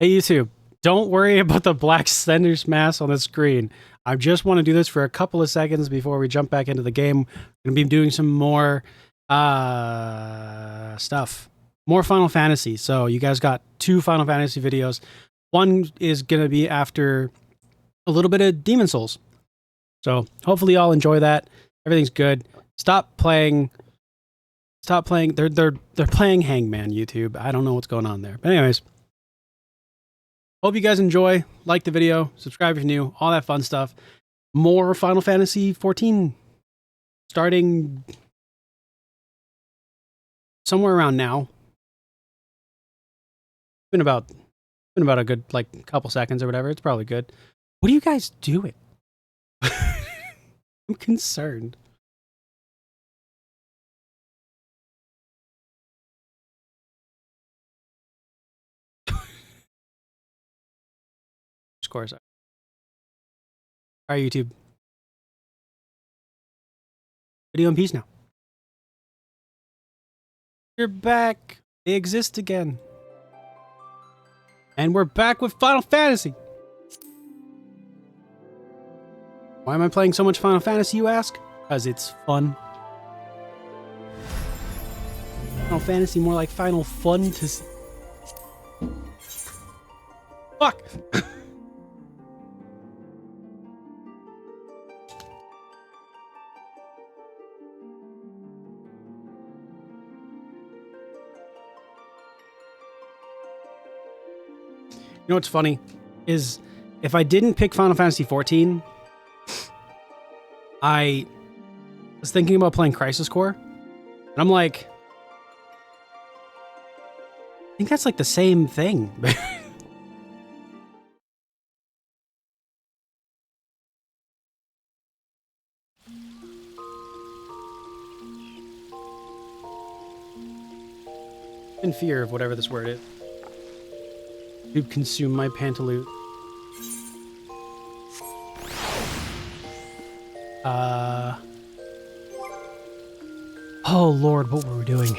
Hey YouTube, don't worry about the black Sender's mass on the screen. I just want to do this for a couple of seconds before we jump back into the game. We're going to be doing some more stuff. More Final Fantasy. So you guys got 2 Final Fantasy videos. One is going to be after a little bit of Demon Souls. So hopefully y'all enjoy that. Everything's good. Stop playing. They're playing Hangman, YouTube. I don't know what's going on there. But anyways, hope you guys enjoy. Like the video, subscribe if you're new, all that fun stuff. More Final Fantasy XIV starting somewhere around now. Been about a good like couple seconds or whatever. It's probably good. What are you guys doing? I'm concerned. Scores. All right, YouTube. Video in peace now. You're back. They exist again. And we're back with Final Fantasy. Why am I playing so much Final Fantasy, you ask? Because it's fun. Final Fantasy, more like Final Fun to see. Fuck! You know what's funny? Is if I didn't pick Final Fantasy XIV, I was thinking about playing Crisis Core. And I'm like, I think that's like the same thing. In fear of whatever this word is. To consume my pantaloot. Oh Lord, what were we doing?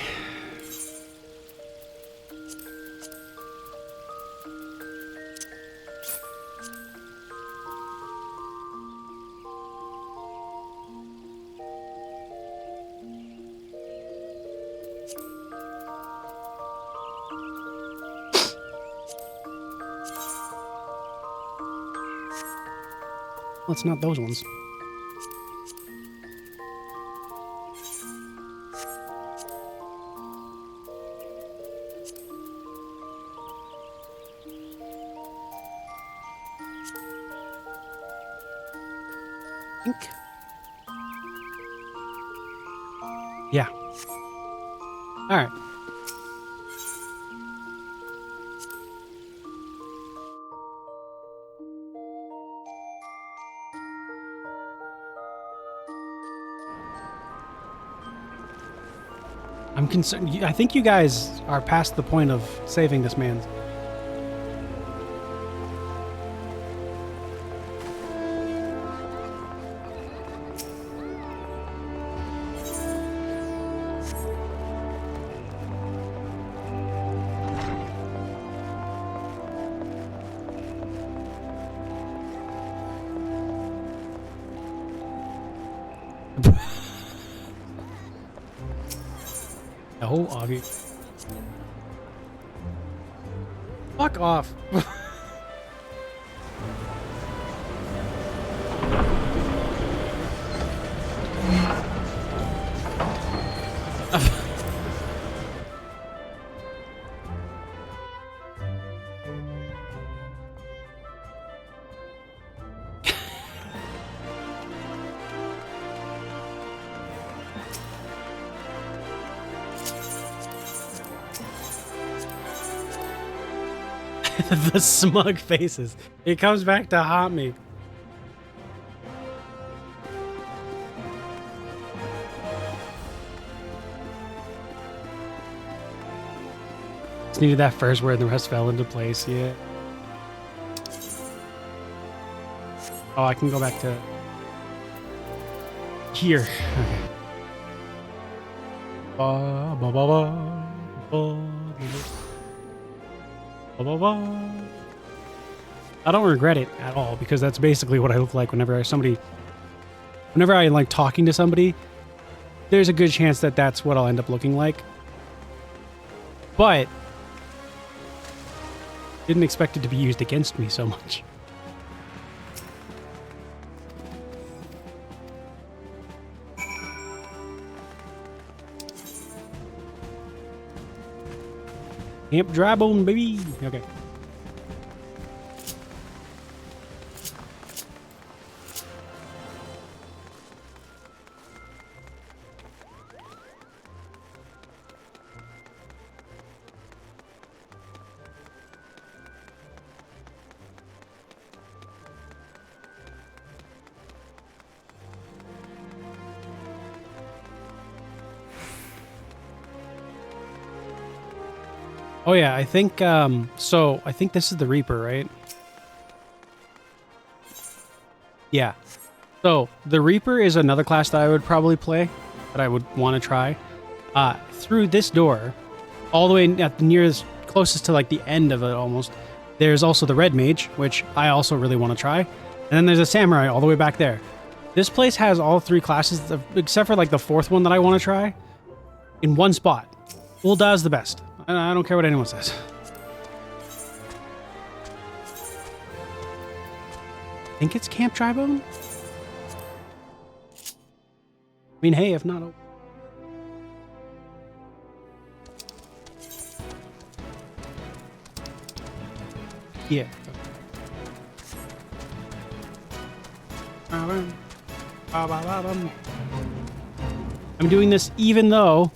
Well, it's not those ones. Yeah. All right. I'm concerned. I think you guys are past the point of saving this man. No, Augie. Fuck off. The smug faces. It comes back to haunt me. Just needed that first word and the rest fell into place, yeah. Oh, I can go back to here. Okay. Blah, blah, blah. I don't regret it at all because that's basically what I look like whenever I like talking to somebody. There's a good chance that that's what I'll end up looking like. But didn't expect it to be used against me so much. Camp dry bone, baby. Okay. Oh yeah, I think so I think this is the Reaper, right? Yeah. So the Reaper is another class that I would probably play, that I would want to try. Through this door, all the way at the nearest, closest to like the end of it almost, there's also the Red Mage, which I also really want to try. And then there's a Samurai all the way back there. This place has all three classes, except for like the fourth one that I want to try, in one spot. Ul'da's the best. I don't care what anyone says. I think it's Camp Drybone? I mean, hey, if not... Yeah. I'm doing this even though...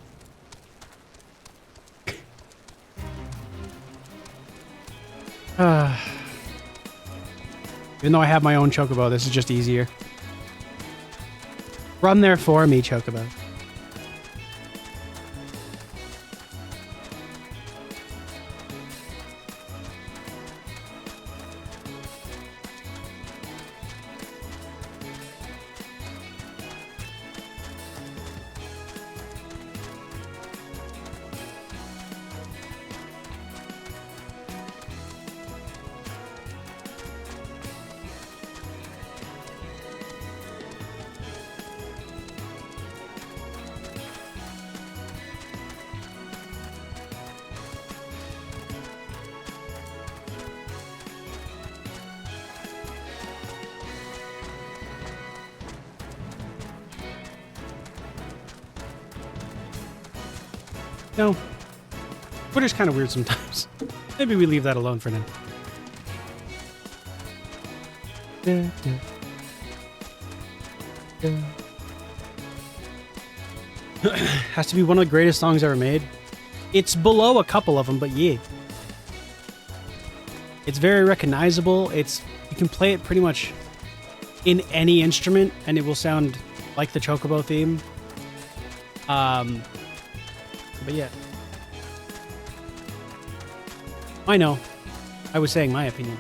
Even though I have my own Chocobo, this is just easier. Run there for me, Chocobo. No. Twitter's kind of weird sometimes. Maybe we leave that alone for now. Has to be one of the greatest songs ever made. It's below a couple of them, but yeah. It's very recognizable. You can play it pretty much in any instrument, and it will sound like the Chocobo theme. But yeah. I know. I was saying my opinion.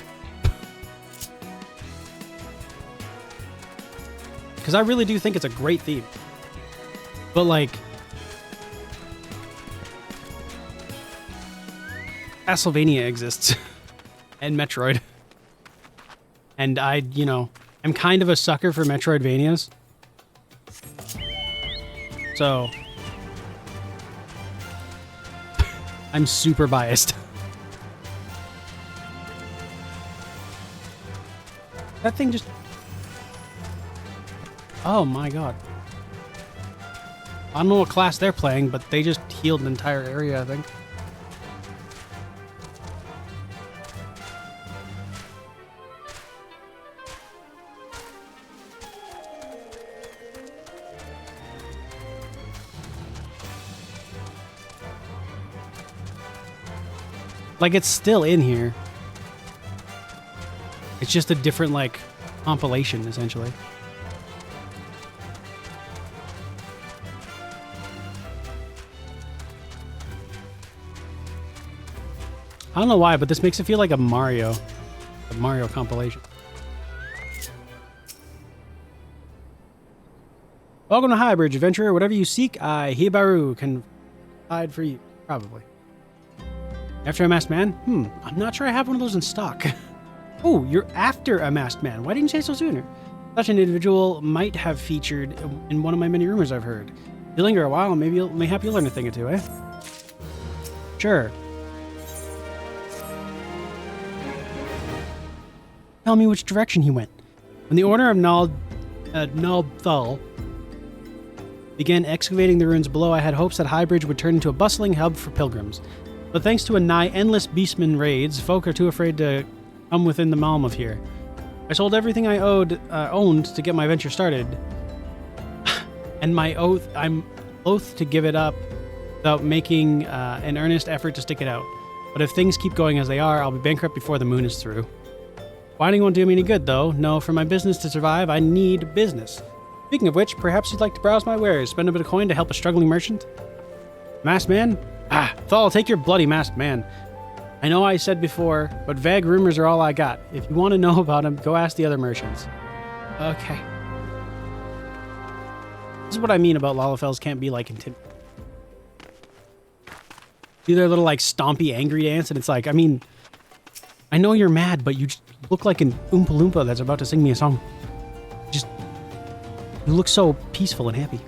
Because I really do think it's a great theme. But like... Castlevania exists. And Metroid. And I'm kind of a sucker for Metroidvanias. So... I'm super biased. That thing just... Oh my god. I don't know what class they're playing, but they just healed an entire area, I think. Like, it's still in here. It's just a different, like, compilation, essentially. I don't know why, but this makes it feel like a Mario compilation. Welcome to Highbridge, adventurer. Whatever you seek, I, Hibaru, can hide for you. Probably. After a masked man? I'm not sure I have one of those in stock. Oh, you're after a masked man. Why didn't you say so sooner? Such an individual might have featured in one of my many rumors I've heard. If you linger a while, maybe you'll learn a thing or two, eh? Sure. Tell me which direction he went. When the Order of Nalthal began excavating the ruins below, I had hopes that Highbridge would turn into a bustling hub for pilgrims. But thanks to a nigh endless beastman raids, folk are too afraid to come within the realm of here. I sold everything I owned to get my venture started, and I'm loath to give it up without making an earnest effort to stick it out. But if things keep going as they are, I'll be bankrupt before the moon is through. Whining won't do me any good, though. No, for my business to survive, I need business. Speaking of which, perhaps you'd like to browse my wares, spend a bit of coin to help a struggling merchant? Masked man? Thal, take your bloody masked man. I know I said before, but vague rumors are all I got. If you want to know about him, go ask the other merchants. Okay. This is what I mean about Lalafels can't be like intimidating. Do their little like stompy angry dance, and it's like, I mean, I know you're mad, but you just look like an Oompa Loompa that's about to sing me a song. You look so peaceful and happy.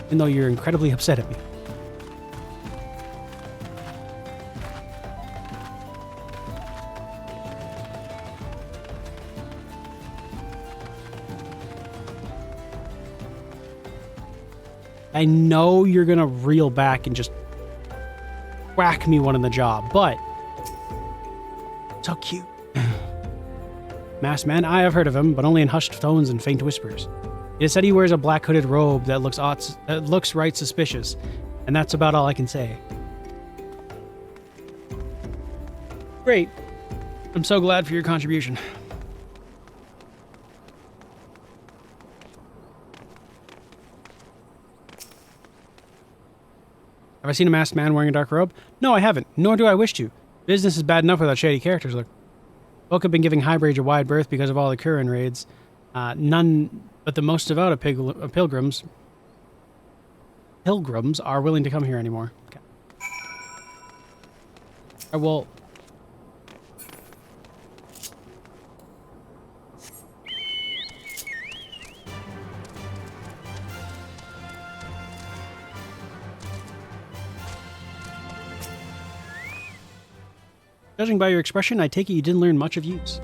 Even though you're incredibly upset at me. I know you're gonna reel back and just whack me one in the jaw, but so cute. Masked man, I have heard of him, but only in hushed tones and faint whispers. It is said he wears a black hooded robe that looks right suspicious, and that's about all I can say. Great. I'm so glad for your contribution. Have I seen a masked man wearing a dark robe? No, I haven't, nor do I wish to. Business is bad enough without shady characters. Look, folk have been giving Highbridge a wide berth because of all the Curran raids. None but the most devout of pilgrims are willing to come here anymore. Okay. Well, judging by your expression, I take it you didn't learn much of use.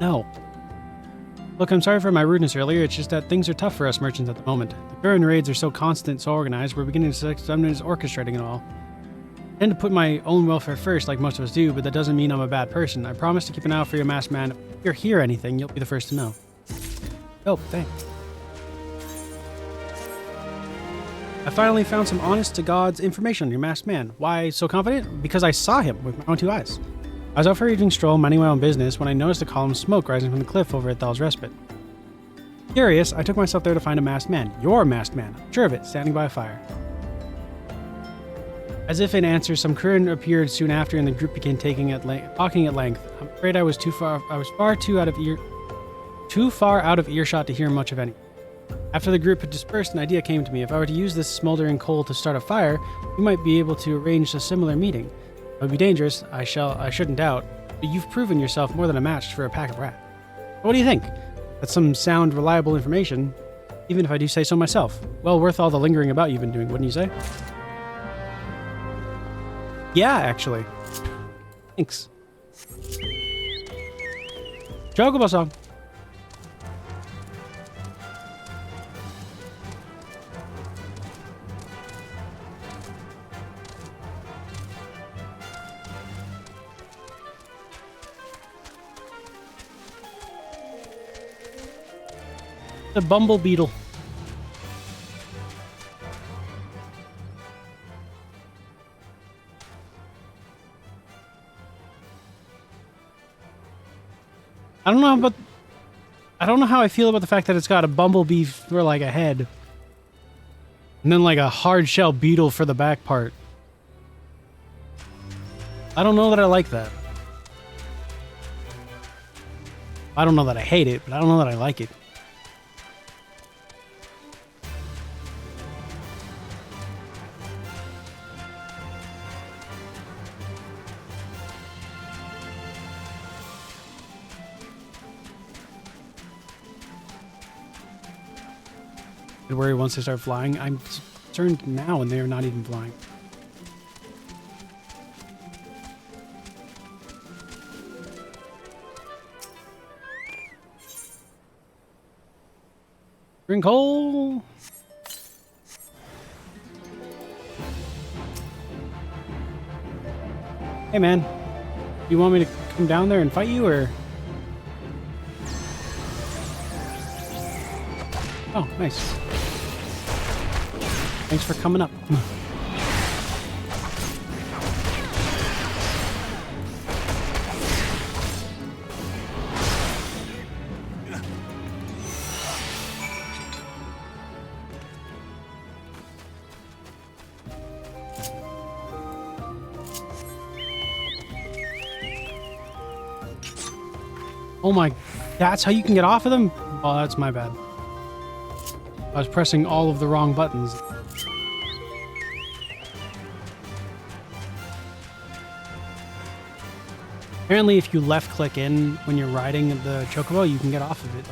No. Look, I'm sorry for my rudeness earlier, it's just that things are tough for us merchants at the moment. The current raids are so constant, so organized, we're beginning to suspect someone is orchestrating it all. I tend to put my own welfare first, like most of us do, but that doesn't mean I'm a bad person. I promise to keep an eye out for your masked man. If you hear anything, you'll be the first to know. Oh, thanks. I finally found some honest-to-God's information on your masked man. Why so confident? Because I saw him with my own two eyes. I was out for an evening stroll, minding my own business, when I noticed a column of smoke rising from the cliff over at Thal's Respite. Curious, I took myself there to find a masked man. Your masked man, I'm sure of it, standing by a fire. As if in answer, some Curran appeared soon after, and the group began talking at length. I'm afraid I was too far out of earshot to hear much of any. After the group had dispersed, an idea came to me. If I were to use this smoldering coal to start a fire, we might be able to arrange a similar meeting. It would be dangerous, I shouldn't doubt, but you've proven yourself more than a match for a pack of rats. What do you think? That's some sound, reliable information, even if I do say so myself. Well worth all the lingering about you've been doing, wouldn't you say? Yeah, actually. Thanks. Chocobo song. The bumble beetle. I don't know how I feel about the fact that it's got a bumblebee for like a head. And then like a hard shell beetle for the back part. I don't know that I like that. I don't know that I hate it, but I don't know that I like it. I'd worry once they start flying. I'm concerned now and they're not even flying. Drink hole. Hey man, you want me to come down there and fight you, or? Oh, nice. Thanks for coming up. Oh my, that's how you can get off of them? Oh, that's my bad. I was pressing all of the wrong buttons. Apparently, if you left click in when you're riding the chocobo, you can get off of it.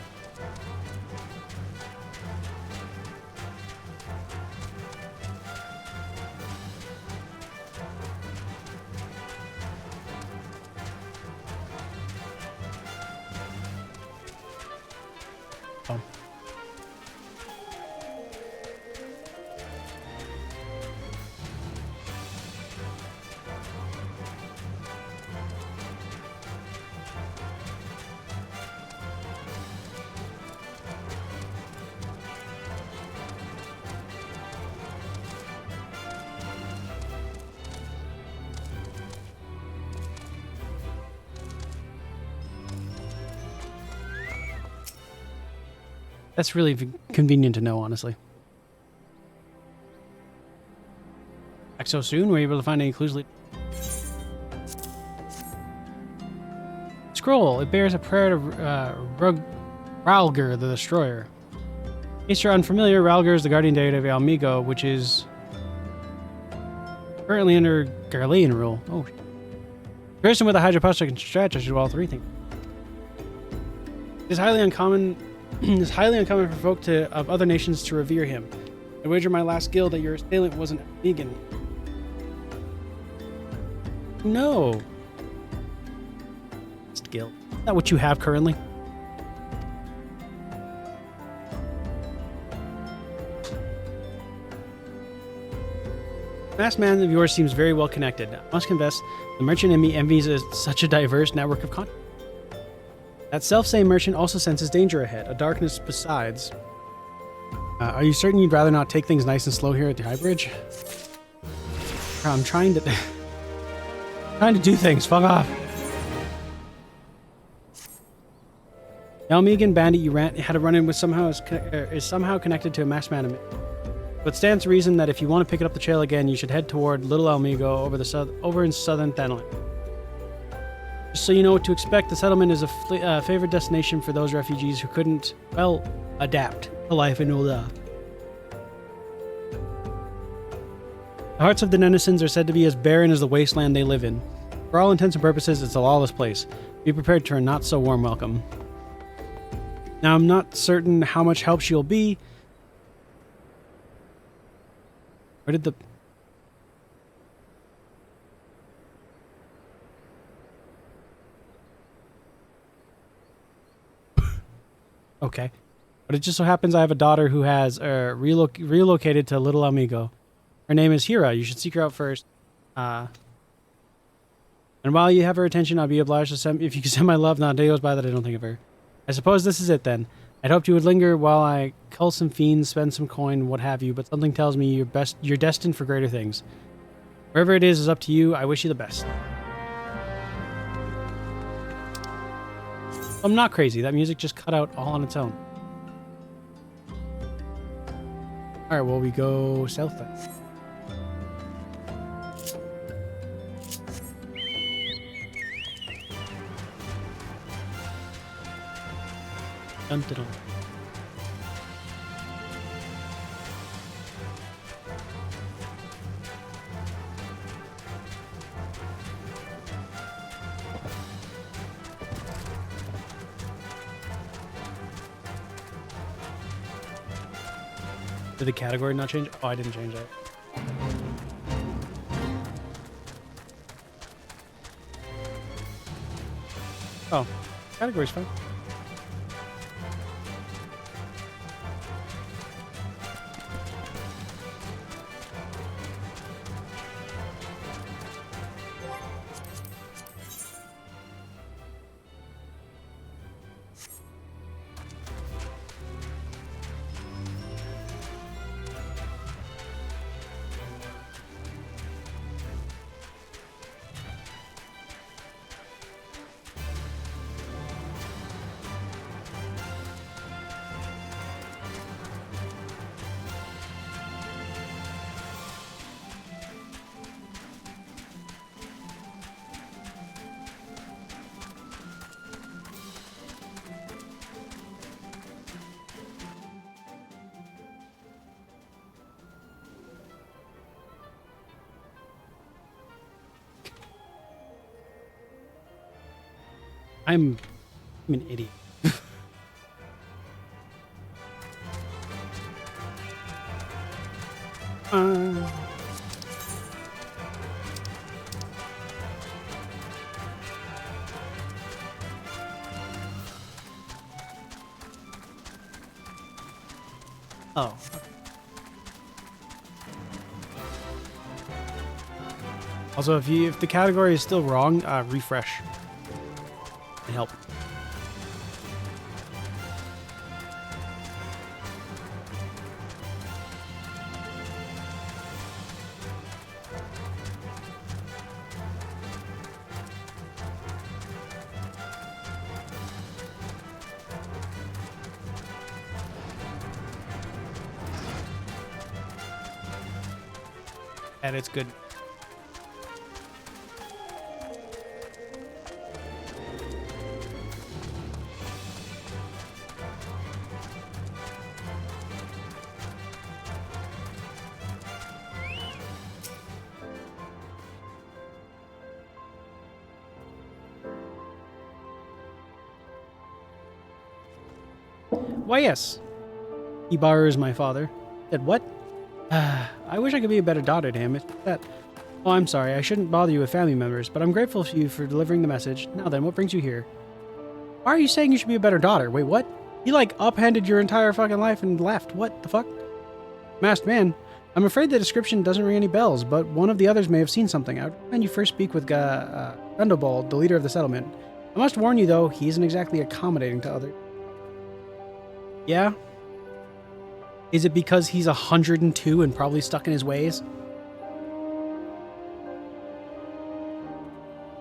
Oh. That's really convenient to know, honestly. Back so soon? Were you able to find any clues? Scroll. It bears a prayer to Ralger, the Destroyer. In case you're unfamiliar, Ralger is the guardian deity of Almigo, which is currently under Garlean rule. Oh. Person with a hydroplastic and stretch, I should do all three things. It is highly uncommon. It's highly uncommon for folk of other nations to revere him. I wager my last guild that your assailant wasn't vegan. No. Guild. Is that what you have currently? Masked man of yours seems very well connected. I must confess, the merchant in me envies such a diverse network of content. That self-same merchant also senses danger ahead, a darkness besides. Are you certain you'd rather not take things nice and slow here at the High Bridge? I'm trying to do things. Fuck off. The Almegan bandit you had a run-in with is somehow connected to a masked man. But stands to reason that if you want to pick it up the trail again, you should head toward Little Almigo over in southern Thanoi. Just so you know what to expect, the settlement is a favored destination for those refugees who couldn't, well, adapt to life in Ul'dah. The hearts of the denizens are said to be as barren as the wasteland they live in. For all intents and purposes, it's a lawless place. Be prepared for a not-so-warm welcome. Now, I'm not certain how much help she'll be. Where did the... Okay. But it just so happens I have a daughter who has relocated to Little Amigo. Her name is Hira. You should seek her out first. And while you have her attention, I'll be obliged to send... If you can send my love, not a day goes by that I don't think of her. I suppose this is it then. I'd hoped you would linger while I cull some fiends, spend some coin, what have you, but something tells me you're destined for greater things. Wherever it is up to you. I wish you the best. I'm not crazy. That music just cut out all on its own. Alright, well, we go south then. Dun, dun, dun. Did the category not change? Oh, I didn't change that. Oh, category's fine. I'm an idiot. Oh. Also, if the category is still wrong, refresh and help. And it's good. Why, yes. He borrows my father. Said what? I wish I could be a better daughter to him. It's that. Oh, I'm sorry. I shouldn't bother you with family members, but I'm grateful to you for delivering the message. Now then, what brings you here? Why are you saying you should be a better daughter? Wait, what? You, like, upended your entire fucking life and left. What the fuck? Masked man, I'm afraid the description doesn't ring any bells, but one of the others may have seen something. I would recommend you first speak with Gundobald, the leader of the settlement. I must warn you, though, he isn't exactly accommodating to others. Yeah? Is it because he's 102 and probably stuck in his ways?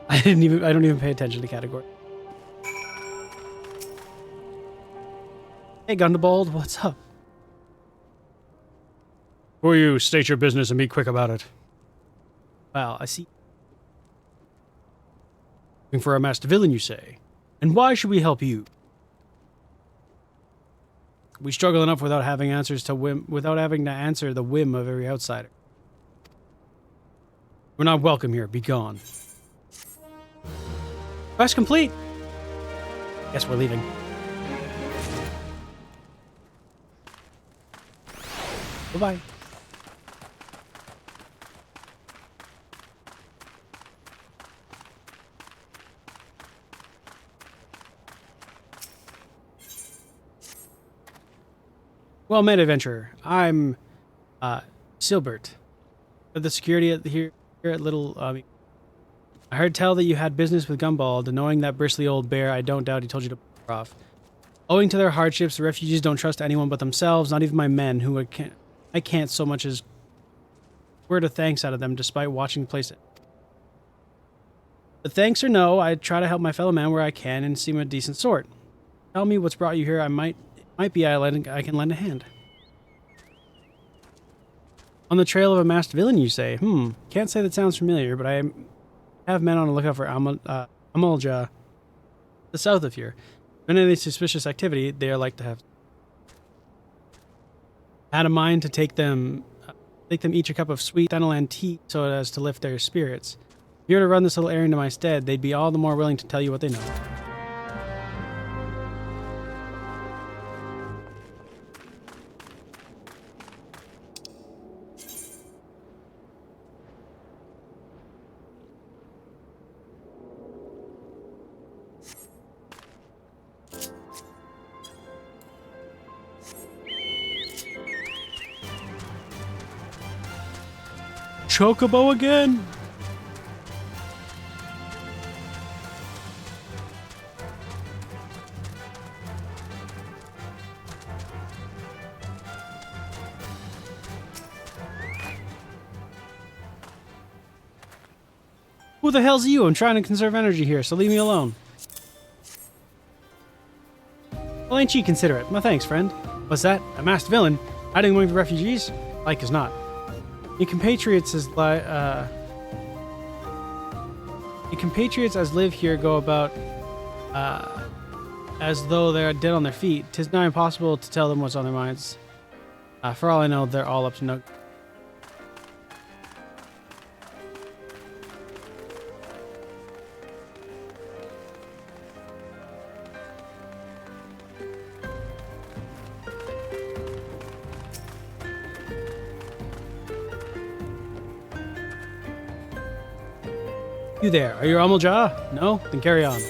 I don't even pay attention to category. Hey Gundobald, what's up? Who are you? State your business and be quick about it. Well, I see. Looking for a masked villain, you say? And why should we help you? We struggle enough without having to answer the whim of every outsider. We're not welcome here. Be gone. Quest complete. Guess we're leaving. Bye-bye. Well met, adventurer. I'm, Silbert. The security here at Little, I heard tell that you had business with Gumbald, and knowing that bristly old bear, I don't doubt he told you to f*** off. Owing to their hardships, the refugees don't trust anyone but themselves, not even my men, who I can't so much as word of thanks out of them, despite watching the place. But thanks or no, I try to help my fellow man where I can and seem a decent sort. Tell me what's brought you here. It might be I can lend a hand. On the trail of a masked villain, you say? Can't say that sounds familiar, but I have men on the lookout for Amolja, the south of here. If any suspicious activity, they are like to have. Had a mind to take them each a cup of sweet Thanalan tea so as to lift their spirits. If you were to run this little errand in my stead, they'd be all the more willing to tell you what they know. chocobo again? Who the hell's you? I'm trying to conserve energy here, so leave me alone. Well, ain't ye considerate? My thanks, friend. What's that? A masked villain? Hiding among the refugees? Like as not. Your compatriots as live here go about as though they are dead on their feet. 'Tis now impossible to tell them what's on their minds. For all I know, they're all up to no. You there, are you Amalja? No? Then carry on.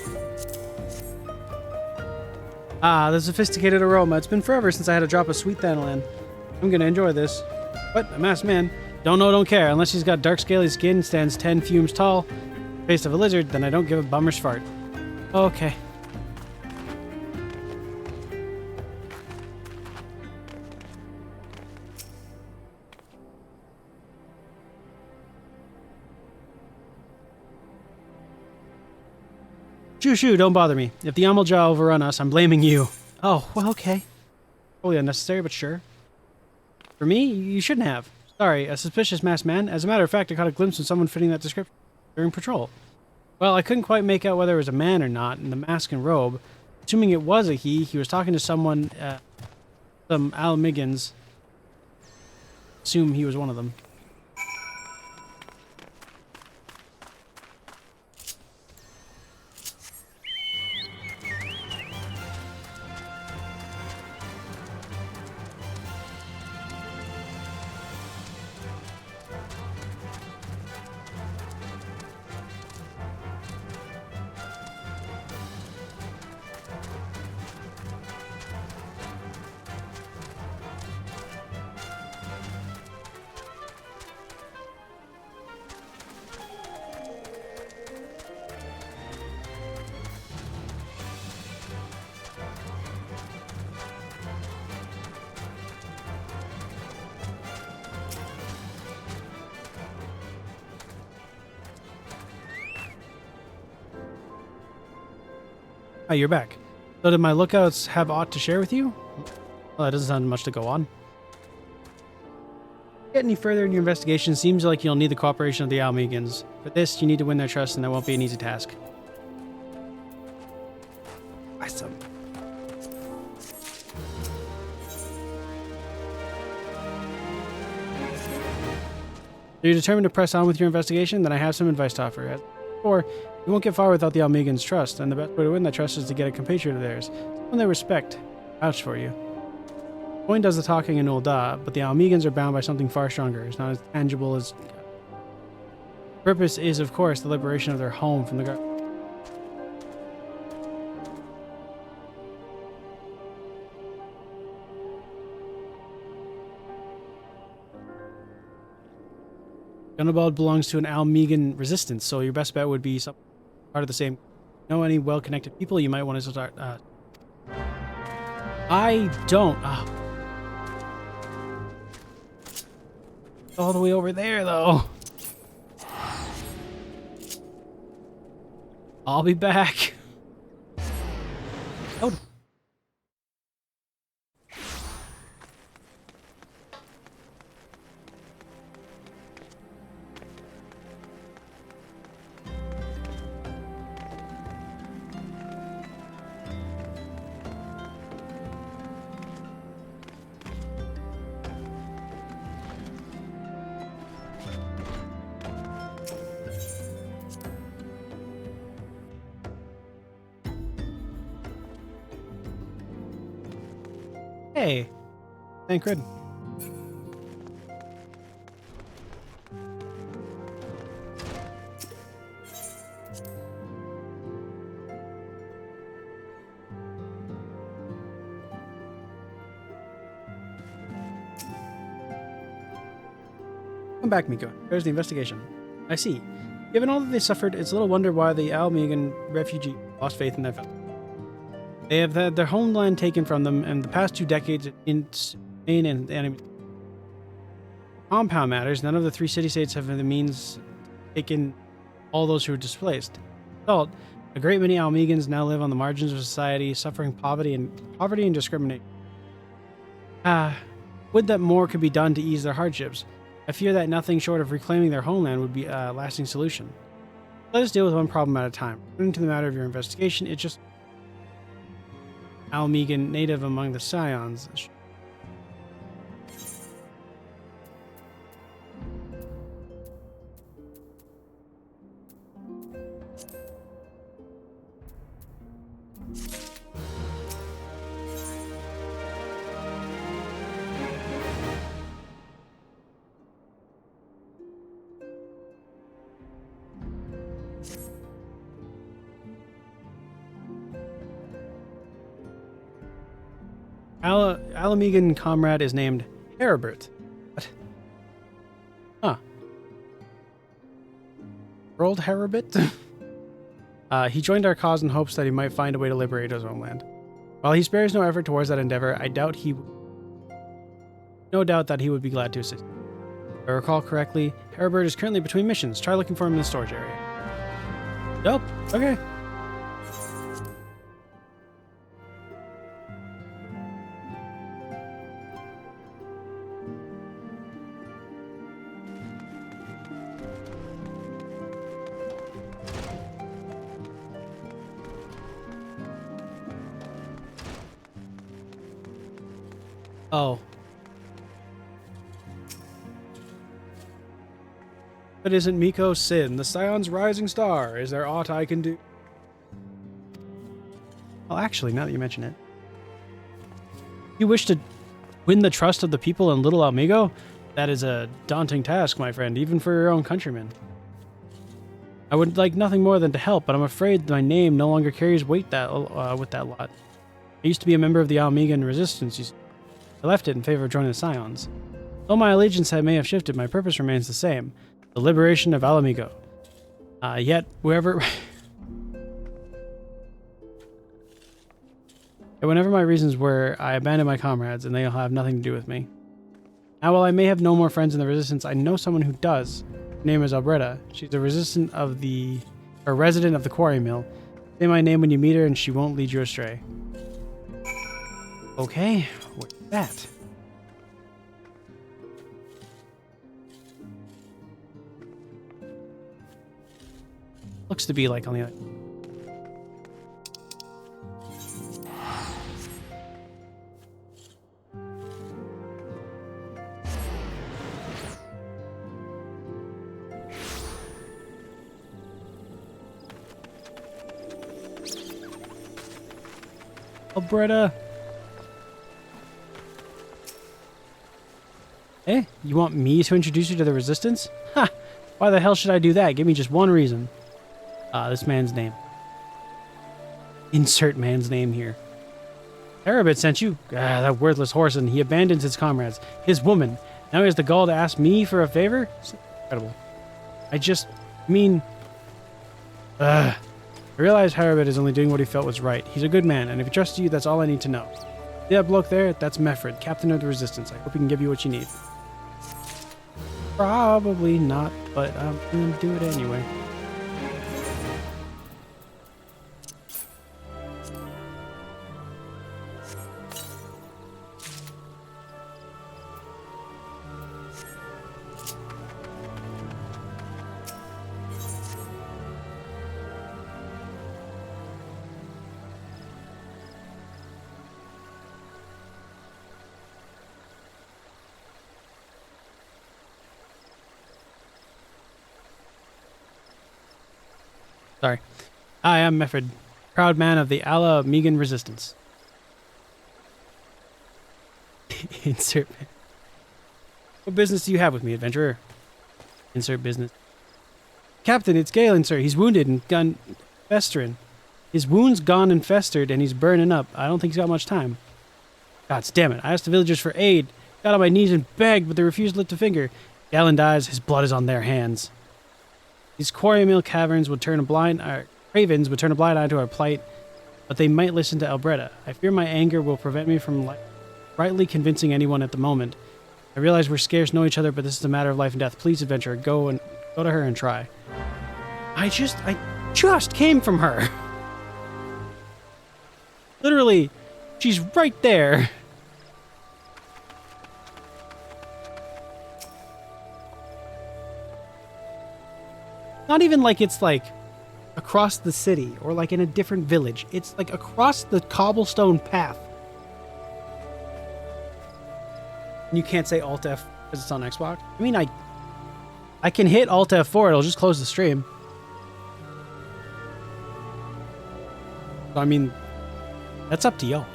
Ah, the sophisticated aroma. It's been forever since I had a drop of sweet thanalan. I'm gonna enjoy this. What? A masked man? Don't know, don't care. Unless he's got dark scaly skin, stands 10 fumes tall, face of a lizard, then I don't give a bummer's fart. Okay. Shoo, don't bother me. If the Amalja overrun us, I'm blaming you. Oh, well, okay. Totally unnecessary, but sure. For me, you shouldn't have. Sorry, a suspicious masked man. As a matter of fact, I caught a glimpse of someone fitting that description during patrol. Well, I couldn't quite make out whether it was a man or not in the mask and robe. Assuming it was a he was talking to someone, some Almigans. Assume he was one of them. Ah, you're back. So did my lookouts have aught to share with you? Well, that doesn't sound much to go on. Get any further in your investigation, seems like you'll need the cooperation of the Almigans. For this, you need to win their trust, and that won't be an easy task. Awesome. Are you determined to press on with your investigation? Then I have some advice to offer. As before, you won't get far without the Almigans' trust, and the best way to win that trust is to get a compatriot of theirs, someone they respect, vouch for you. Coin does the talking in Ul'dah, but the Almigans are bound by something far stronger. It's not as tangible as... The purpose is, of course, the liberation of their home from the guard. Gunabald belongs to an Almigan resistance, so your best bet would be some part of the same. Know any well-connected people you might want to start? I don't. All the way over there, though. I'll be back. Oh. Hey, thank Crid. Come back, Miko. There's the investigation. I see. Given all that they suffered, it's little wonder why the Almegan refugee lost faith in their fellow. They have had their homeland taken from them, and the past 2 decades in Spain and enemy compound matters. None of the 3 city-states have the means taken all those who were displaced. Result, a great many Almegans now live on the margins of society, suffering poverty and discrimination. Would that more could be done to ease their hardships. I fear that nothing short of reclaiming their homeland would be a lasting solution. Let us deal with one problem at a time. According to the matter of your investigation, it's just Almegan native among the Scions. Alamegan comrade is named Heribert. What? Huh. World Heribert? He joined our cause in hopes that he might find a way to liberate his homeland. While he spares no effort towards that endeavor, no doubt that he would be glad to assist. If I recall correctly, Heribert is currently between missions. Try looking for him in the storage area. Dope. Okay. Oh. But isn't Miko's sin the Scion's rising star? Is there aught I can do? Well, actually, now that you mention it. You wish to win the trust of the people in Little Almego? That is a daunting task, my friend, even for your own countrymen. I would like nothing more than to help, but I'm afraid my name no longer carries weight with that lot. I used to be a member of the Almegan resistance, you see. I left it in favor of joining the Scions. Though my allegiance may have shifted, my purpose remains the same. The liberation of Alamego. Yet, whenever my reasons were, I abandoned my comrades, and they'll have nothing to do with me. Now, while I may have no more friends in the Resistance, I know someone who does. Her name is Alberta. She's a resident of the quarry mill. Say my name when you meet her, and she won't lead you astray. Okay, what's that? Looks to be like on the other. Alberta. Eh? You want me to introduce you to the Resistance? Ha! Why the hell should I do that? Give me just one reason. This man's name. Insert man's name here. Heribert sent you? That worthless horse, and he abandons his comrades. His woman. Now he has the gall to ask me for a favor? It's incredible. I realize Heribert is only doing what he felt was right. He's a good man, and if he trusts you, that's all I need to know. See that bloke there? That's Meffred, captain of the Resistance. I hope he can give you what you need. Probably not, but I'm gonna do it anyway. Sorry. I am Meffred, proud man of the Alamegan Resistance. Insert. What business do you have with me, adventurer? Insert business. Captain, it's Galen, sir. He's wounded and gone festering. His wound's gone and festered, and he's burning up. I don't think he's got much time. God damn it. I asked the villagers for aid, got on my knees and begged, but they refused to lift a finger. Galen dies, his blood is on their hands. These quarry mill caverns would turn a blind cravens would turn a blind eye to our plight, but they might listen to Alberta. I fear my anger will prevent me from rightly convincing anyone at the moment. I realize we're scarce know each other, but this is a matter of life and death. Please, adventurer, go to her and try. I just came from her. Literally, she's right there. Not even like it's like across the city or like in a different village. It's like across the cobblestone path. And you can't say Alt F because it's on Xbox. I mean, I can hit Alt F4. It'll just close the stream. So, I mean, that's up to y'all.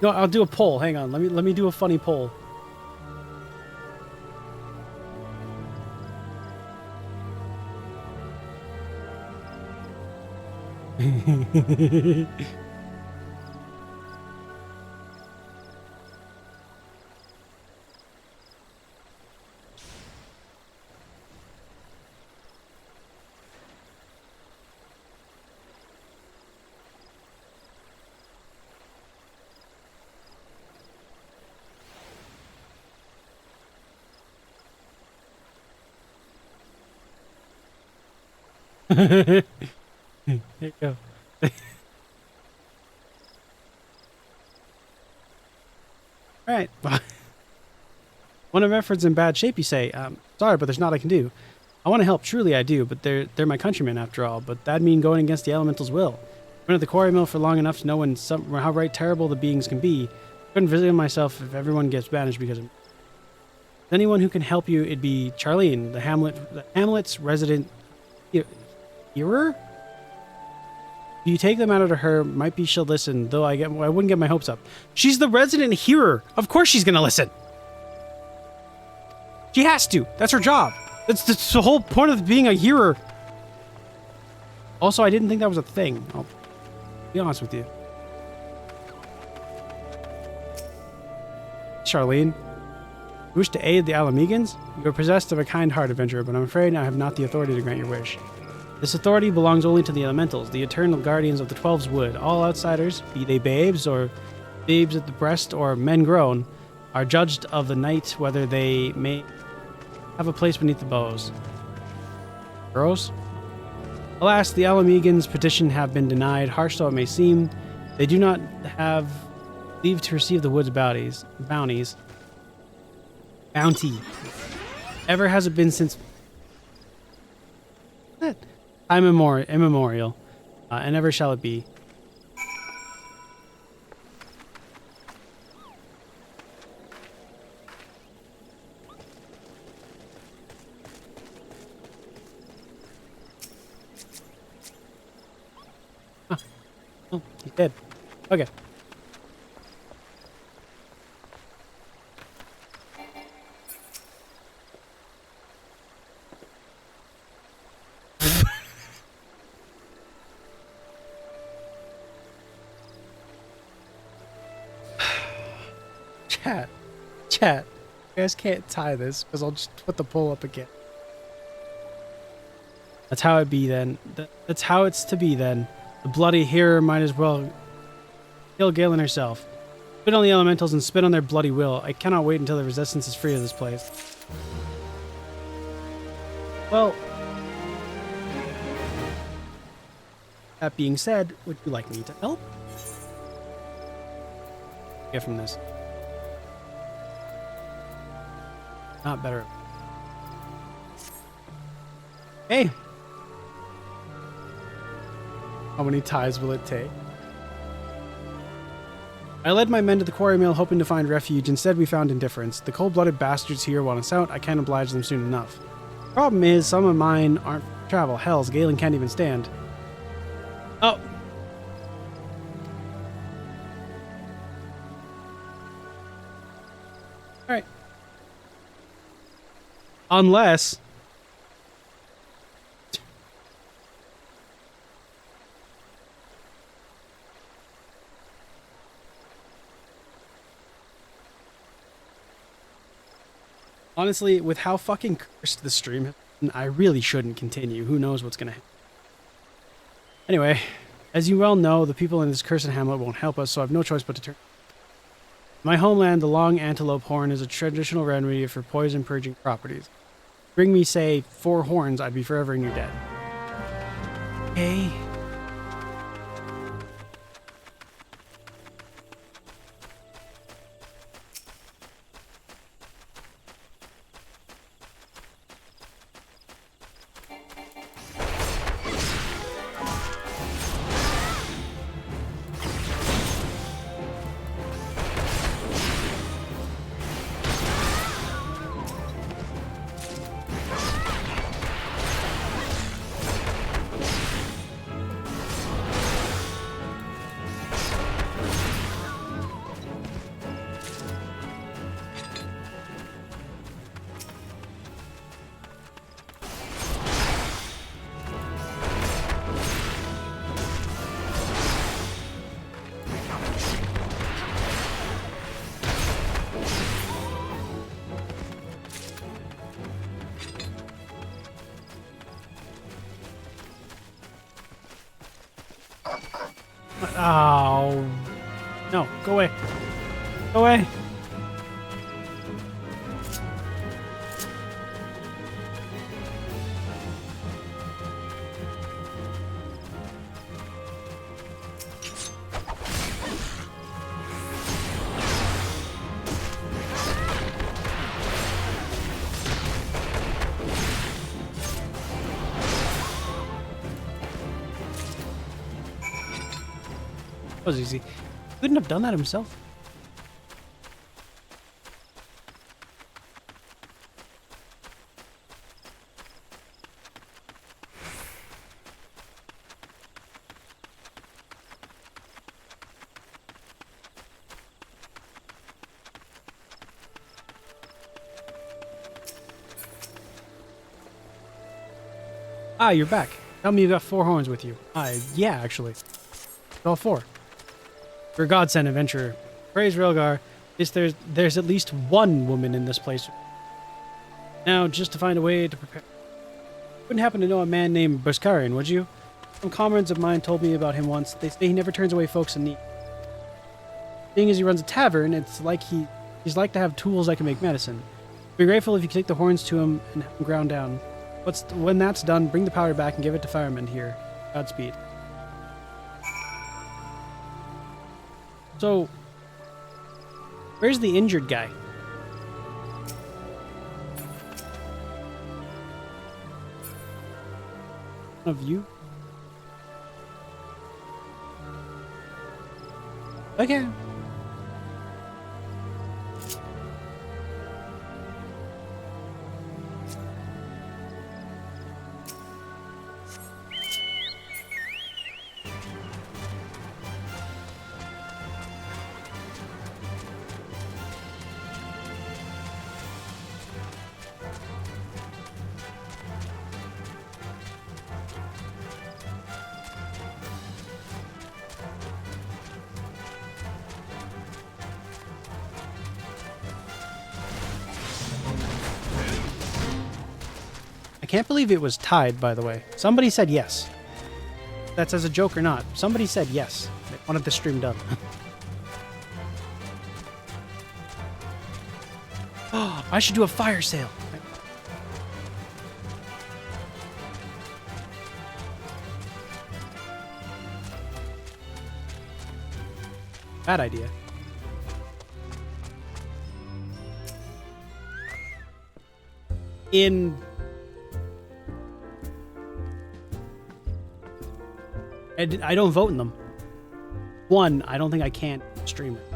No, I'll do a poll. Hang on. Let me do a funny poll. There you go. All right. When a reference in bad shape, you say, sorry, but there's not I can do. I want to help, truly I do, but they're my countrymen after all. But that'd mean going against the elemental's will. I've been at the quarry mill for long enough to know how right terrible the beings can be. I couldn't visit myself if everyone gets banished because of me. If anyone who can help you, it'd be Charlene, the Hamlet's resident hearer? If you take the matter to her, might be she'll listen, though I wouldn't get my hopes up. She's the resident hearer. Of course she's gonna listen. She has to. That's her job. That's the whole point of being a hearer. Also, I didn't think that was a thing. I'll be honest with you. Charlene, you wish to aid the Alamegans? You are possessed of a kind heart, adventurer, but I'm afraid I have not the authority to grant your wish. This authority belongs only to the elementals, the eternal guardians of the 12's wood. All outsiders, be they babes or babes at the breast or men grown, are judged of the night whether they may have a place beneath the boughs. Gross? Alas, the Alamegans' petition have been denied. Harsh though it may seem, they do not have leave to receive the wood's bounties. Bounty. Ever has it been since time immemorial, and ever shall it be. Huh. Oh, he's dead. Okay. Chat. You guys can't tie this because I'll just put the poll up again. That's how it be then. That's how it's to be then. The bloody hearer might as well kill Galen herself. Spit on the elementals and spit on their bloody will. I cannot wait until the resistance is free of this place. Well, that being said, would you like me to help? Get from this. Not better. Hey! How many ties will it take? I led my men to the quarry mill hoping to find refuge. Instead, we found indifference. The cold-blooded bastards here want us out. I can't oblige them soon enough. Problem is, some of mine aren't for travel. Hells, Galen can't even stand. Oh! Alright. Unless... Honestly, with how fucking cursed the stream has been, I really shouldn't continue. Who knows what's gonna happen. Anyway, as you well know, the people in this cursed hamlet won't help us, so I have no choice but to turn. My homeland, the long antelope horn, is a traditional remedy for poison purging properties. Bring me, say, 4 horns, I'd be forever in your debt. Okay. Oh. No, go away. Go away. That was easy. Couldn't have done that himself. Ah, you're back. Tell me you got 4 horns with you. Yeah, actually. All 4. You're a godsend, adventurer. Praise Relgar. There's at least one woman in this place. Now, just to find a way to prepare. Wouldn't happen to know a man named Buskarian, would you? Some comrades of mine told me about him once. They say he never turns away folks in need. Seeing as he runs a tavern, it's like he's like to have tools that can make medicine. Be grateful if you could take the horns to him and have him ground down. When that's done, bring the powder back and give it to firemen here. Godspeed. So, where's the injured guy? Of you? Okay. I can't believe it was tied, by the way. Somebody said yes. That's as a joke or not. Somebody said yes. They wanted the stream done. Oh, I should do a fire sale. Bad idea. I don't vote in them. 1, I don't think I can stream it.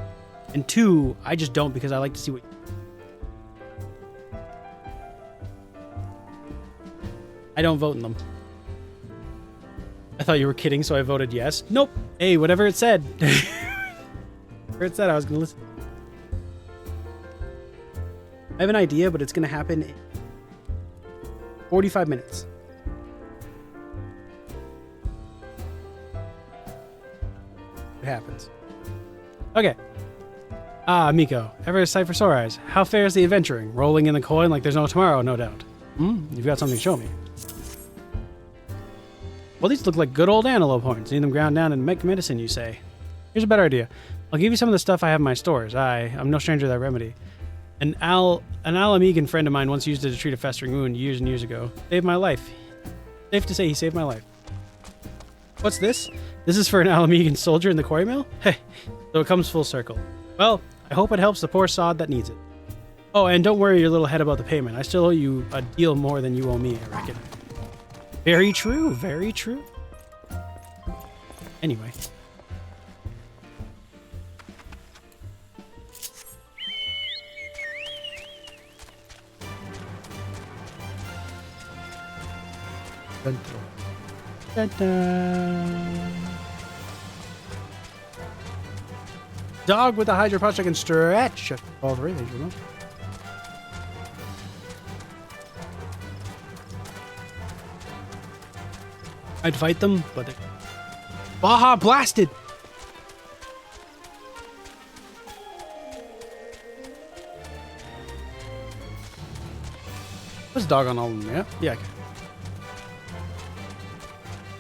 And 2, I just don't because I like to see what... I don't vote in them. I thought you were kidding, so I voted yes. Nope. Hey, whatever it said. Whatever it said, I was going to listen. I have an idea, but it's going to happen in 45 minutes. It happens. Okay. Ah, Miko, ever a sight for sore eyes. How fares the adventuring? Rolling in the coin like there's no tomorrow, no doubt. You've got something to show me. Well, these look like good old antelope horns. Need them ground down and make medicine, you say. Here's a better idea. I'll give you some of the stuff I have in my stores. I'm no stranger to that remedy. An Alamegan friend of mine once used it to treat a festering wound years and years ago. Saved my life. Safe to say he saved my life. What's this? This is for an Alamegan soldier in the quarry mill? Hey, so it comes full circle. Well, I hope it helps the poor sod that needs it. Oh, and don't worry your little head about the payment. I still owe you a deal more than you owe me, I reckon. Very true, very true. Anyway. Dun, dun, dun. Dog with a Hydro Punch I can stretch. All three, thank you very much. I'd fight them, but they... Baja blasted! What's dog on all of them? Yeah, okay.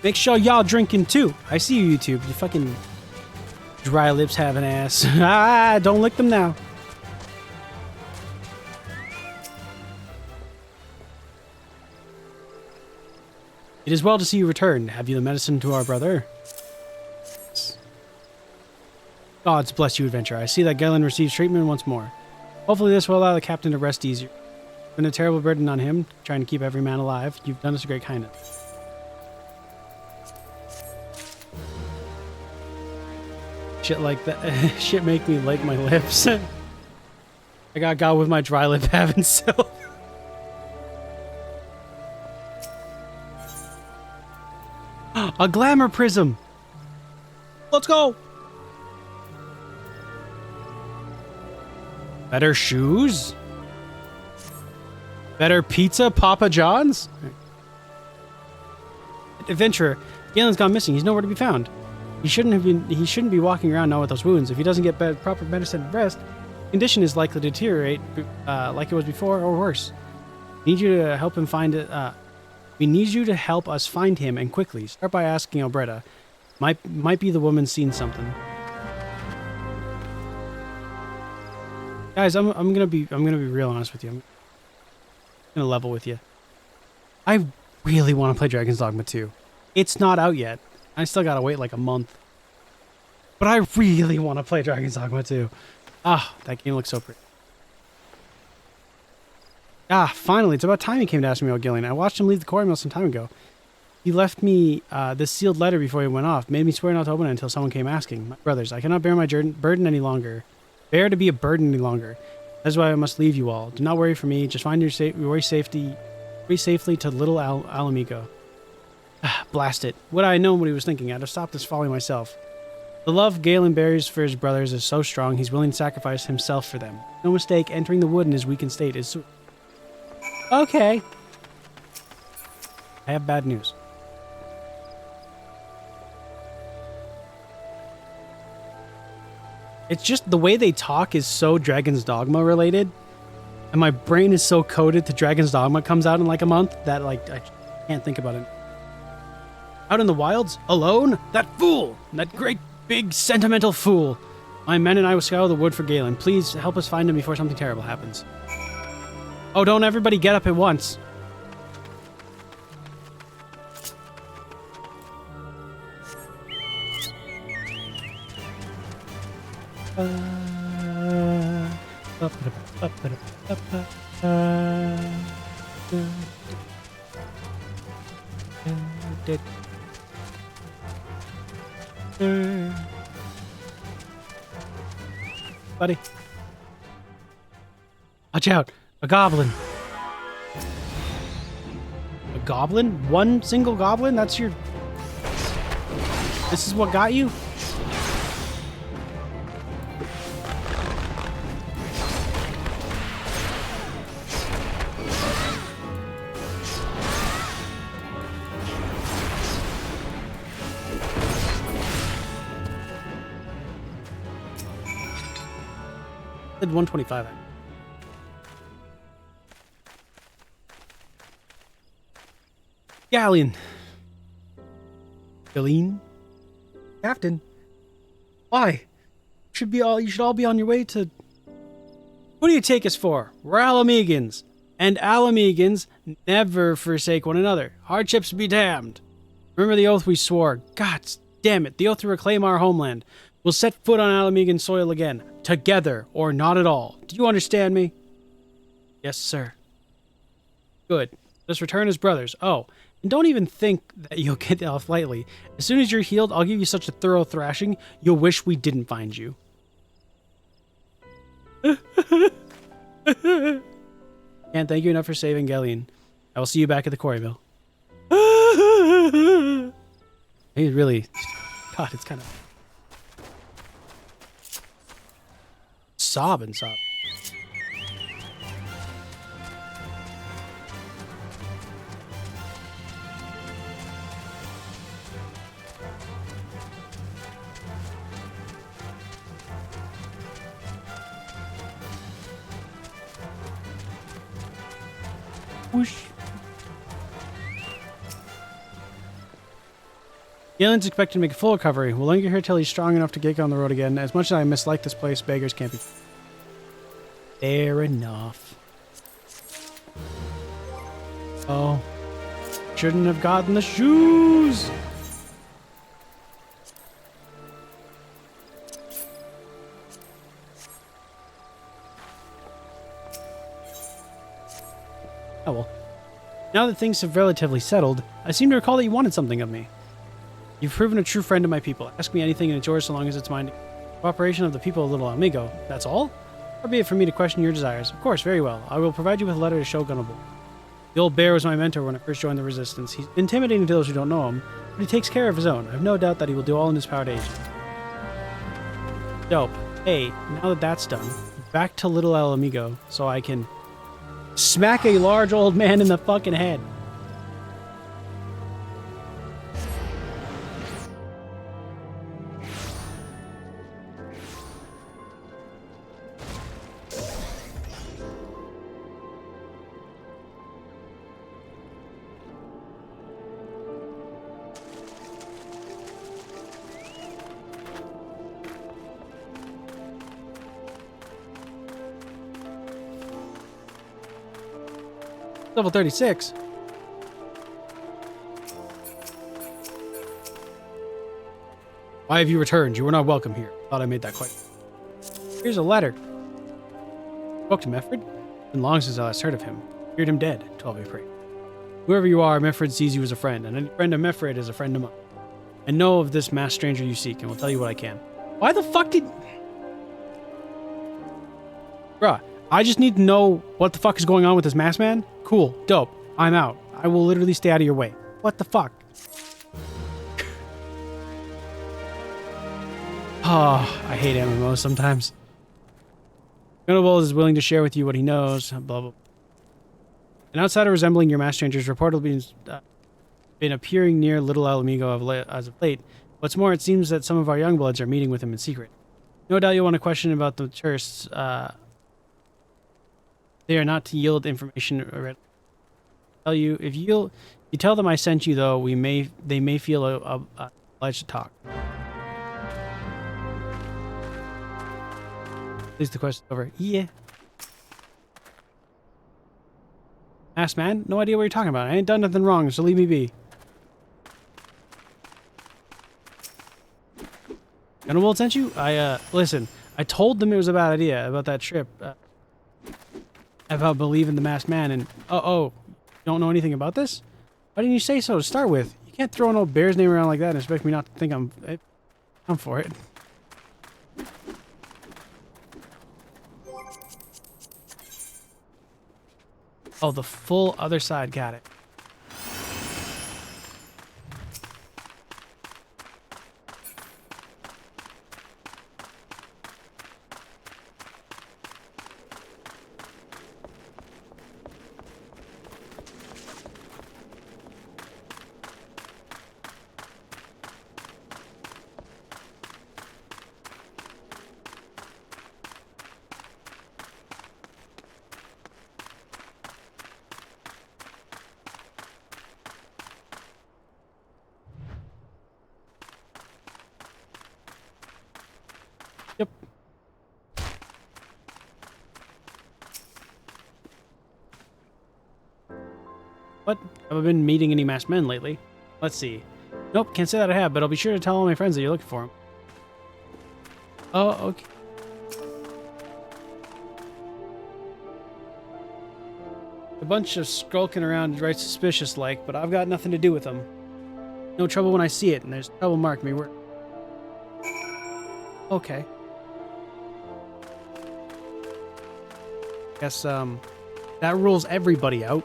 Make sure y'all drinking too. I see you, YouTube. You fucking dry lips having ass. Ah, don't lick them now. It is well to see you return. Have you the medicine to our brother? Gods bless you, adventurer. I see that Galen receives treatment once more. Hopefully this will allow the captain to rest easier. It's been a terrible burden on him, trying to keep every man alive. You've done us a great kindness. Shit like that. Shit make me lick my lips. I got with my dry lip having so. A glamour prism. Let's go. Better shoes? Better pizza, Papa John's? Adventurer, Galen's gone missing. He's nowhere to be found. He shouldn't be walking around now with those wounds. If he doesn't get proper medicine and rest, condition is likely to deteriorate like it was before or worse. We need you to help him find it. We need you to help us find him, and quickly. Start by asking Albretta. Might be the woman seen something. Guys, I'm gonna be real honest with you. I'm gonna level with you. I really want to play Dragon's Dogma 2. It's not out yet. I still gotta wait like a month. But I really want to play Dragon's Dogma 2. Ah, that game looks so pretty. Ah, finally, it's about time he came to ask me about Gillian. I watched him leave the quarry mill some time ago. He left me this sealed letter before he went off. Made me swear not to open it until someone came asking. My brothers, I cannot bear my burden any longer. Bear to be a burden any longer. That's why I must leave you all. Do not worry for me. Just find your way safely to little Alamigo. Blast it. Would I known what he was thinking, I'd have stopped this folly myself. The love Galen bears for his brothers is so strong, he's willing to sacrifice himself for them. No mistake, entering the wood in his weakened state is... Okay. I have bad news. It's just the way they talk is so Dragon's Dogma related. And my brain is so coded to Dragon's Dogma comes out in like a month that like I can't think about it. Out in the wilds? Alone? That fool! That great big sentimental fool! My men and I will scour the wood for Galen. Please help us find him before something terrible happens. Oh, don't everybody get up at once. Buddy. Watch out. A goblin. A goblin? One single goblin? That's your... This is what got you? Did 125. Galleon. Galene? Captain. Why? You should all be on your way to... Who do you take us for? We're Alamegans. And Alamegans never forsake one another. Hardships be damned. Remember the oath we swore. God damn it. The oath to reclaim our homeland. We'll set foot on Alamegan soil again. Together, or not at all. Do you understand me? Yes, sir. Good. Let's return as brothers. Oh, and don't even think that you'll get off lightly. As soon as you're healed, I'll give you such a thorough thrashing, you'll wish we didn't find you. Can't thank you enough for saving Galleon. I will see you back at the quarry mill. He's really... God, it's kind of... sob. Whoosh. Galen's expected to make a full recovery. We'll linger here till he's strong enough to get on the road again. As much as I mislike this place, beggars can't be... Fair enough. Oh. Shouldn't have gotten the shoes! Oh well. Now that things have relatively settled, I seem to recall that you wanted something of me. You've proven a true friend of my people. Ask me anything and it's yours so long as it's mine. Cooperation of the people of Little Amigo. That's all? Far be it for me to question your desires. Of course, very well. I will provide you with a letter to Shogun. The old bear was my mentor when I first joined the resistance. He's intimidating to those who don't know him, but he takes care of his own. I have no doubt that he will do all in his power to aid you. Dope. Hey, now that that's done, back to Little El Amigo so I can smack a large old man in the fucking head. Level 36. Why have you returned? You were not welcome here. Thought I made that quite. Here's a letter. Spoke to Meffred. It's been long since I last heard of him. Feared him dead. 12 April. Whoever you are, Meffred sees you as a friend, and any friend of Meffred is a friend of mine. I know of this masked stranger you seek, and will tell you what I can. Why the fuck did... Bruh, I just need to know what the fuck is going on with this masked man. Cool. Dope. I'm out. I will literally stay out of your way. What the fuck? Oh, I hate MMOs sometimes. Notable is willing to share with you what he knows. Blah, blah. An outsider resembling your masked stranger has reportedly been appearing near Little El Amigo as of late. What's more, it seems that some of our young bloods are meeting with him in secret. No doubt you'll want to question about the tourists. They are not to yield information already. Tell you if you tell them I sent you, though, they may feel obliged to talk. At least the question's over. Yeah. Ass man, no idea what you're talking about. I ain't done nothing wrong, so leave me be. Gunnerwold sent you? Listen, I told them it was a bad idea about that trip. About believing the masked man and... Oh, don't know anything about this? Why didn't you say so to start with? You can't throw an old bear's name around like that and expect me not to think I'm for it. Oh, the full other side. Got it. What? Have I been meeting any masked men lately? Let's see. Nope, can't say that I have, but I'll be sure to tell all my friends that you're looking for them. Oh, okay. A bunch of skulking around right suspicious-like, but I've got nothing to do with them. No trouble when I see it, and there's trouble marked me. Okay. Guess, that rules everybody out.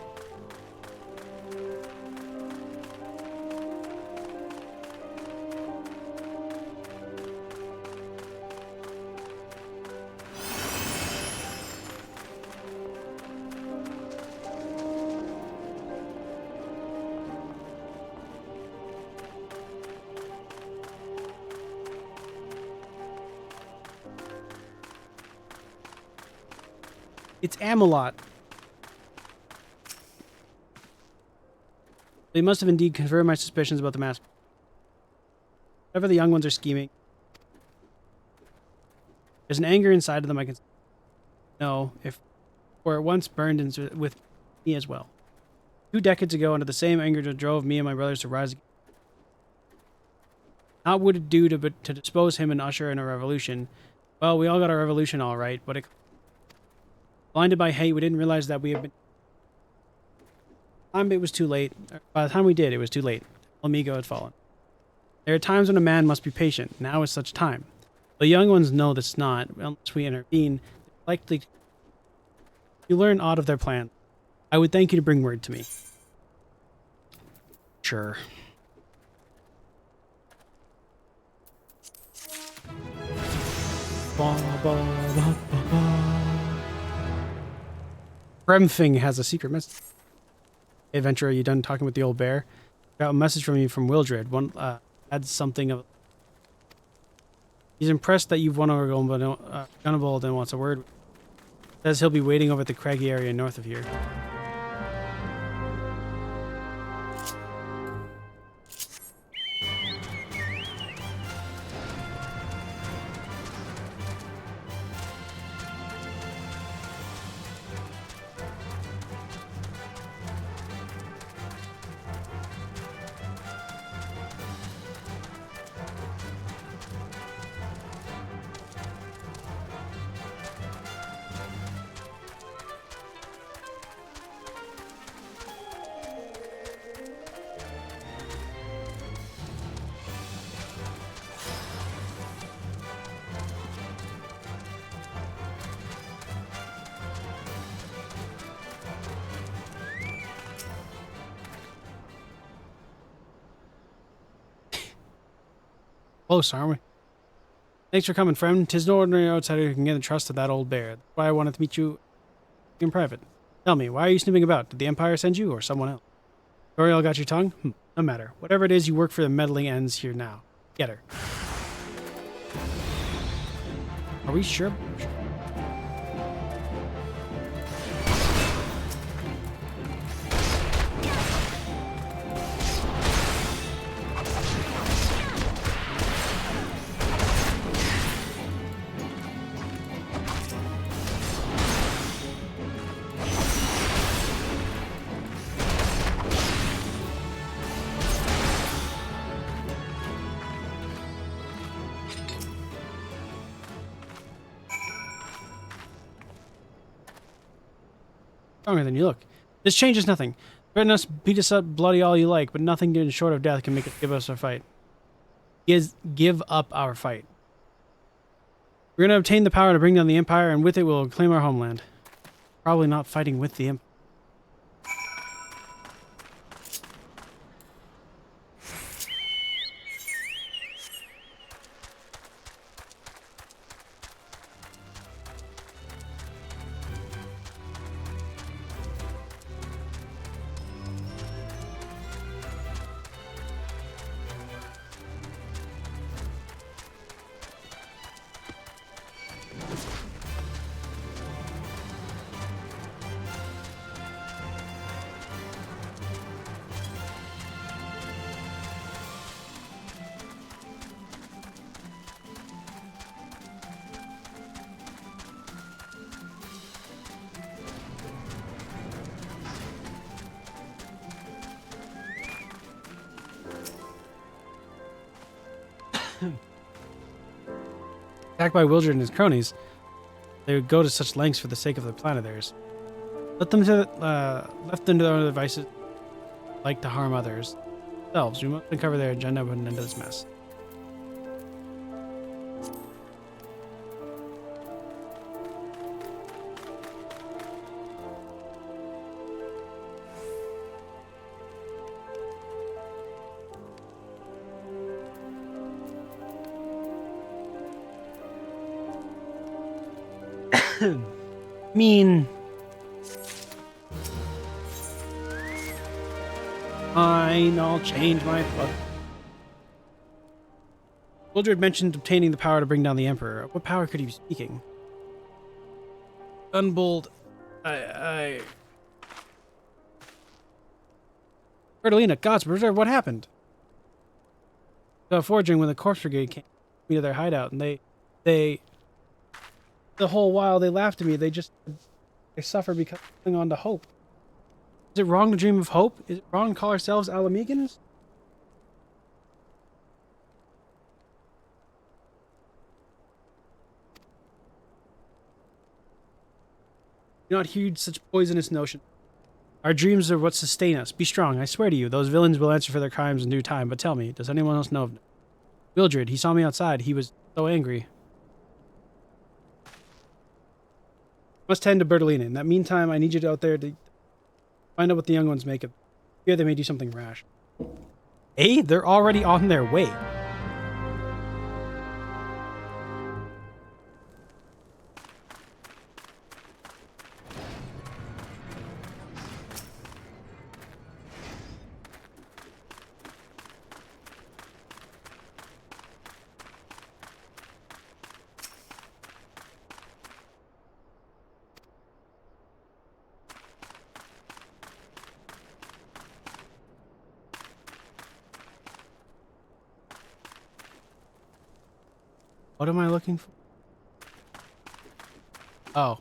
It's Amelot. They must have indeed confirmed my suspicions about the mask. Whatever the young ones are scheming. There's an anger inside of them I can know if or it once burned with me as well. 2 decades ago, under the same anger that drove me and my brothers to rise again. Not would it do to dispose him and usher in a revolution. Well, we all got a revolution all right, but blinded by hate, we didn't realize that we had been... It was too late. By the time we did, it was too late. Amigo had fallen. There are times when a man must be patient. Now is such time. The young ones know that's not. Unless we intervene, likely you learn aught of their plan. I would thank you to bring word to me. Sure. Remfing has a secret message. Hey, adventurer, are you done talking with the old bear? Got a message from you from Wildred. One adds something of. He's impressed that you've won over Gunnable and wants a word. Says he'll be waiting over at the craggy area north of here. Close, aren't we? Thanks for coming, friend. 'Tis no ordinary outsider who can get the trust of that old bear. That's why I wanted to meet you in private. Tell me, why are you snooping about? Did the Empire send you, or someone else? Toriel got your tongue? No matter. Whatever it is, you work for the meddling ends here now. Get her. Are we sure? Stronger than you look. This changes nothing. Threaten us, beat us up, bloody all you like, but nothing short of death can make us give us our fight. Give up our fight. We're going to obtain the power to bring down the Empire, and with it we'll claim our homeland. Probably not fighting with the Empire. Attacked by Wildred and his cronies, they would go to such lengths for the sake of their planet theirs. Left them to their own devices, like to harm others. Themselves, we must uncover their agenda and put an end to this mess. Fine, I'll change my fuck. Wildred mentioned obtaining the power to bring down the Emperor. What power could he be speaking? Gunbold. Bertolina, gods, what happened? Forging when the Corpse Brigade came to their hideout, and they the whole while they laughed at me. They suffer because of holding on to hope. Is it wrong to dream of hope? Is it wrong to call ourselves Alamegans? Do not heed such poisonous notion. Our dreams are what sustain us. Be strong, I swear to you. Those villains will answer for their crimes in due time. But tell me, does anyone else know of them? Wildred, he saw me outside. He was so angry. Must tend to Bertolina. In that meantime, I need you out there to find out what the young ones make of them. I fear they may do something rash. Hey, they're already on their way. What am I looking for? Oh.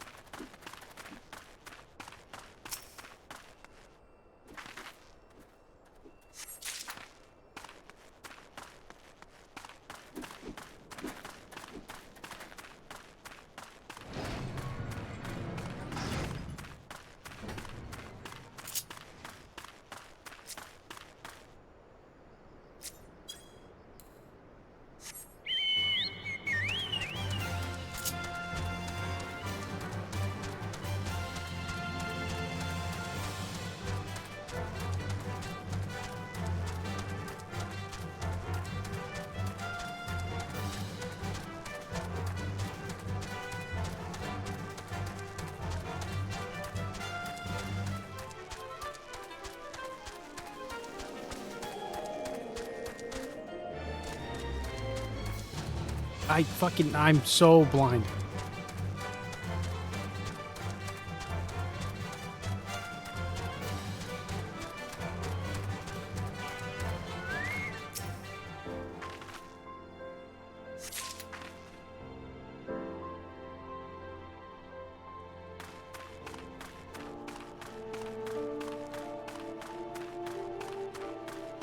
I'm so blind.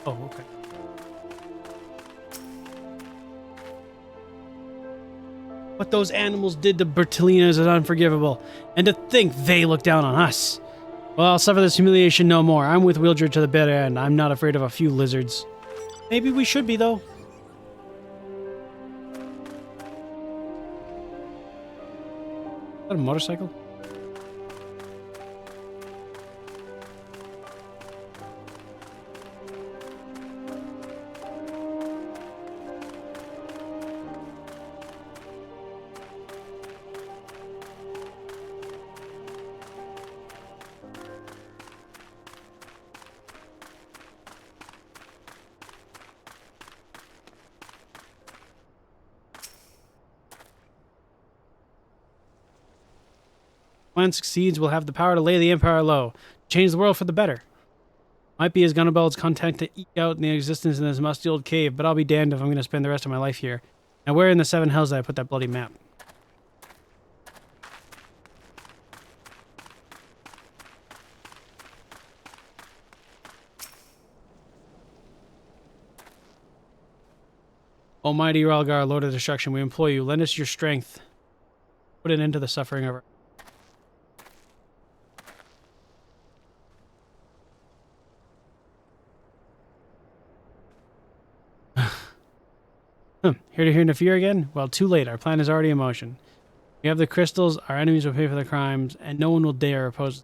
Oh, okay. What those animals did to Bertolina is unforgivable, and to think they look down on us. Well, I'll suffer this humiliation no more. I'm with Wildred to the bitter end. I'm not afraid of a few lizards. Maybe we should be, though. Is that a motorcycle? Plan succeeds, we'll have the power to lay the Empire low, change the world for the better. Might be as Gunnibald's content to eke out the existence in this musty old cave, but I'll be damned if I'm going to spend the rest of my life here. Now, where in the seven hells did I put that bloody map? Almighty Ralgar, Lord of Destruction, we implore you, lend us your strength. Put an end to the suffering of our... Here to interfere again? Well, too late. Our plan is already in motion. We have the crystals, our enemies will pay for their crimes, and no one will dare oppose...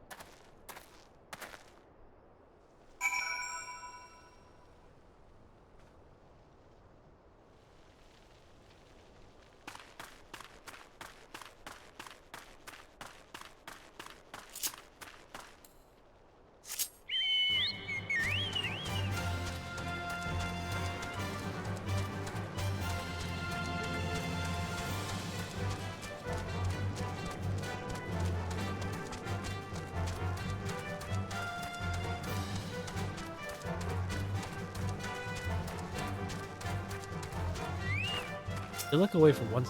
They look away for once.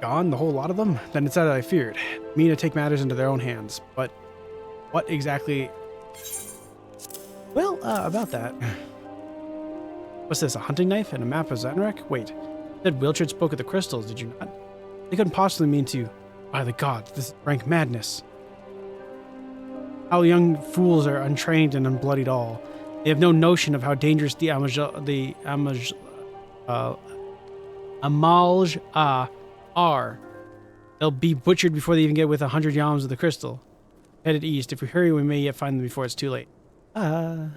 Gone, the whole lot of them? Then it's as I feared. Me to take matters into their own hands. But what exactly... Well, about that. What's this, a hunting knife and a map of Zanrak? Wait, said Wilchard spoke of the crystals, did you not? They couldn't possibly mean to... By the gods, this is rank madness. How young fools are untrained and unbloodied all. They have no notion of how dangerous the Amalj are. They'll be butchered before they even get within 100 yalms of the crystal. Headed east. If we hurry, we may yet find them before it's too late. What?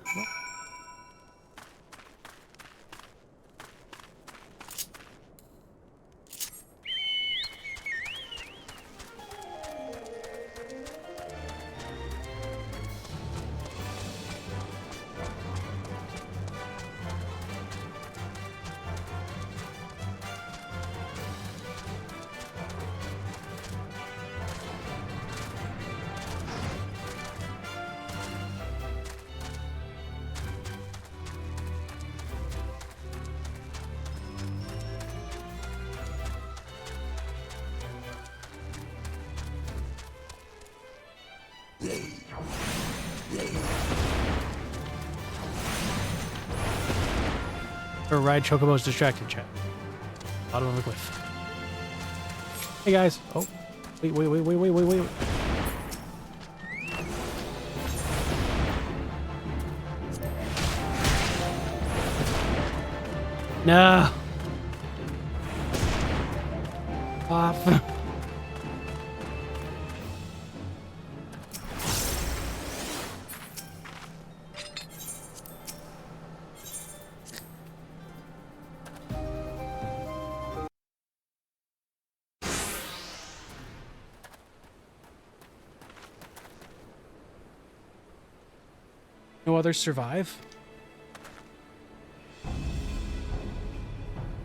Or ride Chocobo's distracted chat. Bottom of the cliff. Hey guys. Oh. Wait. No. Off. No others survive?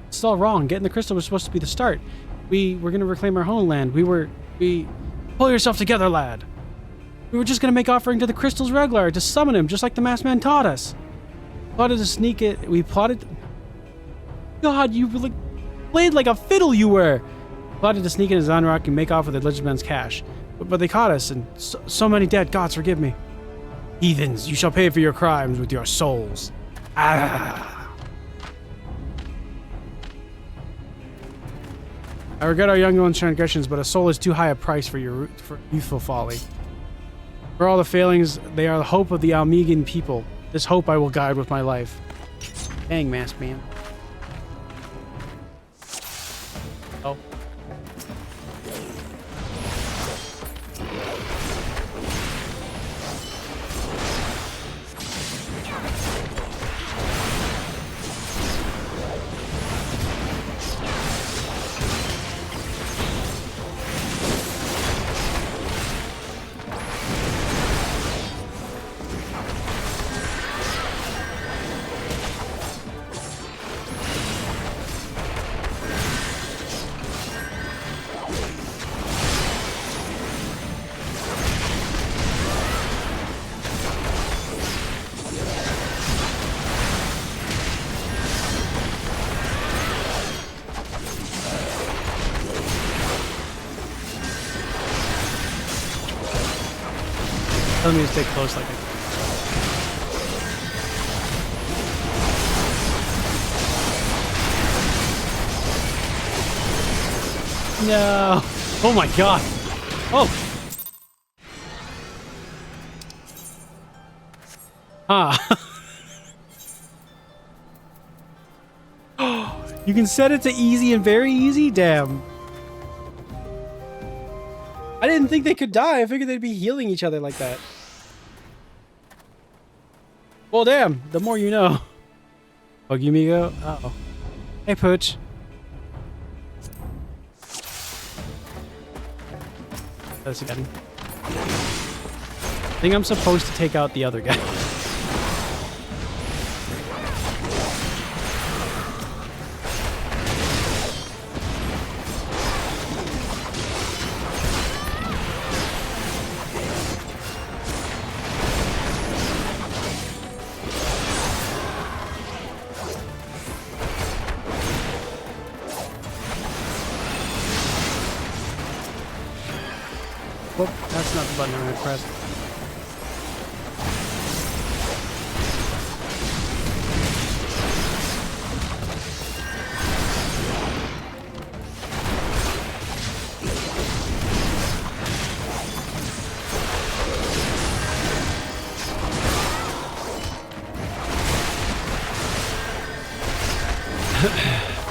It's all wrong. Getting the crystal was supposed to be the start. We were going to reclaim our homeland. Pull yourself together, lad. We were just going to make offering to the crystal's Reglar to summon him, just like the masked man taught us. Plotted to sneak it. We plotted... God, you played like a fiddle, you were. Plotted to sneak in his Zanrak and make off with the Legend Man's cash. But they caught us, and so many dead. Gods, forgive me. Heathens, you shall pay for your crimes with your souls. Ah. I regret our young one's transgressions, but a soul is too high a price for youthful folly. For all the failings, they are the hope of the Almegan people. This hope I will guide with my life. Dang, masked man. Oh. Telling me to stay close like I... No. Oh my god. Oh. Ah. You can set it to easy and very easy? Damn. I didn't think they could die. I figured they'd be healing each other like that. Well, damn. The more you know. Ogimigo? Uh-oh. Hey, Pooch. That's again. I think I'm supposed to take out the other guy. Whoop, that's not the button I'm going to press.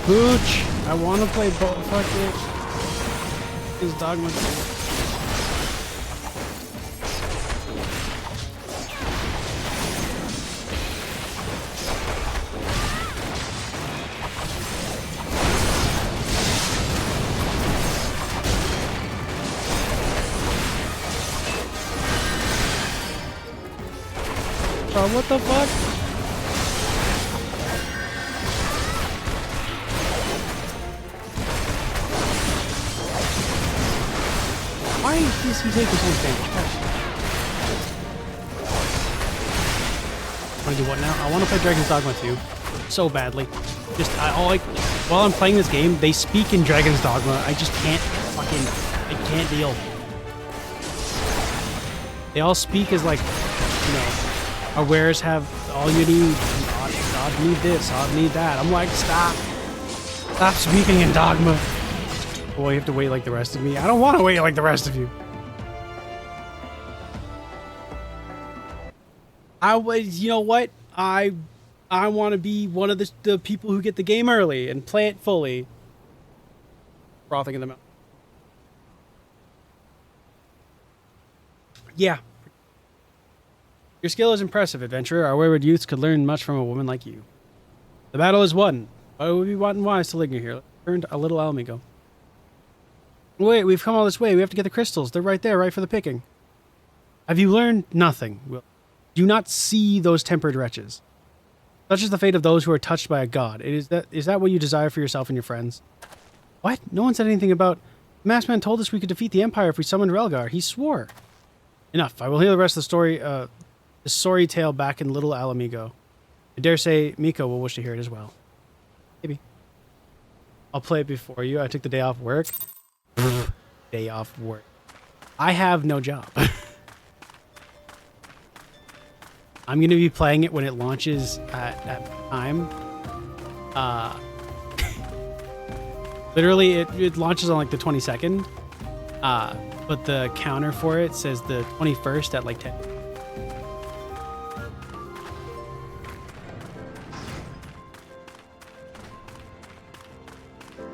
Pooch! I want to play fuck it. His Dogma. Oh, what the fuck? Why is he taking so much damage? I want to do what now? I want to play Dragon's Dogma 2 so badly. Just, while I'm playing this game, they speak in Dragon's Dogma. I just can't I can't deal. They all speak as like, you know, our wares have all you need. I'd need this, I'd need that. I'm like, stop. Stop speaking in Dogma. Boy, you have to wait like the rest of me. I don't want to wait like the rest of you. You know what? I want to be one of the people who get the game early and play it fully. Frothing in the mouth. Yeah. Your skill is impressive, adventurer. Our wayward youths could learn much from a woman like you. The battle is won. Why would we want wise to linger here? Turned a little Alamigo. Wait, we've come all this way. We have to get the crystals. They're right there, right for the picking. Have you learned nothing? Will? Do not see those tempered wretches. Such is the fate of those who are touched by a god. Is that what you desire for yourself and your friends? What? No one said anything about... The masked man told us we could defeat the Empire if we summoned Relgar. He swore. Enough. I will hear the rest of the story, the sorry tale back in Little Alamigo. I dare say Miko will wish to hear it as well. Maybe. I'll play it before you. I took the day off work. Day off work. I have no job. I'm going to be playing it when it launches at time. Literally, it launches on like the 22nd. But the counter for it says the 21st at like 10.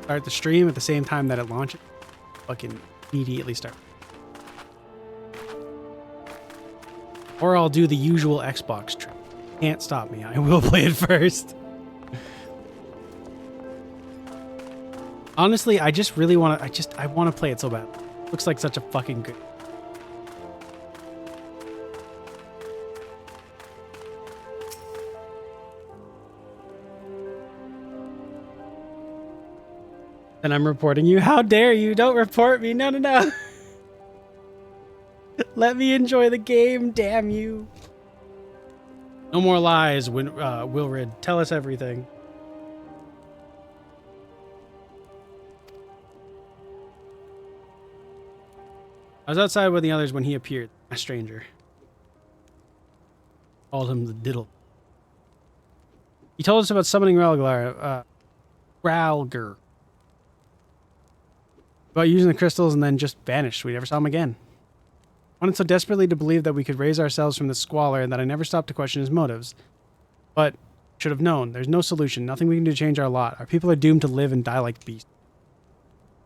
Start the stream at the same time that it launches. Fucking immediately start. Or I'll do the usual Xbox trick. Can't stop me. I will play it first. Honestly, I just really want to... I want to play it so bad. Looks like such a fucking good... And I'm reporting you. How dare you? Don't report me. No, no, no. Let me enjoy the game. Damn you. No more lies, Wilrid. Tell us everything. I was outside with the others when he appeared. A stranger. Called him the diddle. He told us about summoning Ralgar. About using the crystals and then just vanished. We never saw him again. I wanted so desperately to believe that we could raise ourselves from this squalor and that I never stopped to question his motives. But should have known. There's no solution. Nothing we can do to change our lot. Our people are doomed to live and die like beasts.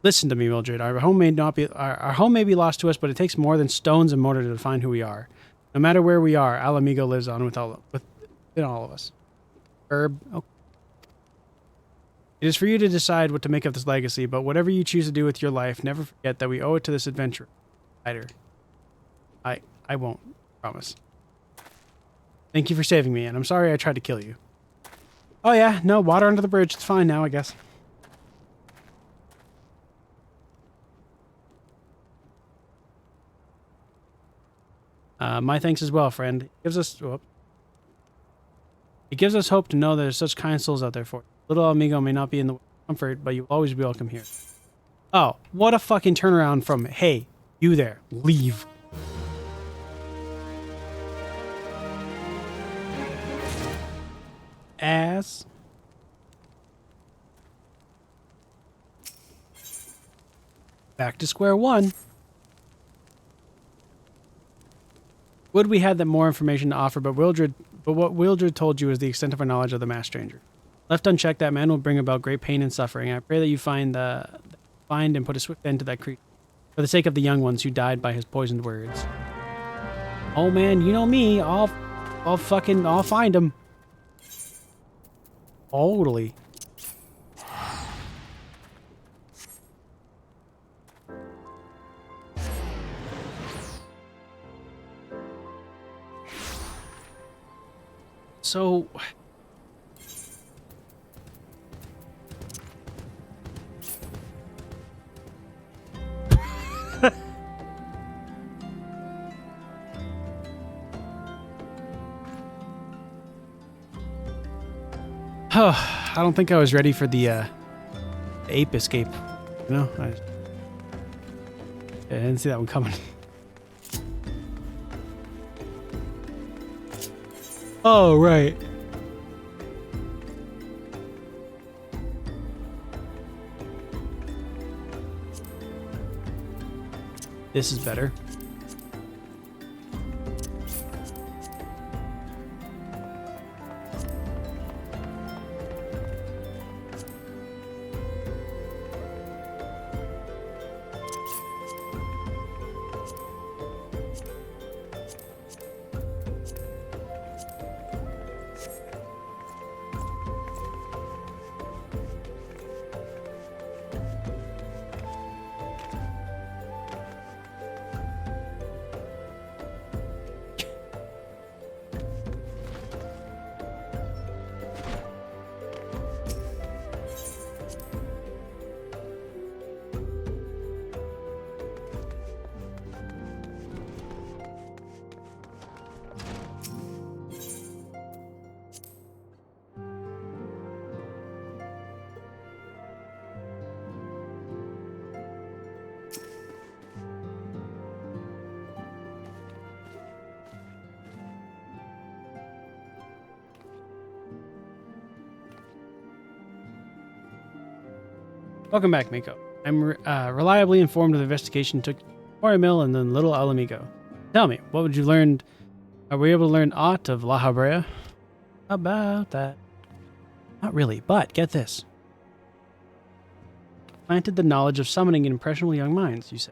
Listen to me, Mildred. Our home may be lost to us, but it takes more than stones and mortar to define who we are. No matter where we are, Alamigo lives on within all of us. Herb. Okay. It is for you to decide what to make of this legacy, but whatever you choose to do with your life, never forget that we owe it to this adventure. I won't. Promise. Thank you for saving me, and I'm sorry I tried to kill you. Oh yeah, no, water under the bridge. It's fine now, I guess. My thanks as well, friend. It gives us hope to know there's such kind souls out there for you. Little amigo may not be in the comfort, but you'll always be welcome here. Oh, what a fucking turnaround from, hey, you there, leave. Ass. Back to square one. Would we had that more information to offer, but what Wildred told you is the extent of our knowledge of the masked stranger. Left unchecked, that man will bring about great pain and suffering. I pray that you find and put a swift end to that creature, for the sake of the young ones who died by his poisoned words. Oh man, you know me. I'll find him. Totally. So... I don't think I was ready for the ape escape. You know? I didn't see that one coming. Oh, right. This is better. Welcome back, Miko. I'm reliably informed of the investigation took Quarry Mill and then Little Alamigo. Tell me, what would you learn? Are we able to learn aught of La Habrea? About that. Not really, but get this. Planted the knowledge of summoning in impressionable young minds, you say.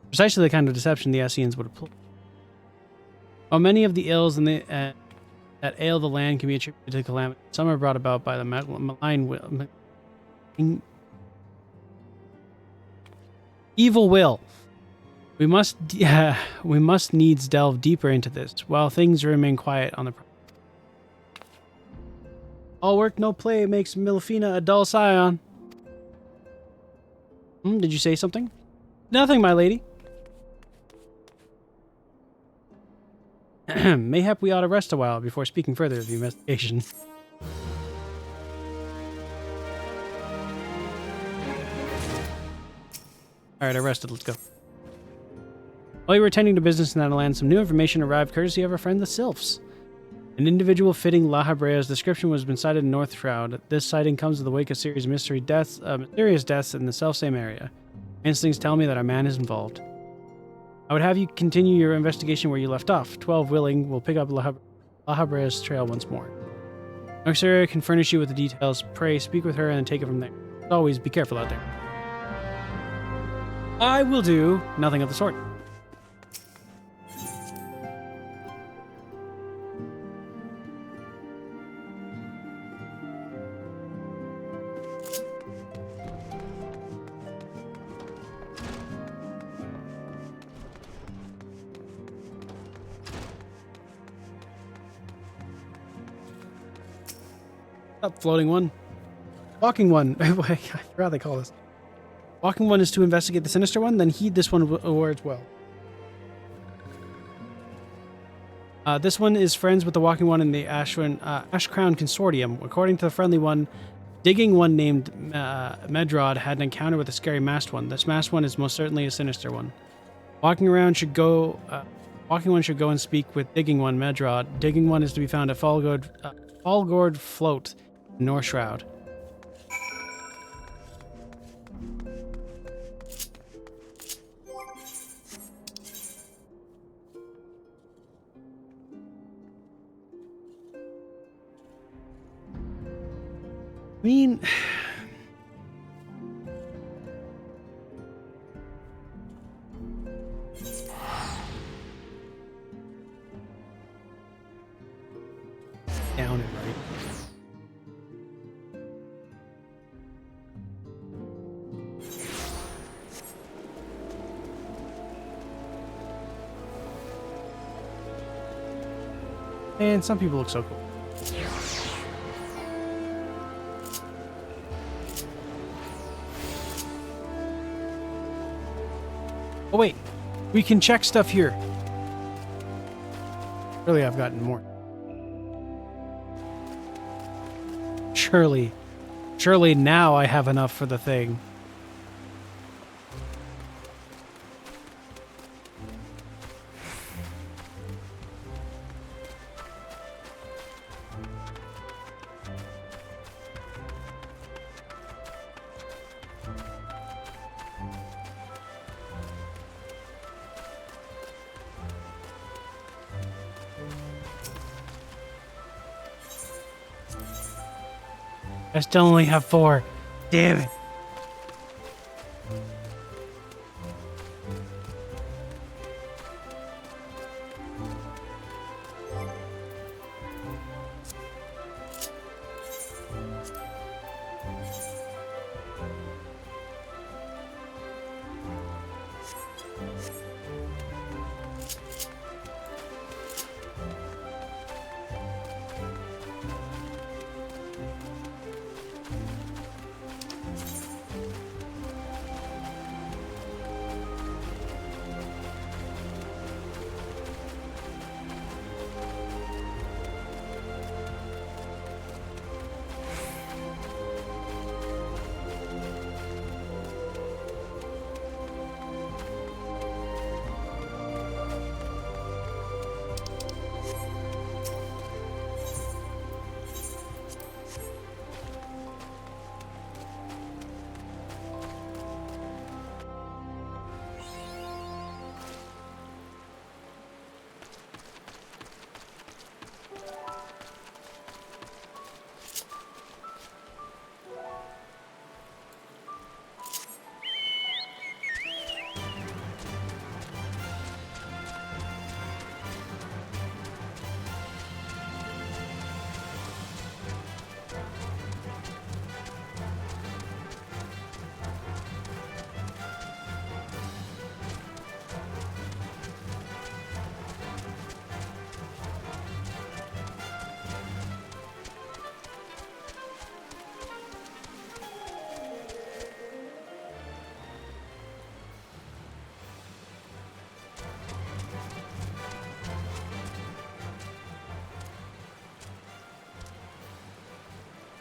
Precisely the kind of deception the Essenes would employ. While many of the ills that ail the land can be attributed to calamity, some are brought about by the malign will. Evil will. We must needs delve deeper into this, while things remain quiet on the. All work, no play makes Milfina a dull scion. Did you say something? Nothing, my lady. Mayhap we ought to rest a while before speaking further of the investigation. Alright, I rested. Let's go. While you were attending to business in that land, some new information arrived courtesy of our friend the Sylphs. An individual fitting La Habrea's description has been sighted in North Shroud. This sighting comes in the wake of a series of mysterious deaths in the selfsame area. My instincts tell me that our man is involved. I would have you continue your investigation where you left off. 12 willing will pick up La Habrea's trail once more. Noxeria can furnish you with the details. Pray, speak with her and then take it from there. As always, be careful out there. I will do nothing of the sort. Up, floating one. Walking one. I forgot they call this. Walking one is to investigate the sinister one, then heed this one as well. This one is friends with the walking one in the Ash Crown Consortium. According to the friendly one, digging one named Medrod had an encounter with a scary masked one. This masked one is most certainly a sinister one. Walking one should go and speak with digging one Medrod. Digging one is to be found at Fallgord Float, North Shroud. I mean, down it right. And some people look so cool. Oh wait, we can check stuff here. Surely I've gotten more. Surely now I have enough for the thing. I still only have 4. Damn it.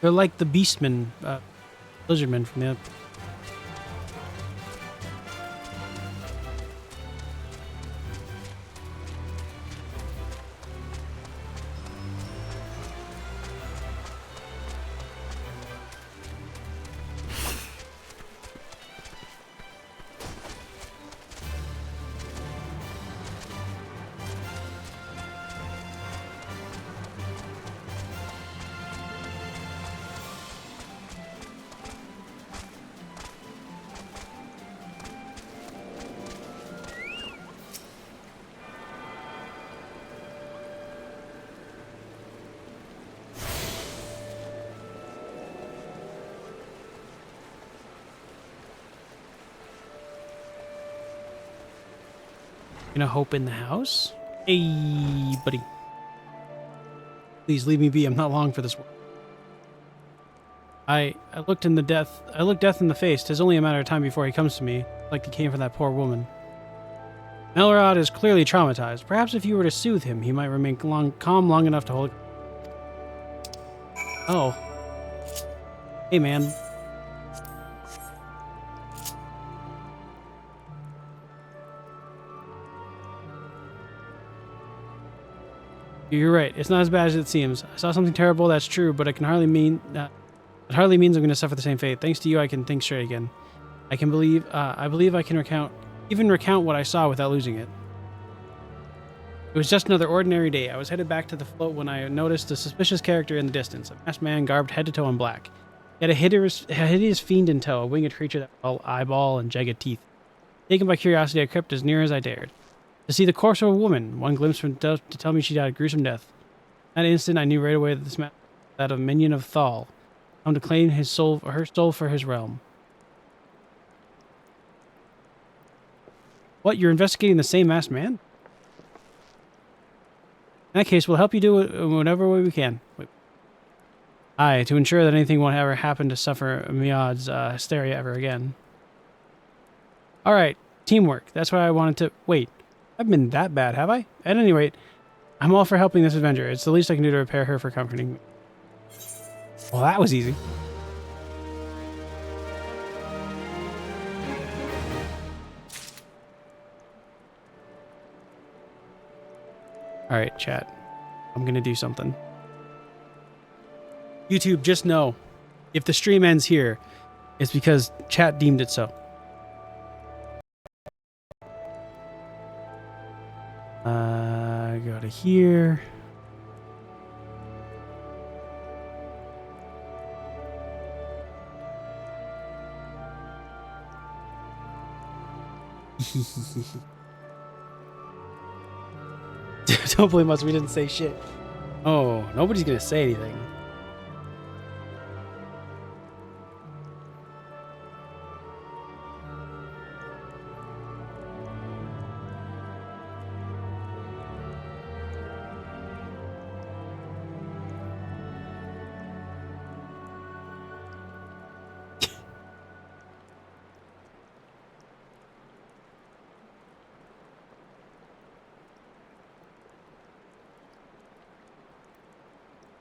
They're like the Beastmen, Lizardmen from the... Gonna hope in the house. Hey, buddy. Please leave me be. I'm not long for this work. I looked death in the face. 'Tis only a matter of time before he comes to me, like he came for that poor woman. Melrod is clearly traumatized. Perhaps if you were to soothe him, he might remain calm long enough to hold... Oh. Hey, man. You're right. It's not as bad as it seems. I saw something terrible, that's true, but it hardly means I'm going to suffer the same fate. Thanks to you, I can think straight again. I believe I can recount what I saw without losing it. It was just another ordinary day. I was headed back to the float when I noticed a suspicious character in the distance, a masked man garbed head to toe in black. He had a hideous fiend in tow, a winged creature that had all eyeball and jagged teeth. Taken by curiosity, I crept as near as I dared. To see the corpse of a woman, one glimpse from to tell me she died a gruesome death. That instant, I knew right away that this man was that of minion of Thal, come to claim her soul for his realm. What, you're investigating the same masked man? In that case, we'll help you do it in whatever way we can. Aye, to ensure that anything won't ever happen to suffer Miad's hysteria ever again. Alright, teamwork. That's why I wanted to... Wait, I've been that bad, have I? At any rate, I'm all for helping this Avenger. It's the least I can do to repair her for comforting me. Well, that was easy. Alright, chat. I'm gonna do something. YouTube, just know, if the stream ends here, it's because chat deemed it so. Go to here. Don't blame us, we didn't say shit. Oh, nobody's gonna say anything.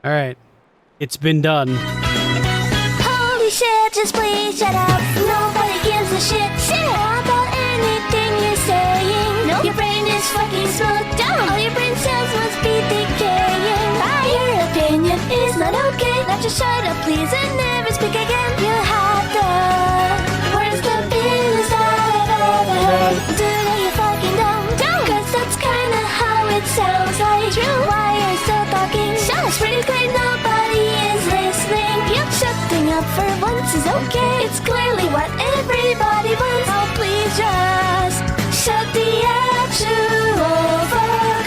All right, it's been done. Holy shit, just please shut up. Nobody gives a shit about anything you're saying. No, your brain is fucking smoked down. All your brain cells must be decaying. Your opinion is not okay. Now just shut up, please, and never speak again. You have the worst opinions I've ever heard. Today you're fucking dumb, cause that's kinda how it sounds like. True, why you're still talking? Sounds pretty clear, nobody is listening. Yep, shutting up for once is okay. It's clearly what everybody wants. Oh, please just shut the actual fuck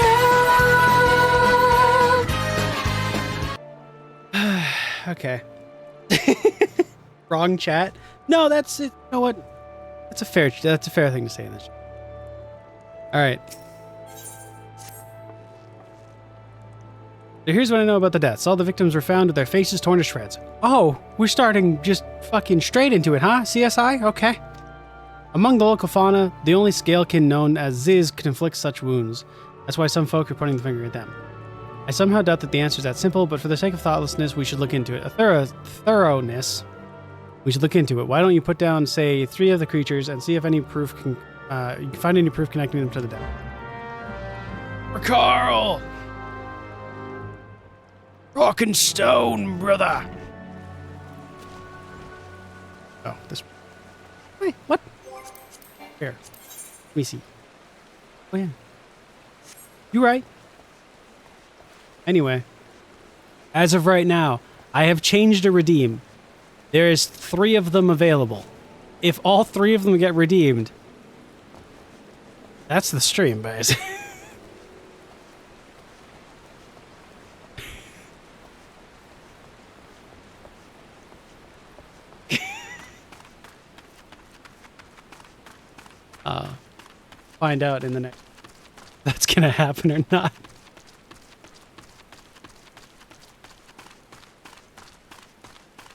up. Okay. Wrong chat. No, that's it. You know what? That's a fair thing to say in this. All right. So here's what I know about the deaths. All the victims were found with their faces torn to shreds. Oh, we're starting just fucking straight into it, huh? CSI? Okay. Among the local fauna, the only scalekin known as Ziz can inflict such wounds. That's why some folk are pointing the finger at them. I somehow doubt that the answer is that simple, but for the sake of thoughtlessness, we should look into it. Thoroughness. We should look into it. Why don't you put down, say, 3 of the creatures and see if any proof you can find any proof connecting them to the death. For Carl! Rock and stone, brother! Oh, this... Wait, what? Here. Let me see. Oh, yeah. You right. Anyway. As of right now, I have changed a redeem. There is 3 of them available. If all 3 of them get redeemed... That's the stream, guys. Find out in the next gonna happen or not.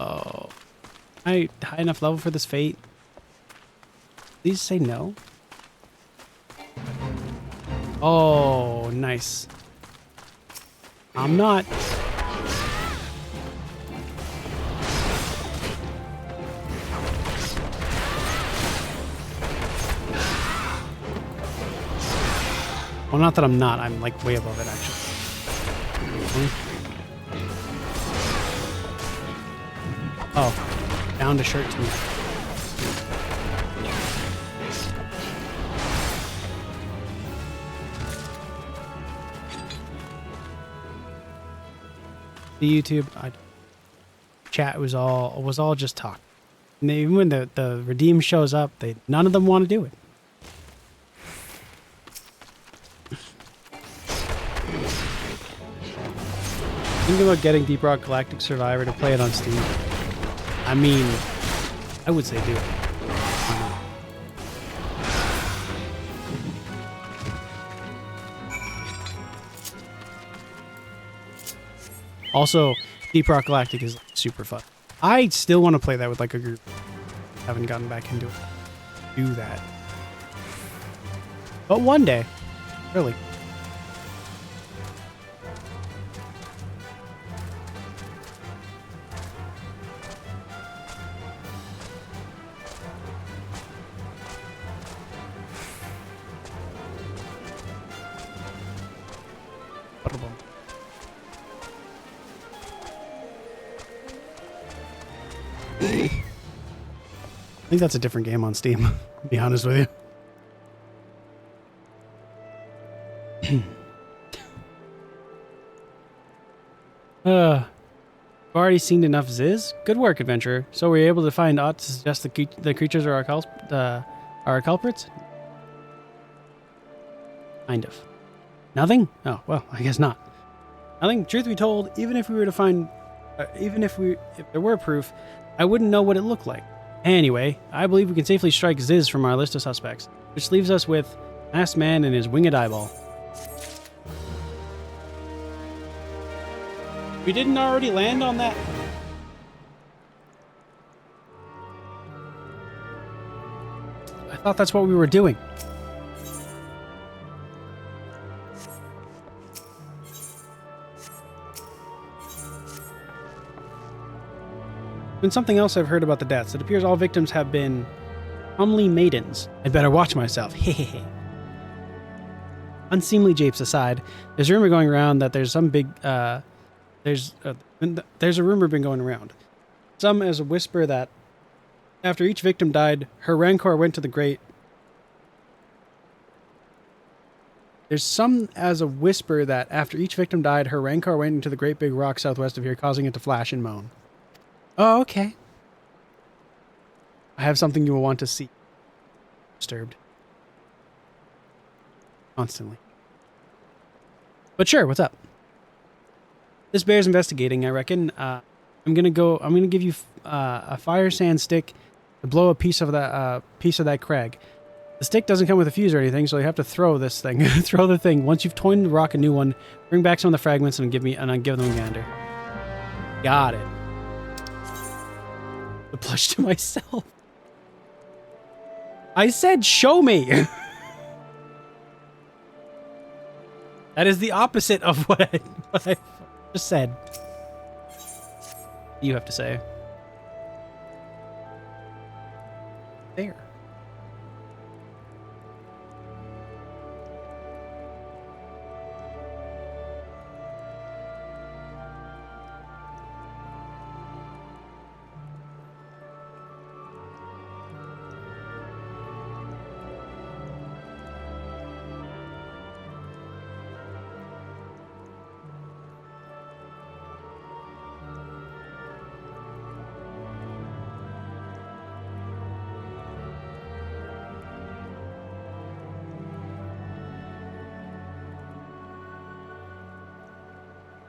Oh. Am I high enough level for this fate? Please say no. Oh, nice. I'm not. Well, not that I'm not. I'm like way above it, actually. Oh, found a shirt to me. The YouTube chat was all just talk. And even when the redeem shows up, none of them want to do it. Think about getting Deep Rock Galactic Survivor to play it on Steam. I mean, I would say do it. Why not? Also, Deep Rock Galactic is super fun. I still want to play that with like a group. Haven't gotten back into it. Do that. But one day. Really. I think that's a different game on Steam, to be honest with you. I've already seen enough Ziz. Good work, adventurer. So were you able to find aught to suggest the creatures are our culprits? Kind of. Nothing? Oh, well, I guess not. Nothing. Truth be told, even if we were to find, if there were proof, I wouldn't know what it looked like. Anyway, I believe we can safely strike Ziz from our list of suspects, which leaves us with Masked Man and his winged eyeball. We didn't already land on that? I thought that's what we were doing. And something else I've heard about the deaths. It appears all victims have been comely maidens. I'd better watch myself. Hehehe. Unseemly japes aside, there's a rumor going around that there's some big there's a rumor been going around. Some as a whisper that after each victim died, her rancor went to the great. There's some as a whisper that after each victim died, her rancor went into the great big rock southwest of here, causing it to flash and moan. Oh, okay. I have something you will want to see. Disturbed. Constantly. But sure, what's up? This bears investigating, I reckon. I'm gonna give you a fire sand stick to blow a piece of that crag. The stick doesn't come with a fuse or anything, so you have to throw this thing. Throw the thing. Once you've toyed the rock a new one, bring back some of the fragments and I'll give them a gander. Got it. The plush to myself. I said, show me. That is the opposite of what I just said. You have to say. There.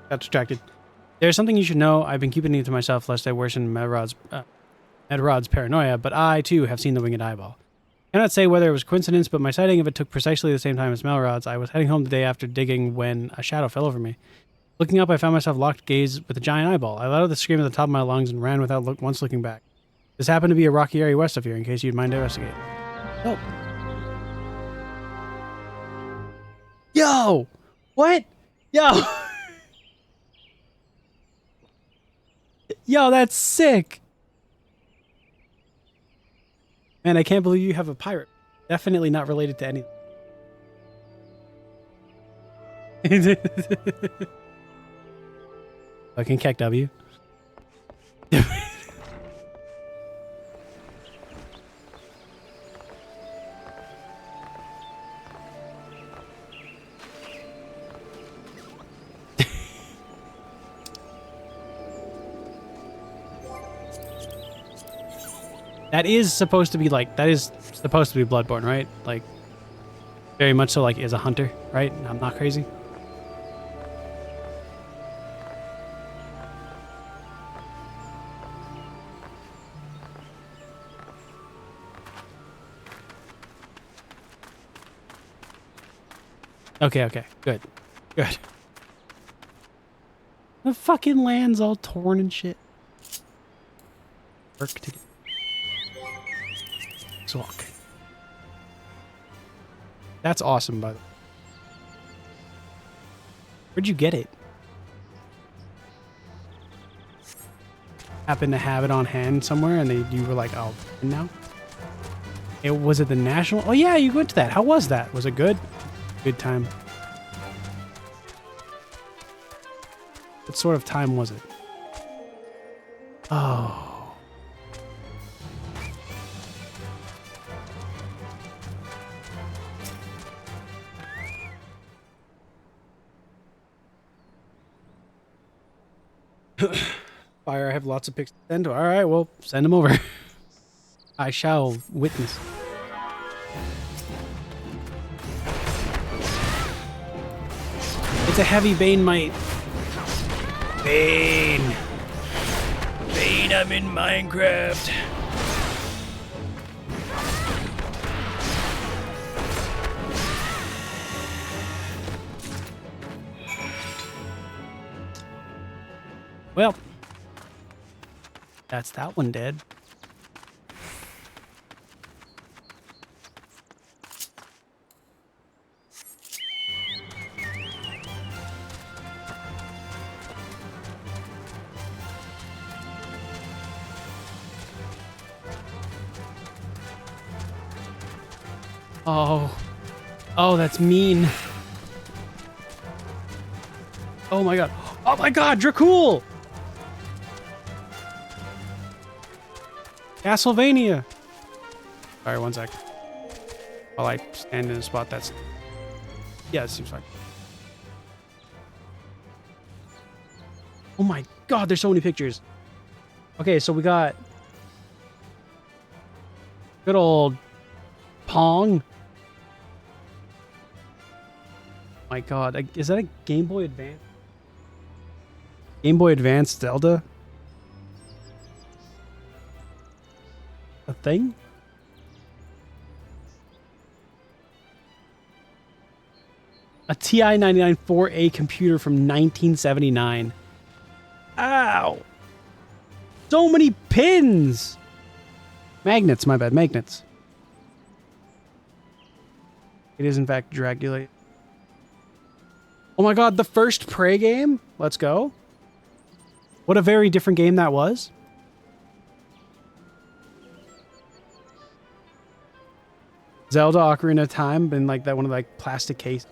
Got distracted. There's something you should know. I've been keeping it to myself lest I worsen Medrod's paranoia, but I, too, have seen the winged eyeball. Cannot say whether it was coincidence, but my sighting of it took precisely the same time as Melrod's. I was heading home the day after digging when a shadow fell over me. Looking up, I found myself locked gaze with a giant eyeball. I let out the scream at the top of my lungs and ran without once looking back. This happened to be a rocky area west of here, in case you'd mind investigating. Oh. Yo! What? Yo! Yo, that's sick! Man, I can't believe you have a pirate. Definitely not related to anything. Fucking Keck W. That is supposed to be like, that is supposed to be Bloodborne, right? Like, very much so, like, is a hunter, right? I'm not crazy. Okay, good. The fucking land's all torn and shit. Work to get... Walk. That's awesome, by the way. Where'd you get it? Happen to have it on hand somewhere, and you were like, "Oh, now." Was it the national? Oh yeah, you went to that. How was that? Was it good? Good time. What sort of time was it? Oh. Fire, I have lots of pics to send. All right, well, send them over. I shall witness. It's a heavy Bane might. Bane, I'm in Minecraft. Well, that's that one dead. Oh, that's mean. Oh my god, Dracul! Castlevania! Sorry, one sec. While I stand in a spot that's... Yeah, it seems fine. Oh my god, there's so many pictures. Okay, so we got... Good old... Pong. My god, is that a Game Boy Advance? Game Boy Advance Zelda? A thing? A TI-99 4A computer from 1979. Ow! So many pins! Magnets, my bad, magnets. It is in fact Dragula. Oh my god, the first Prey game? Let's go. What a very different game that was. Zelda Ocarina of Time in like that one of like plastic case.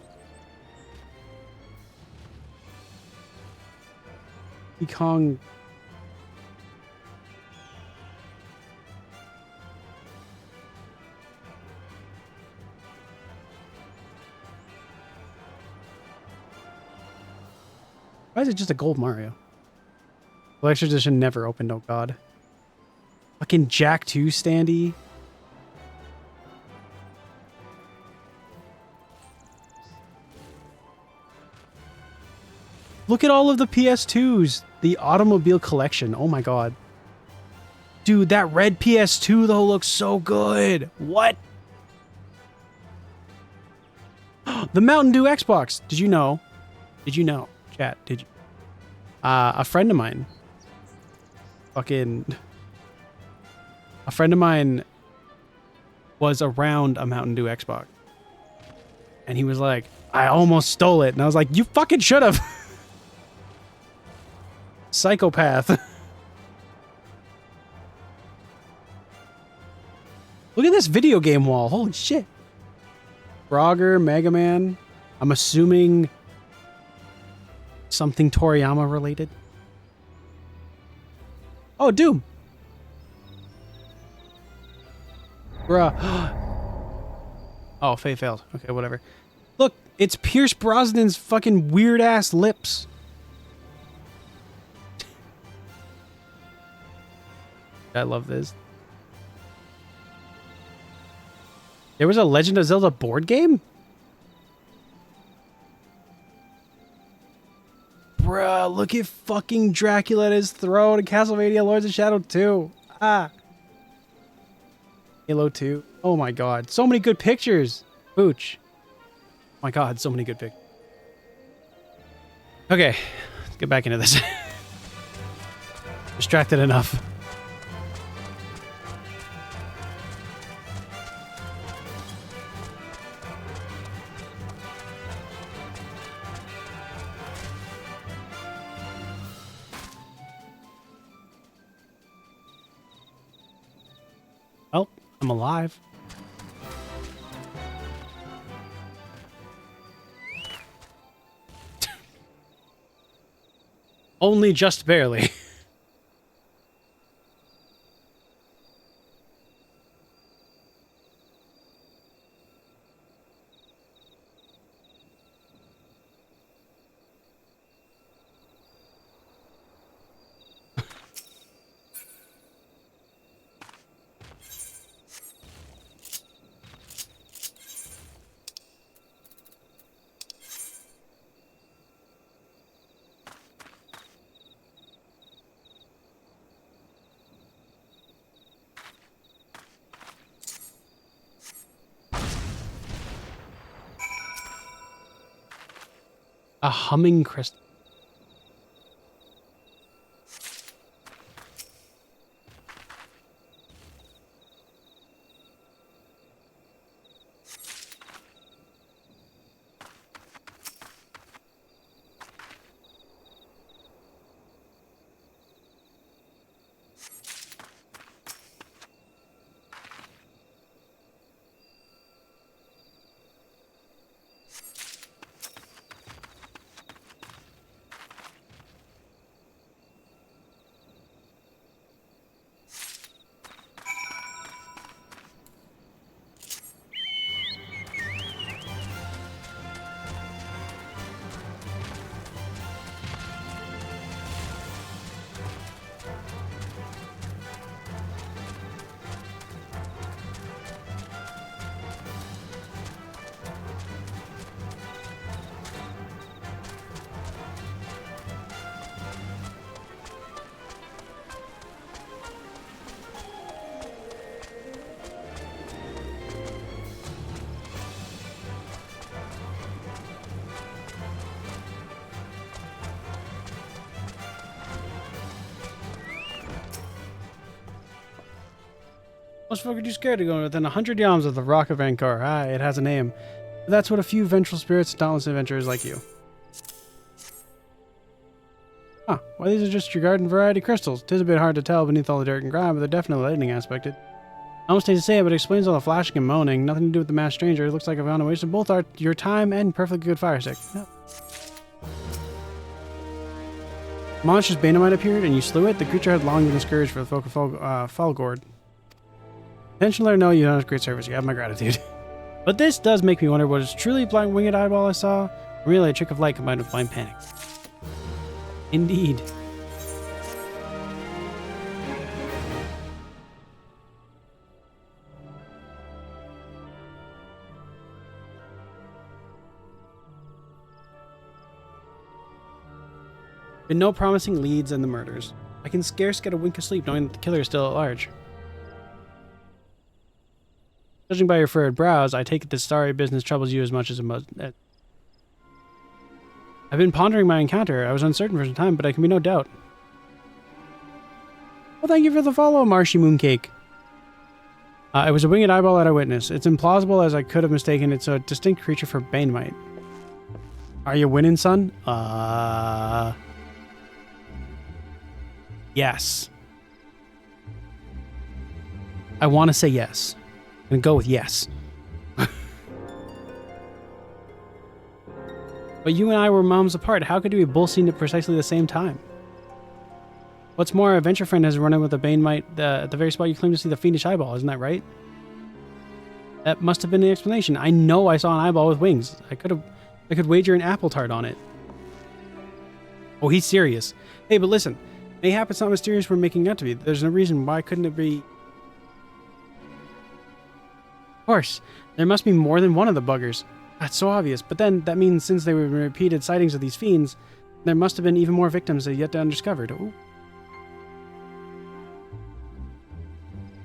Kong. Why is it just a gold Mario? Collector's edition never opened, oh god. Fucking Jack 2 standee. Look at all of the PS2s. The Automobile Collection. Oh my god. Dude, that red PS2 though looks so good. What? the Mountain Dew Xbox. Did you know? Did you know? Chat, did you? A friend of mine. A friend of mine was around a Mountain Dew Xbox. And he was like, I almost stole it. And I was like, you fucking should have. Psychopath. Look at this video game wall. Holy shit. Frogger, Mega Man. I'm assuming something Toriyama related. Oh, Doom. Bruh. Oh, Faye failed. Okay, whatever. Look, it's Pierce Brosnan's fucking weird ass lips. I love this. There was a Legend of Zelda board game? Bruh, look at fucking Dracula at his throne in Castlevania Lords of Shadow 2. Ah. Halo 2. Oh my god. So many good pictures. Pooch. Oh my god, so many good pictures. Okay. Let's get back into this. Distracted enough. Oh, I'm alive. Only just barely. A humming crystal. Most folk are too scared to go within 100 yams of the Rock of Ankar. Ah, it has a name. But that's what a few vengeful spirits and dauntless adventurers like you. Huh, well these are just your garden variety crystals. Tis a bit hard to tell beneath all the dirt and grime, but they're definitely lightning aspected. I almost hate to say it, but it explains all the flashing and moaning. Nothing to do with the masked stranger. It looks like I found a waste of both your time and perfectly good fire stick. No. Monstrous Banamite appeared and you slew it. The creature had long been a scourge for the folk of Falgord. Intentionally, no, you don't have great service. You have my gratitude. But this does make me wonder what is truly blind winged eyeball I saw, or really a trick of light combined with blind panic. Indeed. Been no promising leads in the murders. I can scarce get a wink of sleep knowing that the killer is still at large. Judging by your furrowed brows, I take it this sorry business troubles you as much as I've been pondering my encounter. I was uncertain for some time, but I can be no doubt. Well, thank you for the follow, Marshy Mooncake. It was a winged eyeball that I witnessed. It's implausible as I could have mistaken it, so a distinct creature for Banemite. Are you winning, son? Yes. I want to say yes. I'm going to go with yes. But you and I were moms apart. How could we have both seen it precisely the same time? What's more, a venture friend has run in with a Banemite at the very spot you claim to see the fiendish eyeball. Isn't that right? That must have been the explanation. I know I saw an eyeball with wings. I could wager an apple tart on it. Oh, he's serious. Hey, but listen. Mayhap it's not mysterious we're making out to be. There's no reason. Why couldn't it be? Of course. There must be more than one of the buggers. That's so obvious. But then, that means since there were repeated sightings of these fiends, there must have been even more victims that yet to undiscovered. Ooh.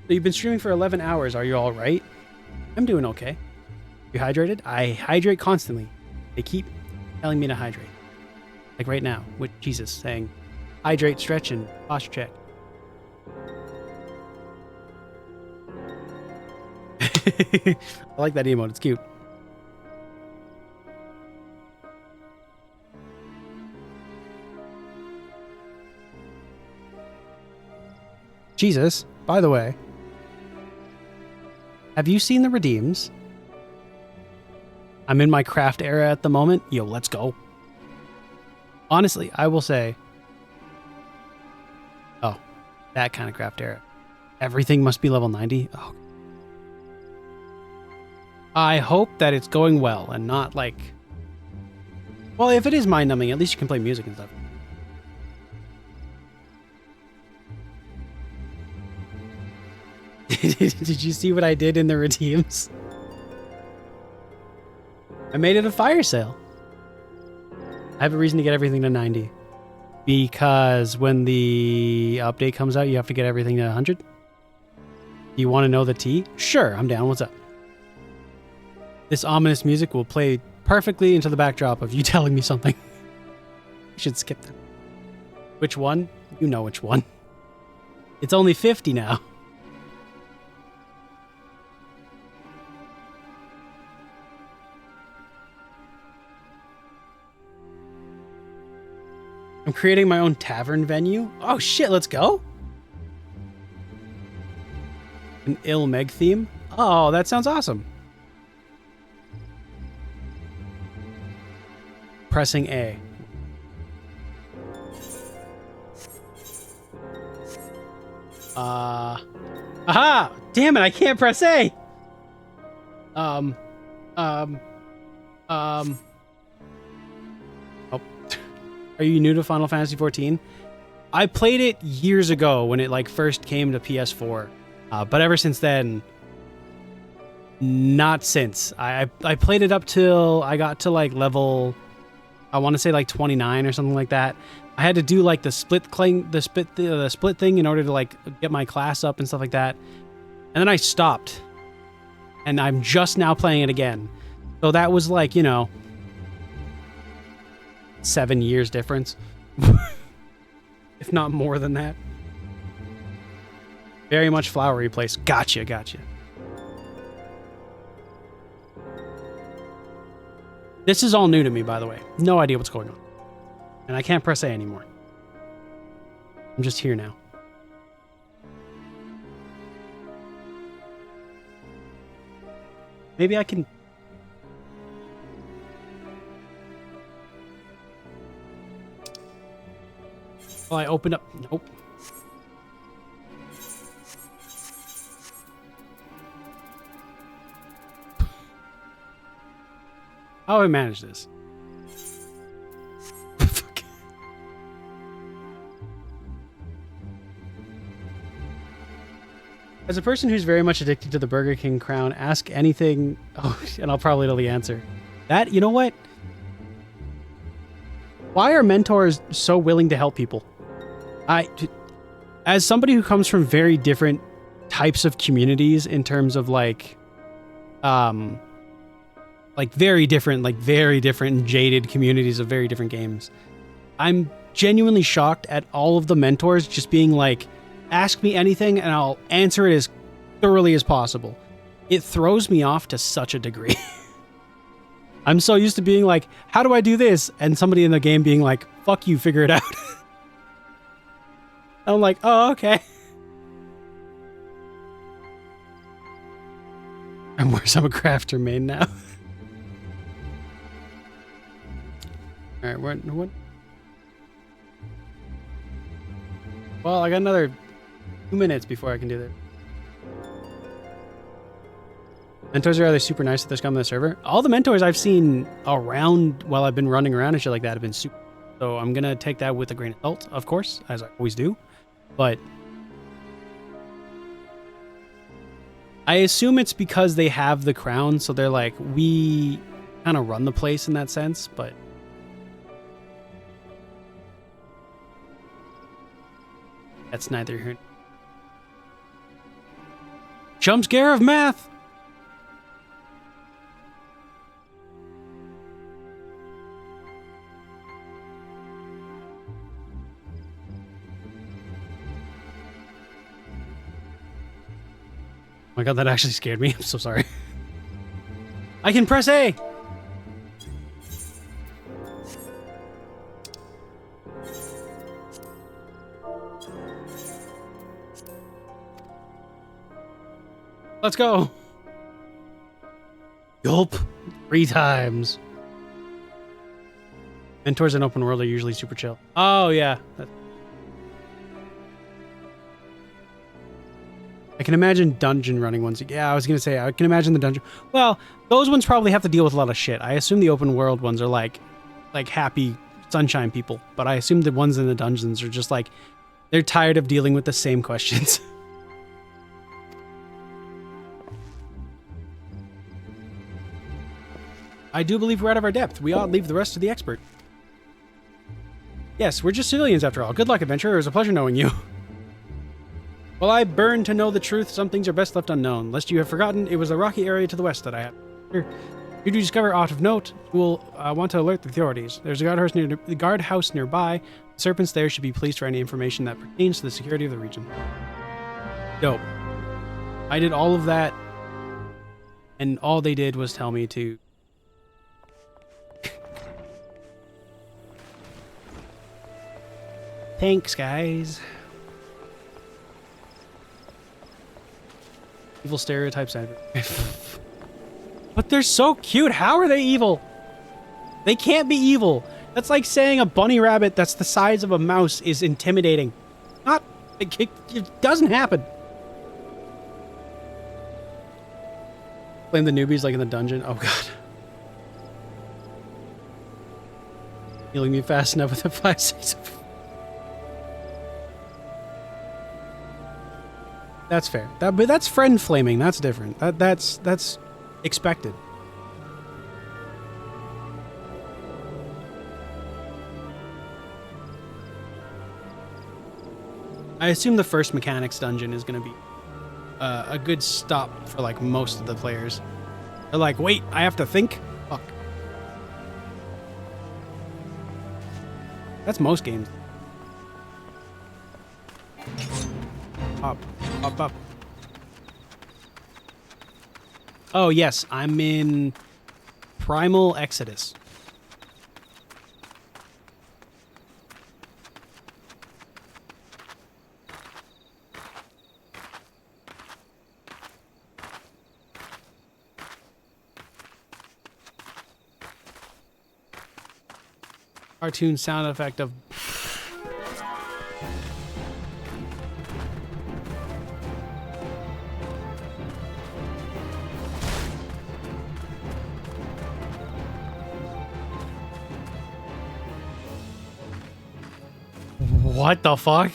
So you've been streaming for 11 hours. Are you alright? I'm doing okay. You hydrated? I hydrate constantly. They keep telling me to hydrate. Like right now, with Jesus saying, hydrate, stretch, and posture check. I like that emote. It's cute. Jesus, by the way, have you seen the Redeems? I'm in my craft era at the moment. Yo, let's go. Honestly, I will say, oh, that kind of craft era. Everything must be level 90. Oh. I hope that it's going well and not like, well, if it is mind-numbing, at least you can play music and stuff. Did you see what I did in the Redeems? I made it a fire sale. I have a reason to get everything to 90. Because when the update comes out, you have to get everything to 100. Do you want to know the tea? Sure, I'm down. What's up? This ominous music will play perfectly into the backdrop of you telling me something. You should skip that. Which one? You know which one. It's only 50 now. I'm creating my own tavern venue. Oh shit, let's go. An ill Meg theme. Oh, that sounds awesome. Pressing A. Aha! Damn it, I can't press A! Oh. Are you new to Final Fantasy XIV? I played it years ago when it like first came to PS4. But ever since then, not since. I played it up till I got to like level, I want to say like 29 or something like that. I had to do like the split thing in order to like get my class up and stuff like that. And then I stopped. And I'm just now playing it again. So that was like, you know, 7 years difference. If not more than that. Very much flowery place. Gotcha. This is all new to me, by the way. No idea what's going on. And I can't press A anymore. I'm just here now. Maybe I can... Oh, I opened up... Nope. How do I manage this? As a person who's very much addicted to the Burger King crown, ask anything... Oh, and I'll probably know the answer. That, you know what? Why are mentors so willing to help people? As somebody who comes from very different types of communities in terms of like, like very different and jaded communities of very different games. I'm genuinely shocked at all of the mentors just being like, ask me anything and I'll answer it as thoroughly as possible. It throws me off to such a degree. I'm so used to being like, how do I do this? And somebody in the game being like, fuck you, figure it out. I'm like, oh, okay. I'm worse, I'm a crafter main now. Alright, what? Well, I got another 2 minutes before I can do that. Mentors are either super nice if they're scum on the server. All the mentors I've seen around while I've been running around and shit like that have been super. So I'm gonna take that with a grain of salt, of course, as I always do. But I assume it's because they have the crown, so they're like, we kind of run the place in that sense, but that's neither here. Jump scare of math! Oh my god, that actually scared me. I'm so sorry. I can press A! Let's go! Yulp! 3 times. Mentors in open world are usually super chill. Oh, yeah. I can imagine dungeon running ones. Yeah, I was going to say, I can imagine the dungeon. Well, those ones probably have to deal with a lot of shit. I assume the open world ones are like happy sunshine people. But I assume the ones in the dungeons are just like, they're tired of dealing with the same questions. I do believe we're out of our depth. We ought to leave the rest to the expert. Yes, we're just civilians after all. Good luck, adventurer. It was a pleasure knowing you. While I burn to know the truth, some things are best left unknown. Lest you have forgotten, it was a rocky area to the west that I had. If you do discover aught of note, you will want to alert the authorities. There's a guardhouse nearby. The serpents there should be pleased for any information that pertains to the security of the region. Dope. I did all of that, and all they did was tell me to... Thanks, guys. Evil stereotypes. But they're so cute. How are they evil? They can't be evil. That's like saying a bunny rabbit that's the size of a mouse is intimidating. Not. It doesn't happen. Blame the newbies like in the dungeon. Oh god. Healing me fast enough with a 5-6. That's fair. But that's friend flaming. That's different. That's expected. I assume the first mechanics dungeon is going to be a good stop for like most of the players. They're like, wait, I have to think? Fuck. That's most games. Up. Up. Oh, yes. I'm in Primal Exodus. Cartoon sound effect of... What the fuck?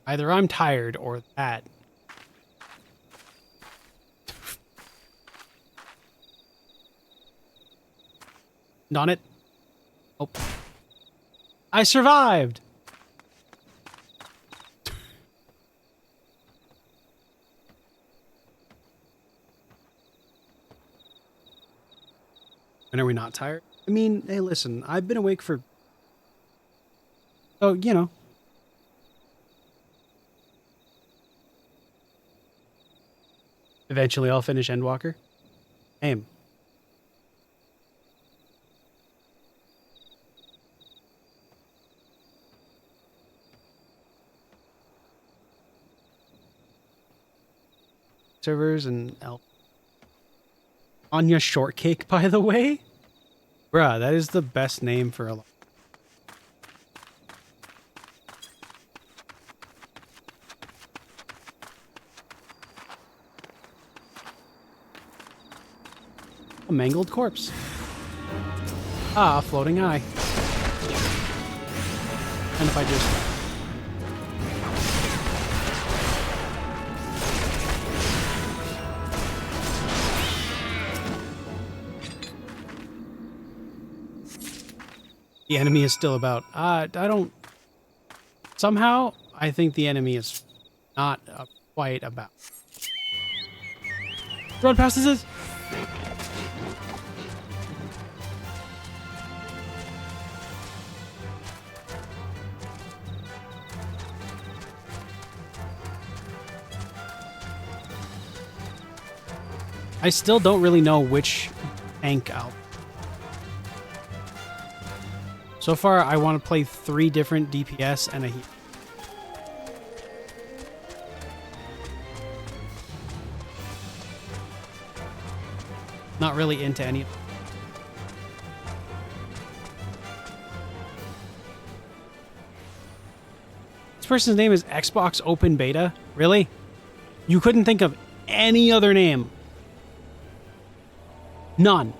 Either I'm tired or that. On it. Oh. I survived! And are we not tired? I mean, hey, listen, I've been awake for... Oh, you know. Eventually I'll finish Endwalker. Aim. Servers and elf. Anya Shortcake, by the way? Bruh, that is the best name for a... A mangled corpse. Ah, a floating eye. And if I just... The enemy is still about. I don't... Somehow, I think the enemy is not quite about. Run past this! I still don't really know which tank I'll... So far, I want to play 3 different DPS and a heal. Not really into any. This person's name is Xbox Open Beta? Really? You couldn't think of any other name? None.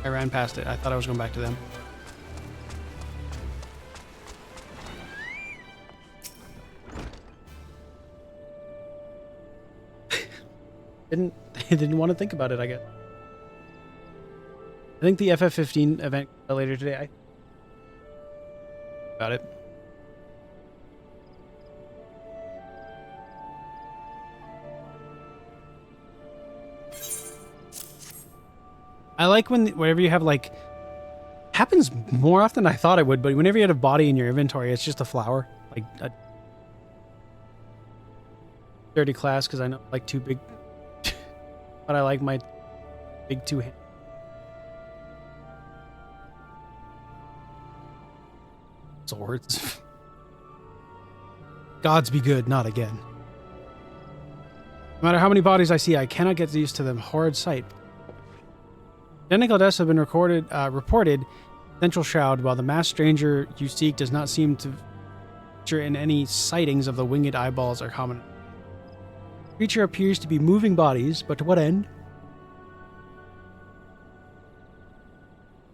I ran past it. I thought I was going back to them. Didn't want to think about it, I guess. I think the FF15 event later today. About it. I like whenever you have like, happens more often than I thought it would, but whenever you have a body in your inventory, it's just a flower, like a dirty class, because I know like too big, but I like my big 2 hand. Swords. Gods be good, not again. No matter how many bodies I see, I cannot get used to the horrid sight. Identical deaths have been reported Central Shroud, while the masked stranger you seek does not seem to feature in any sightings of the winged eyeballs are common. The creature appears to be moving bodies, but to what end?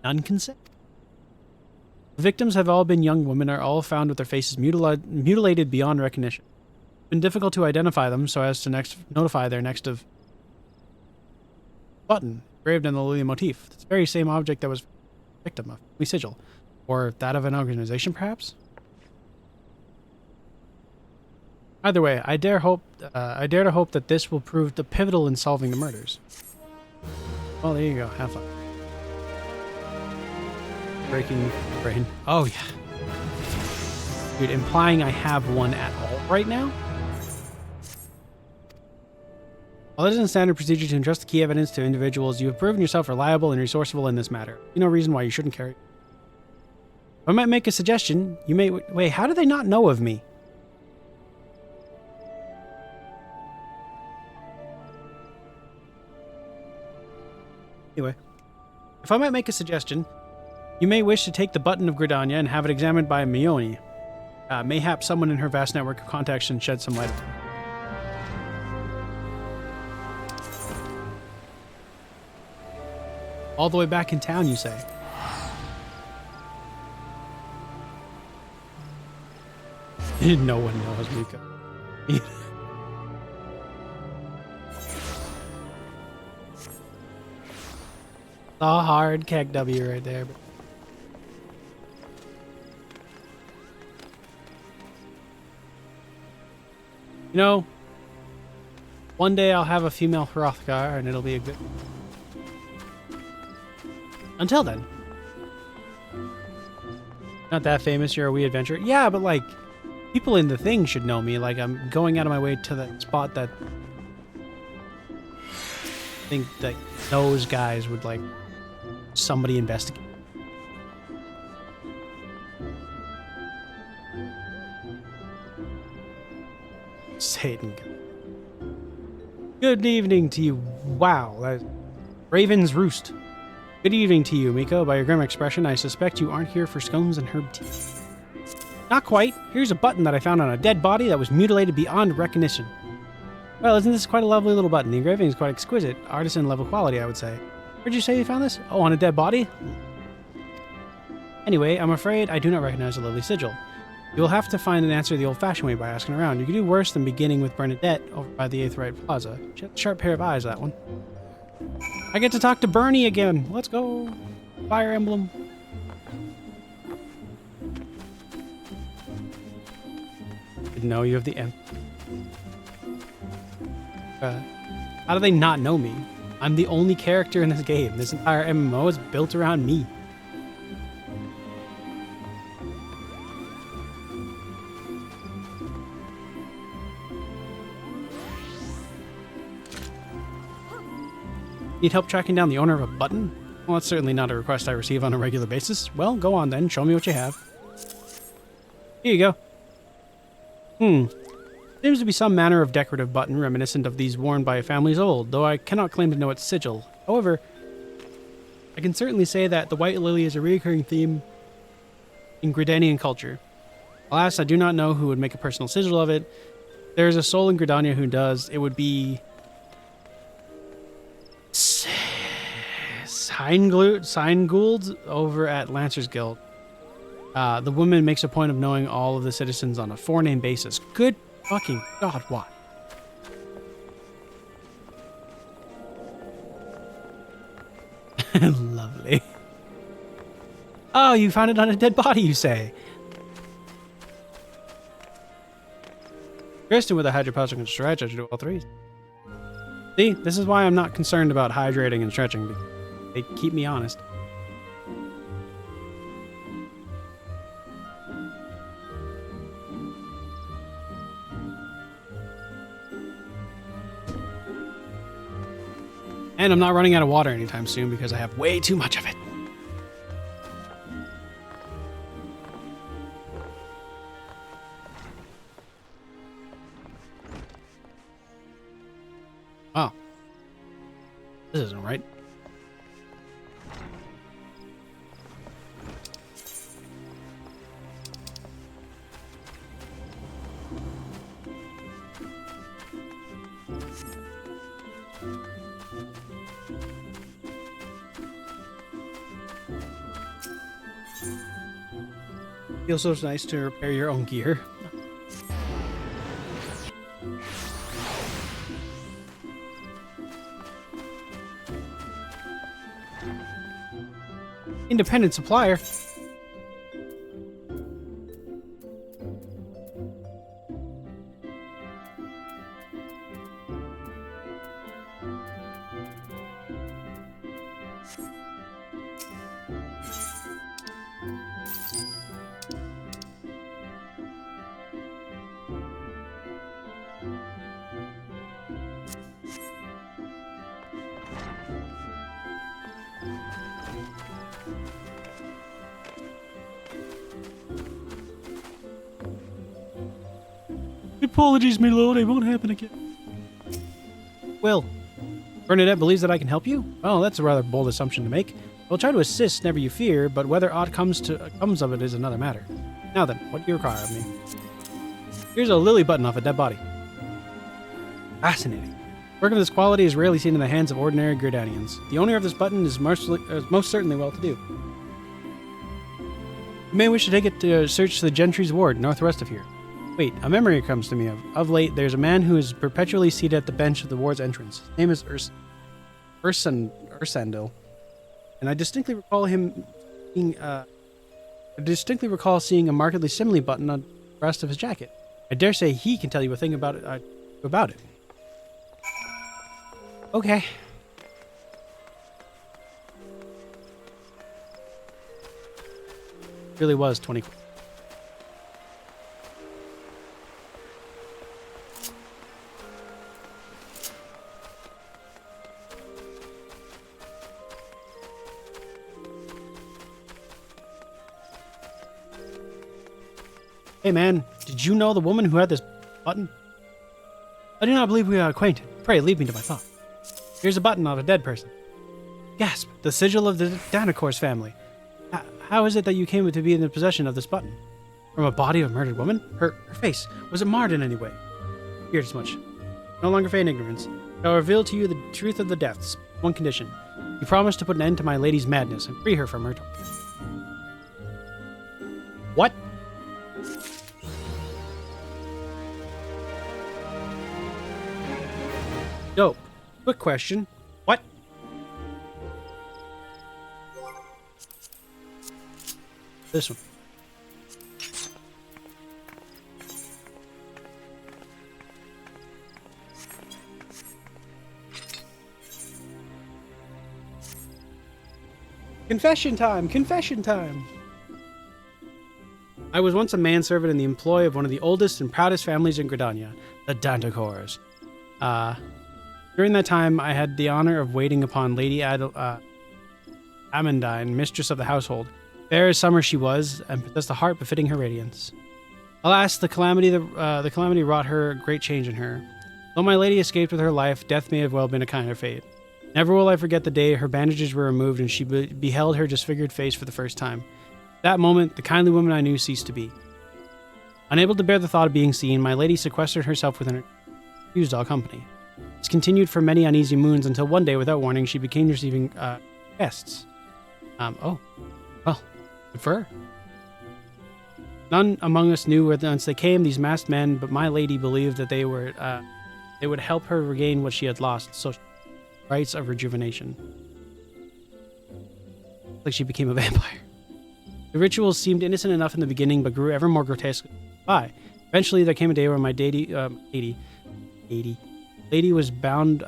None can say. The victims have all been young women, are all found with their faces mutilated beyond recognition. It's been difficult to identify them so as to notify their next of button. Engraved in the Lily motif. It's the very same object that was victim of a sigil. Or that of an organization, perhaps? Either way, I dare to hope that this will prove the pivotal in solving the murders. Well, there you go. Have fun. Breaking brain. Oh, yeah. Dude, implying I have one at all right now? While it isn't standard procedure to entrust the key evidence to individuals, you have proven yourself reliable and resourceful in this matter. No reason why you shouldn't carry it. If I might make a suggestion, you may... Wait, how do they not know of me? Anyway. If I might make a suggestion, you may wish to take the button of Gridania and have it examined by Mione. Mayhap someone in her vast network of contacts can shed some light on it. All the way back in town, you say? No one knows, Mika. A hard keg W right there. You know, One day I'll have a female Hrothgar and it'll be a good... Until then. Not that famous, you're a wee adventurer. Yeah, but like, people in the thing should know me. Like, I'm going out of my way to that spot that I think that those guys would like somebody investigate. Satan. Good evening to you. Wow, that Raven's Roost. Good evening to you, Miko. By your grim expression, I suspect you aren't here for scones and herb tea. Not quite. Here's a button that I found on a dead body that was mutilated beyond recognition. Well, isn't this quite a lovely little button? The engraving is quite exquisite. Artisan level quality, I would say. Where'd you say you found this? Oh, on a dead body? Anyway, I'm afraid I do not recognize the lovely sigil. You will have to find an answer the old-fashioned way by asking around. You could do worse than beginning with Bernadette over by the Aetheryte Plaza. She has a sharp pair of eyes, that one. I get to talk to Bernie again. Let's go. Fire Emblem. Didn't know you have the M. How do they not know me? I'm the only character in this game. This entire MMO is built around me. Need help tracking down the owner of a button? Well, that's certainly not a request I receive on a regular basis. Well, go on then. Show me what you have. Here you go. Seems to be some manner of decorative button reminiscent of these worn by families old, though I cannot claim to know its sigil. However, I can certainly say that the White Lily is a recurring theme in Gridanian culture. Alas, I do not know who would make a personal sigil of it. There is a soul in Gridania who does. It would be... Sign-Gould over at Lancer's Guild. The woman makes a point of knowing all of the citizens on a forename basis. Good fucking God, why? Lovely. Oh, you found it on a dead body, you say? Kristen with a hydroponic and stretch, I should do all three. See, this is why I'm not concerned about hydrating and stretching. They keep me honest. And I'm not running out of water anytime soon because I have way too much of it. Oh. This isn't right. Feels so nice to repair your own gear. Independent supplier. Apologies, my lord, it won't happen again. Will, Bernadette believes that I can help you? Oh, that's a rather bold assumption to make. I'll try to assist, never you fear, but whether aught comes of it is another matter. Now then, what do you require of me? Here's a lily button off a dead body. Fascinating. Work of this quality is rarely seen in the hands of ordinary Gridanians. The owner of this button is most certainly well-to-do. You may wish to take it to search the Gentry's Ward, northwest of here. Wait, a memory comes to me of late. There's a man who is perpetually seated at the bench of the ward's entrance. His name is Ursandil, and I distinctly recall seeing a markedly similar button on the breast of his jacket. I dare say he can tell you a thing about it. Okay. Really was 20. Hey man, did you know the woman who had this button? I do not believe we are acquainted. Pray, lead me to my thought. Here's a button on a dead person. Gasp! The sigil of the Danacor's family. How is it that you came to be in the possession of this button? From a body of a murdered woman? Her face, was it marred in any way? Feared as much. No longer feign ignorance. I will reveal to you the truth of the deaths. One condition. You promise to put an end to my lady's madness and free her from her What? Dope. Quick question. What? This one. Confession time! Confession time! I was once a manservant in the employ of one of the oldest and proudest families in Gridania, the Dantacors. During that time, I had the honor of waiting upon Lady Amandine, mistress of the household. Fair as summer she was, and possessed a heart befitting her radiance. Alas, the calamity wrought her a great change in her. Though my lady escaped with her life, death may have well been a kinder fate. Never will I forget the day her bandages were removed and she beheld her disfigured face for the first time. At that moment, the kindly woman I knew ceased to be. Unable to bear the thought of being seen, my lady sequestered herself within her, refused all company. This continued for many uneasy moons until one day, without warning, she began receiving guests. Oh, well, good for her. None among us knew whence they came, these masked men, but my lady believed that they would help her regain what she had lost, so rites of rejuvenation. Like she became a vampire. The rituals seemed innocent enough in the beginning, but grew ever more grotesque. Eventually, there came a day where my lady was bound.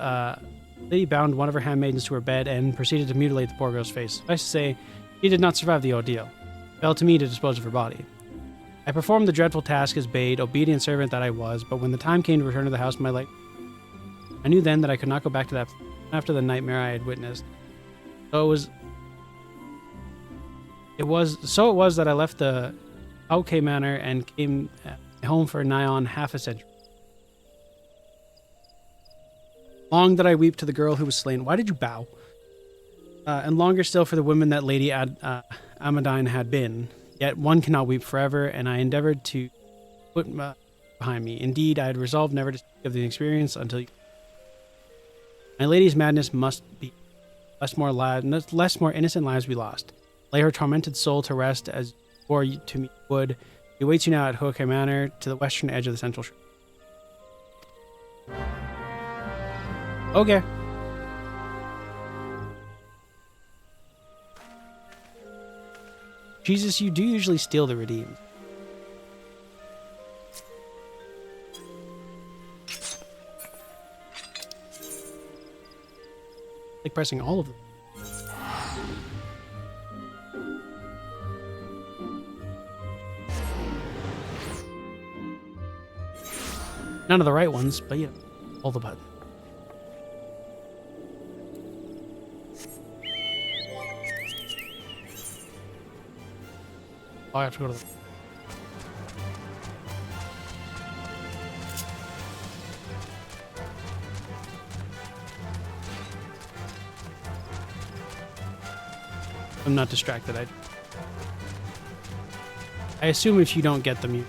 Lady bound one of her handmaidens to her bed and proceeded to mutilate the poor girl's face. Suffice to say, she did not survive the ordeal. It fell to me to dispose of her body. I performed the dreadful task as bade, obedient servant that I was. But when the time came to return to the house, I knew then that I could not go back to that after the nightmare I had witnessed. So it was that I left the Auke Manor and came home for nigh on half a century. Long did I weep to the girl who was slain. Why did you bow? And longer still for the women that Lady Amadine had been. Yet one cannot weep forever, and I endeavored to put behind me. Indeed, I had resolved never to speak of the experience until my lady's madness must be less more innocent lives we lost. Lay her tormented soul to rest as before to me would. He awaits you now at Hoke Manor, to the western edge of the central shore. Okay. Jesus, you do usually steal the redeemed. Like pressing all of them. None of the right ones, but yeah, all the buttons. Oh, I have to go to the... I'm not distracted. I assume if you don't get them, you...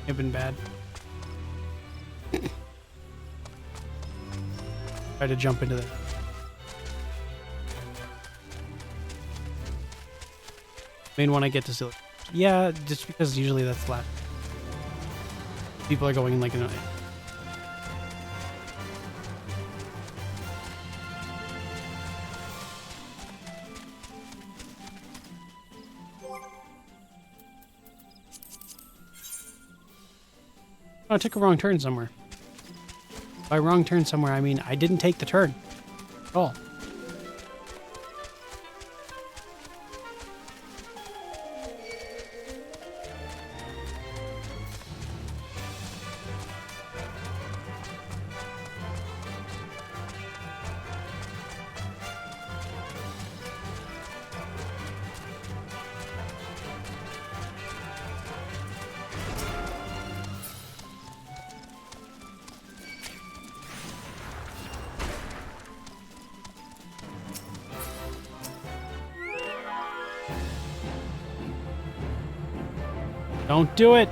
have been bad. Try to jump into that. Main one I get to still. Yeah, just because usually that's the last. People are going in like in a. Oh, I took a wrong turn somewhere. By wrong turn somewhere, I mean I didn't take the turn at all. Don't do it!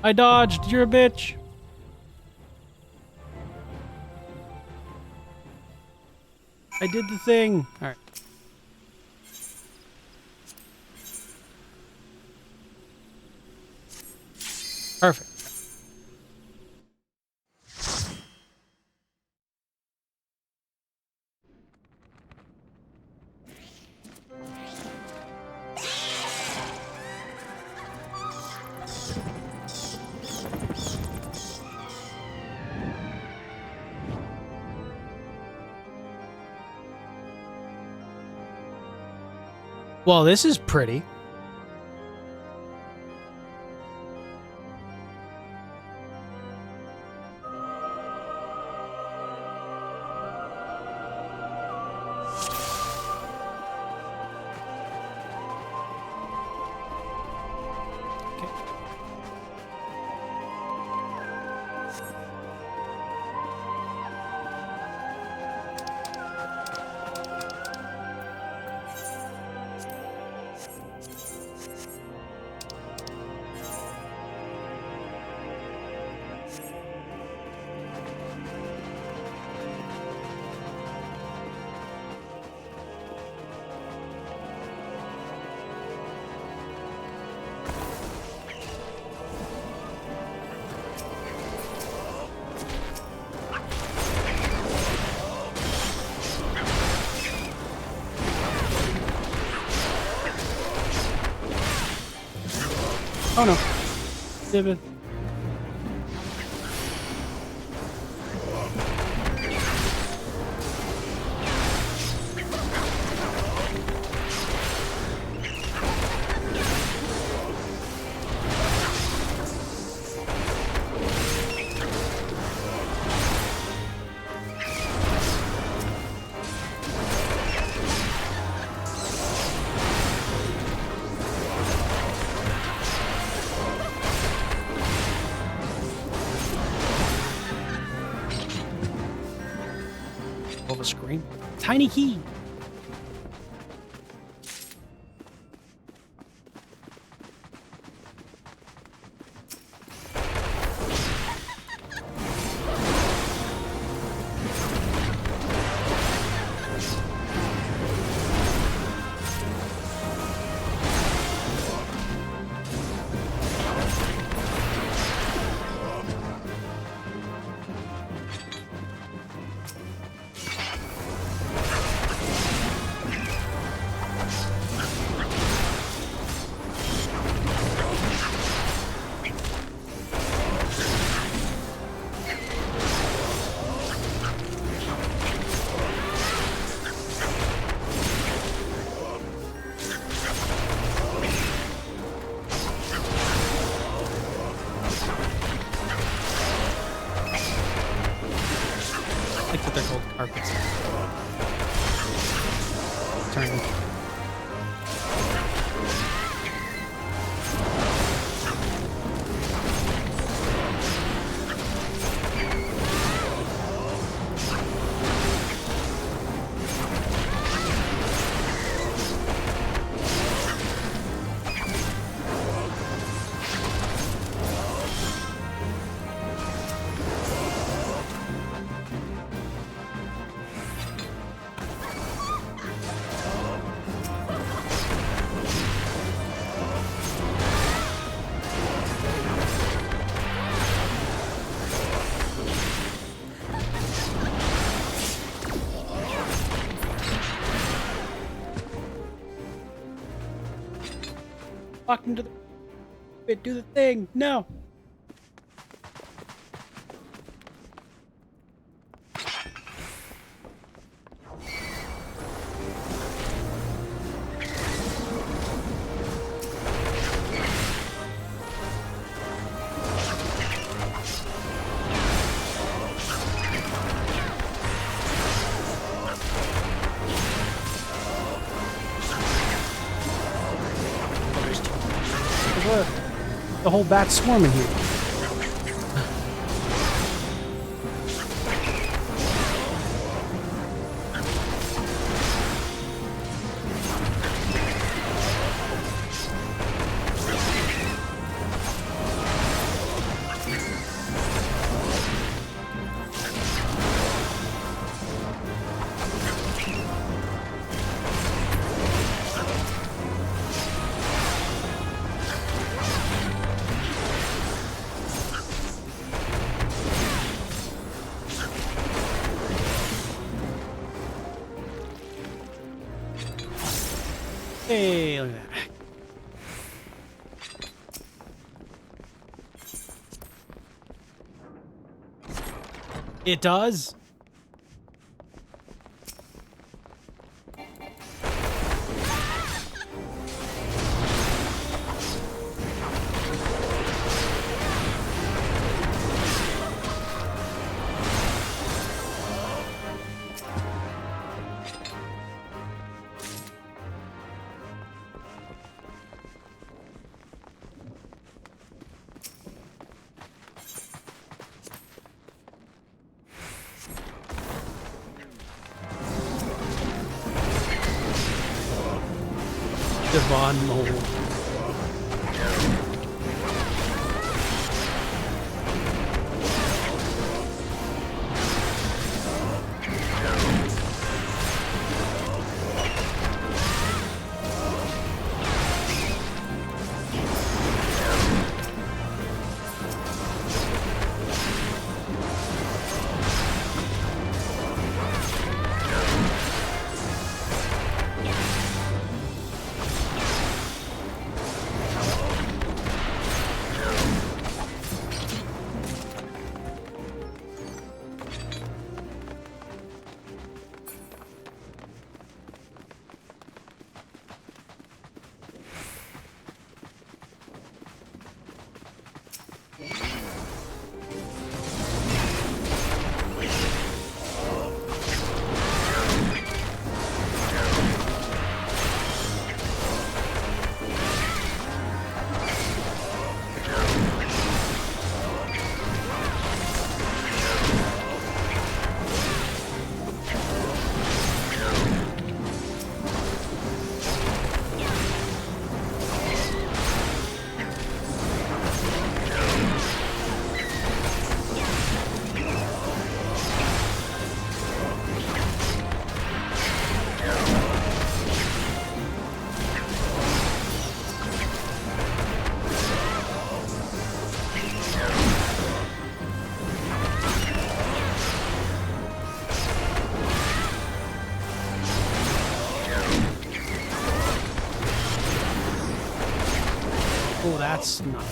I dodged! You're a bitch! I did the thing! Alright. Perfect. Well, this is pretty. Oh no. David. A screen. Tiny key. They're called carpets. Turn. Walk into the... Do the thing. No. The whole bat swarm in here. Hey, look at that. It does? Devon Mole. Oh, that's not...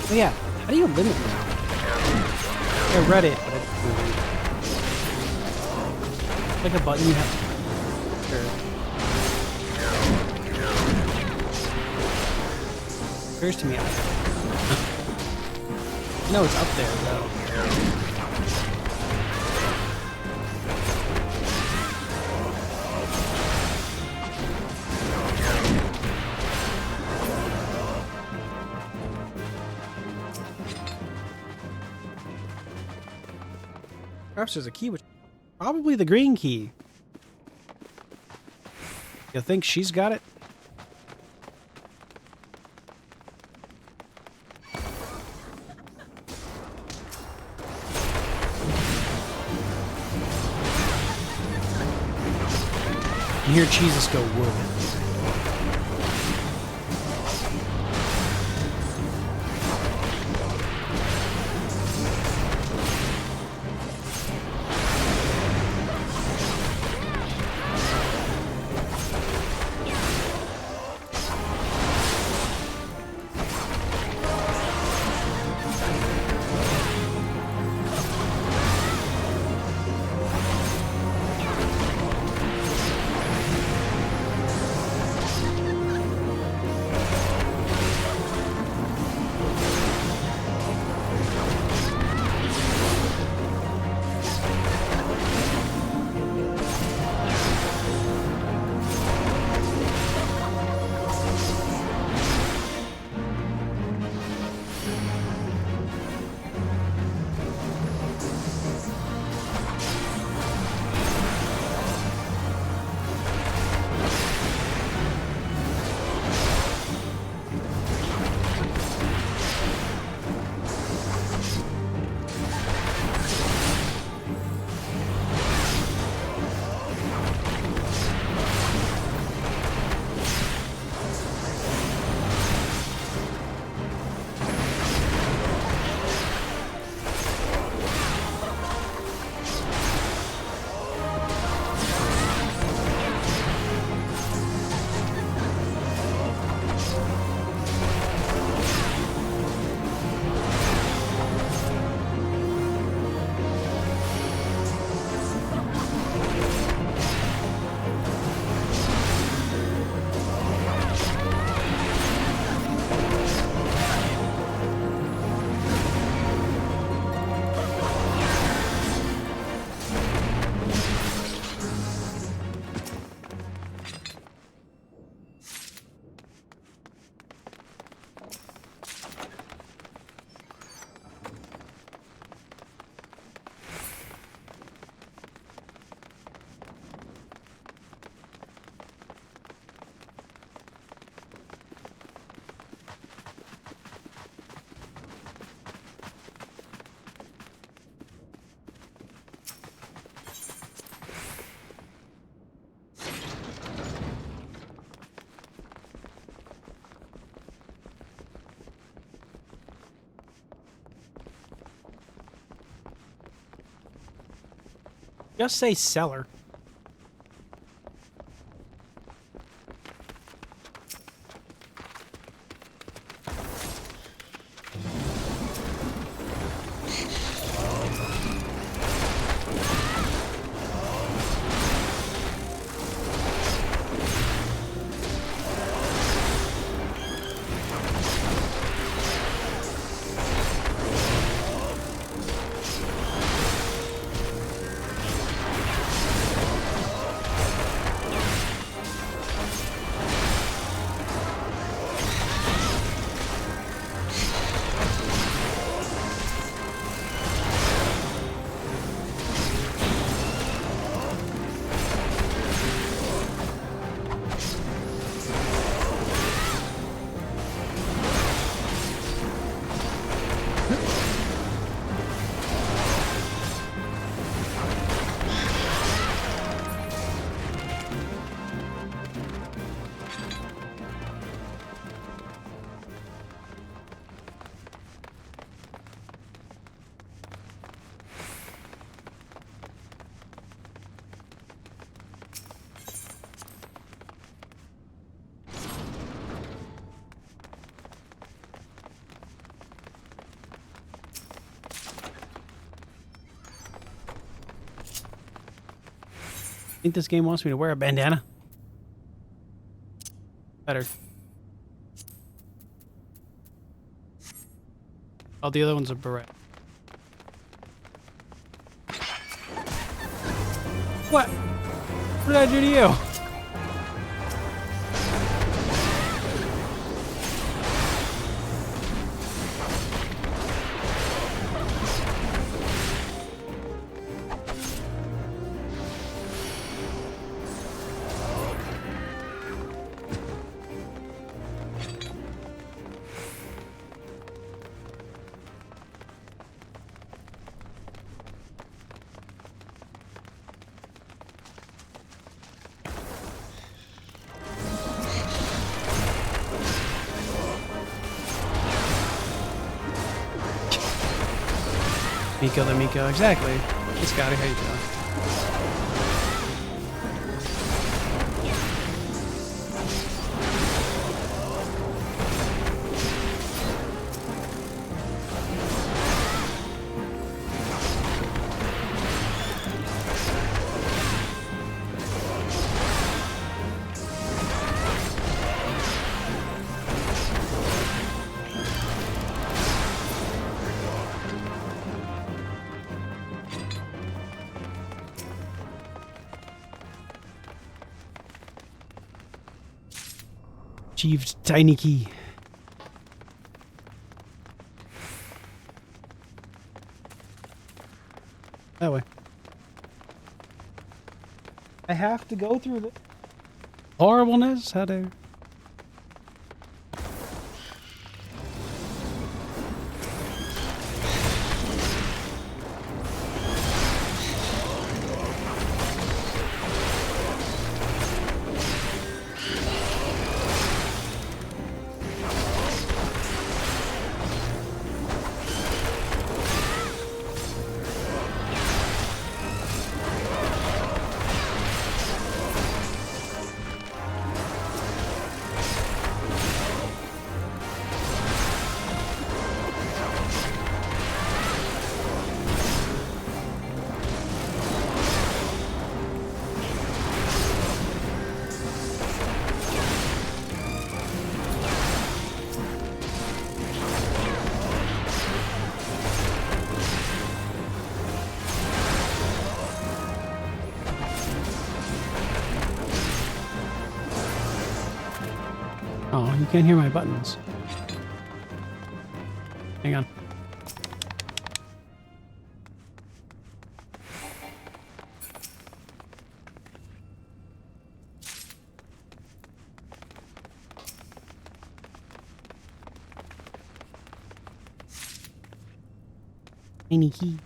Oh yeah, how do you limit them? I read it, but I didn't read it. Like a button you have. Sure. Occurs to me. No, it's up there though. Perhaps there's a key, which probably the green key. You think she's got it? And hear Jesus go whoa. Just say cellar. think this game wants me to wear a bandana. Better. Oh, the other one's a beret. What? What did I do to you? Miko the Miko, exactly. Hey Scotty, how you doing? Achieved tiny key. That way. I have to go through the horribleness. How dare. Oh, you can't hear my buttons. Hang on. Tiny key.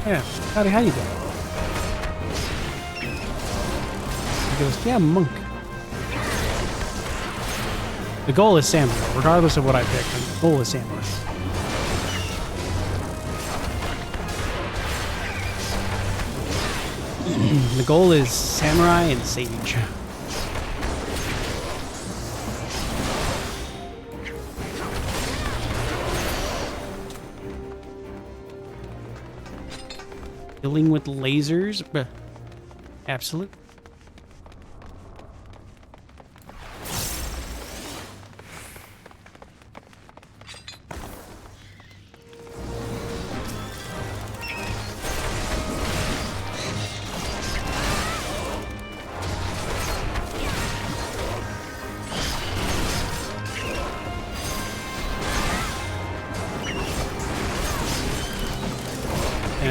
Yeah, howdy, how you doing? He goes, yeah, monk. The goal is samurai, regardless of what I pick. The goal is samurai. The goal is samurai and sage. Killing with lasers? Absolute.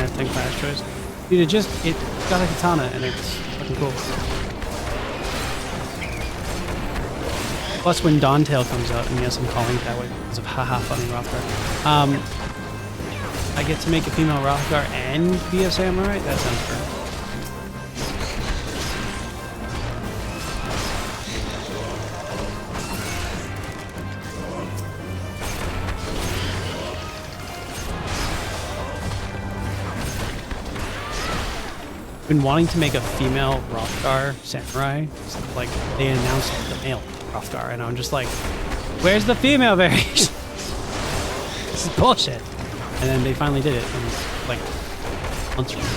10 class choice. Dude, it got a katana and it's fucking cool. Plus when Dawntail comes out, and yes, I'm calling it that way because of haha funny Rothgar. I get to make a female Rothgar and be a samurai? That sounds perfect. Been wanting to make a female Rothgar samurai. So, like, they announced the male Rothgar, and I'm just like, where's the female variation? This is bullshit. And then they finally did it, and like, months from now.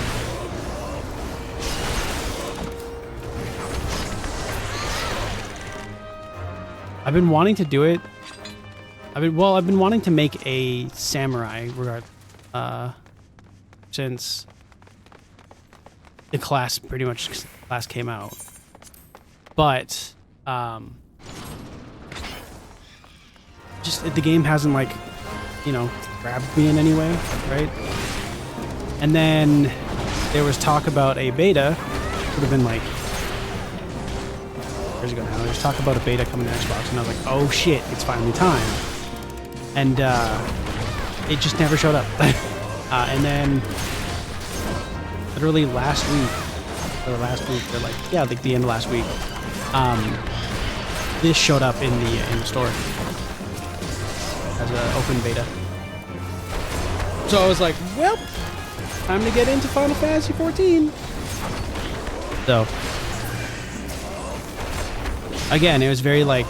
I've been wanting to do it. I've been wanting to make a samurai since the class came out, but just the game hasn't, like, you know, grabbed me in any way, right? And then there was talk about a beta. Would have been like years ago now. There was talk about a beta coming to Xbox, and I was like, oh shit, it's finally time. And it just never showed up. And then literally last week, or like, yeah, like the end of last week, this showed up in the store as an open beta. So I was like, well, time to get into Final Fantasy XIV. So again, it was very like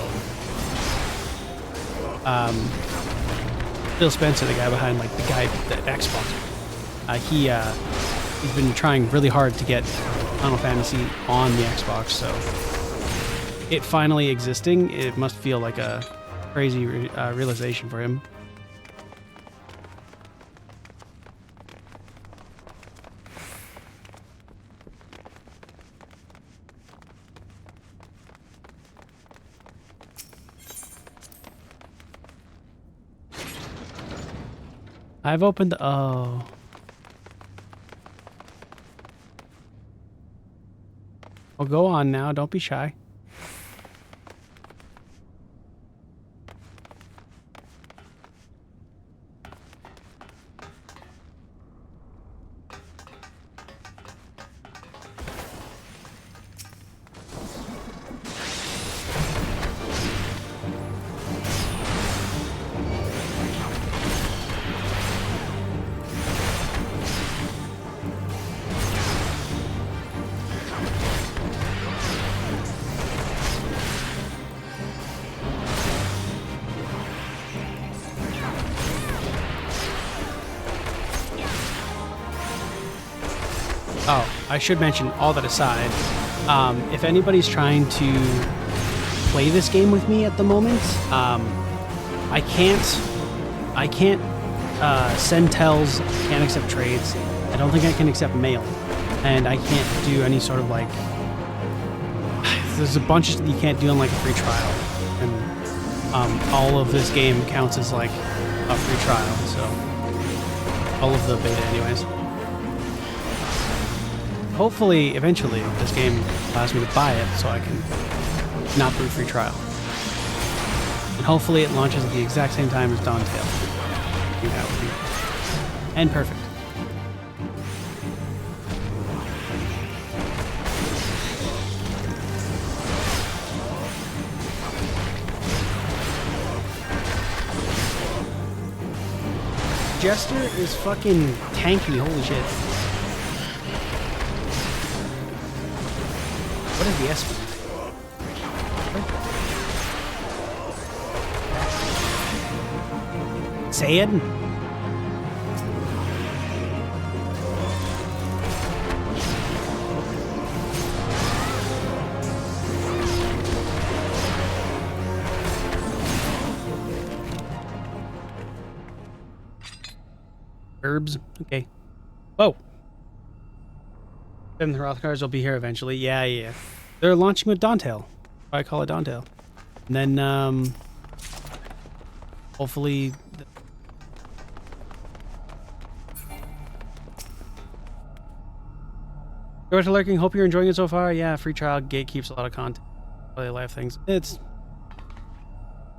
Phil Spencer, the guy behind the Xbox. He's been trying really hard to get Final Fantasy on the Xbox, so it finally existing, it must feel like a crazy realization for him. I've opened the... Oh. Well, go on now. Don't be shy. Oh, I should mention, all that aside, if anybody's trying to play this game with me at the moment, I can't send tells, can't accept trades. I don't think I can accept mail, and I can't do any sort of like. There's a bunch that you can't do on like a free trial, and all of this game counts as like a free trial. So all of the beta, anyways. Hopefully, eventually, this game allows me to buy it so I can not do a free trial. And hopefully it launches at the exact same time as Dawntail. That would be... And perfect. Jester is fucking tanky, holy shit. What is the S one? Say it? Herbs? Okay. Whoa! Then the Rothgars will be here eventually. Yeah. They're launching with Dawntail. I call it Dawntail. And then, hopefully... Go to lurking. Hope you're enjoying it so far. Yeah, free trial gatekeeps a lot of content. Daily life things. It's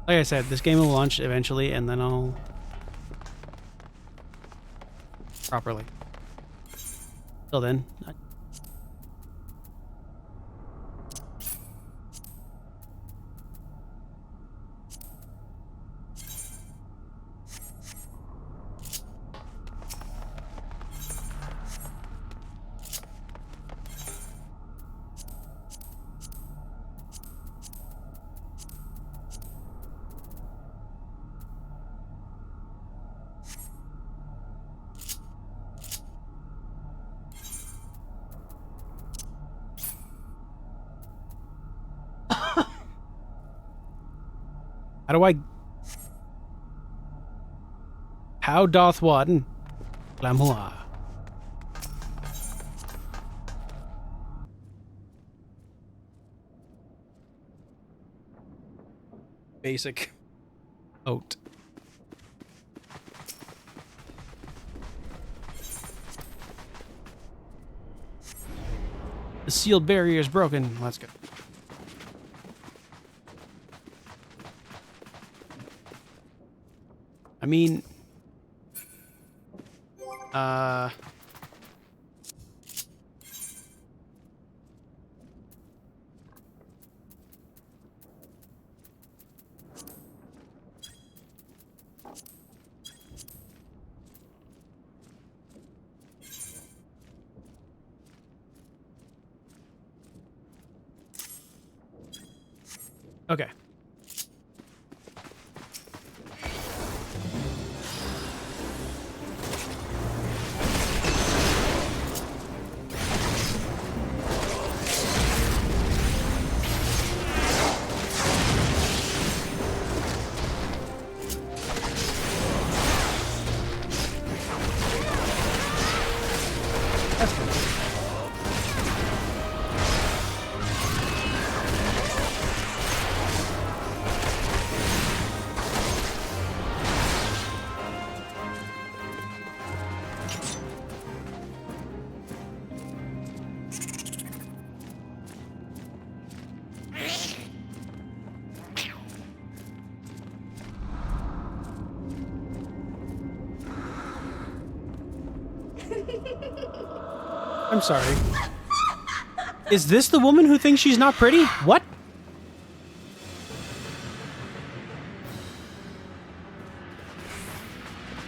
like I said, this game will launch eventually, and then I'll properly. Till then. How do I... How doth one? Glamour. Basic. Oat. The sealed barrier is broken. Let's go. I mean, okay. That's good. I'm sorry. Is this the woman who thinks she's not pretty? What?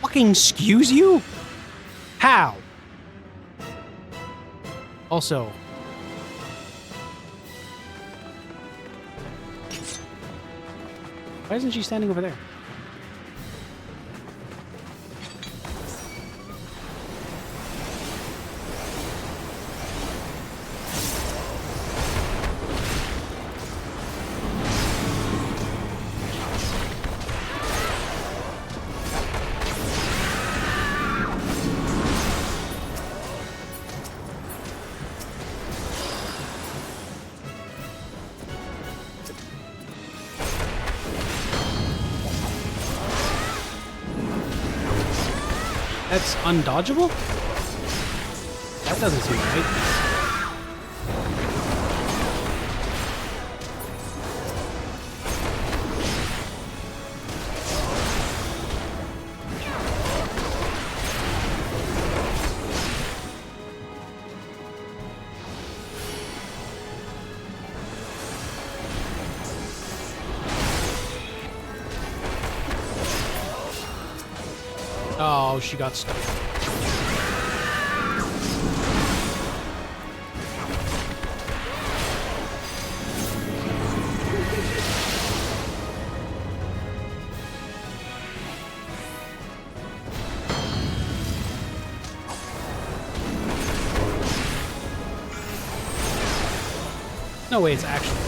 Fucking excuse you? How? Also... Why isn't she standing over there? That's undodgeable? That doesn't seem right. Oh, she got stuck. No way it's actually.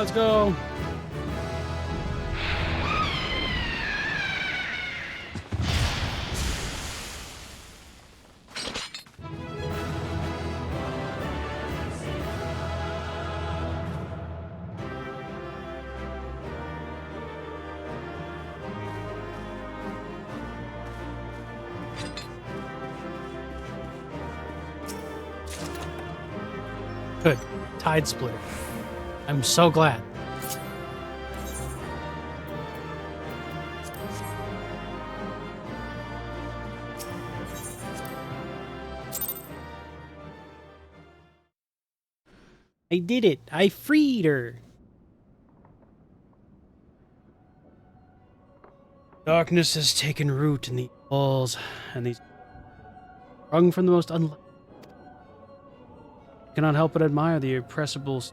Let's go. Good. Tide splitter. I'm so glad. I did it. I freed her. Darkness has taken root in the walls, and these sprung from the most unlikely. I cannot help but admire the irrepressible.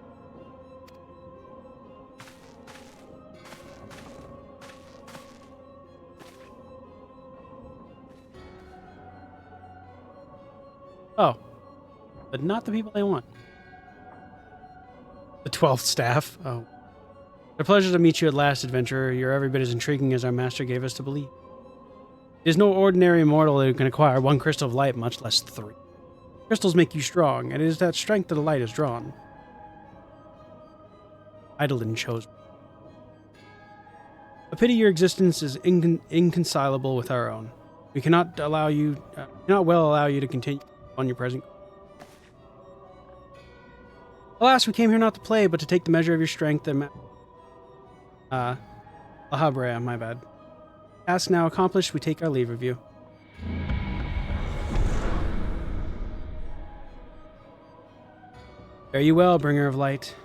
Oh, but not the people I want. The 12th staff. Oh. A pleasure to meet you at last, adventurer. You're every bit as intriguing as our master gave us to believe. It is no ordinary mortal who can acquire 1 crystal of light, much less 3. Crystals make you strong, and it is that strength that the light is drawn. Idolin chose. A pity your existence is inconcilable with our own. We cannot allow you, cannot well allow you to continue on your present. Alas, we came here not to play, but to take the measure of your strength and Lahabrea, my bad. Task now accomplished, we take our leave of you. Fare you well, bringer of light.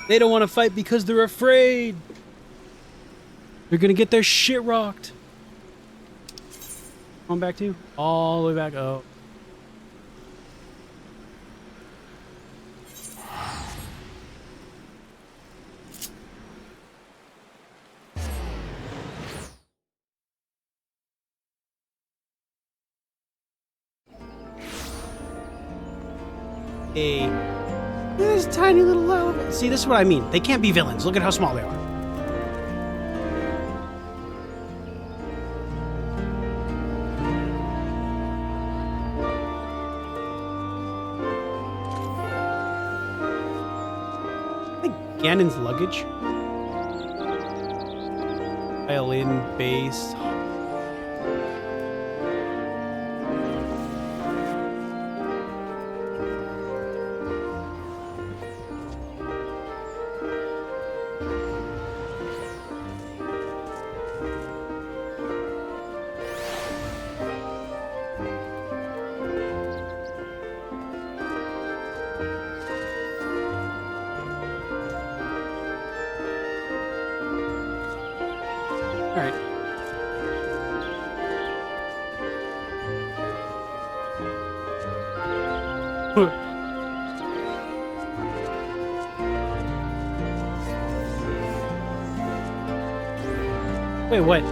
They don't want to fight because they're afraid. They're gonna get their shit rocked. On back to you? All the way back. Oh. Hey. This tiny little elephant. See, this is what I mean. They can't be villains. Look at how small they are. Ganon's luggage. Violin, bass. All right. Wait, what?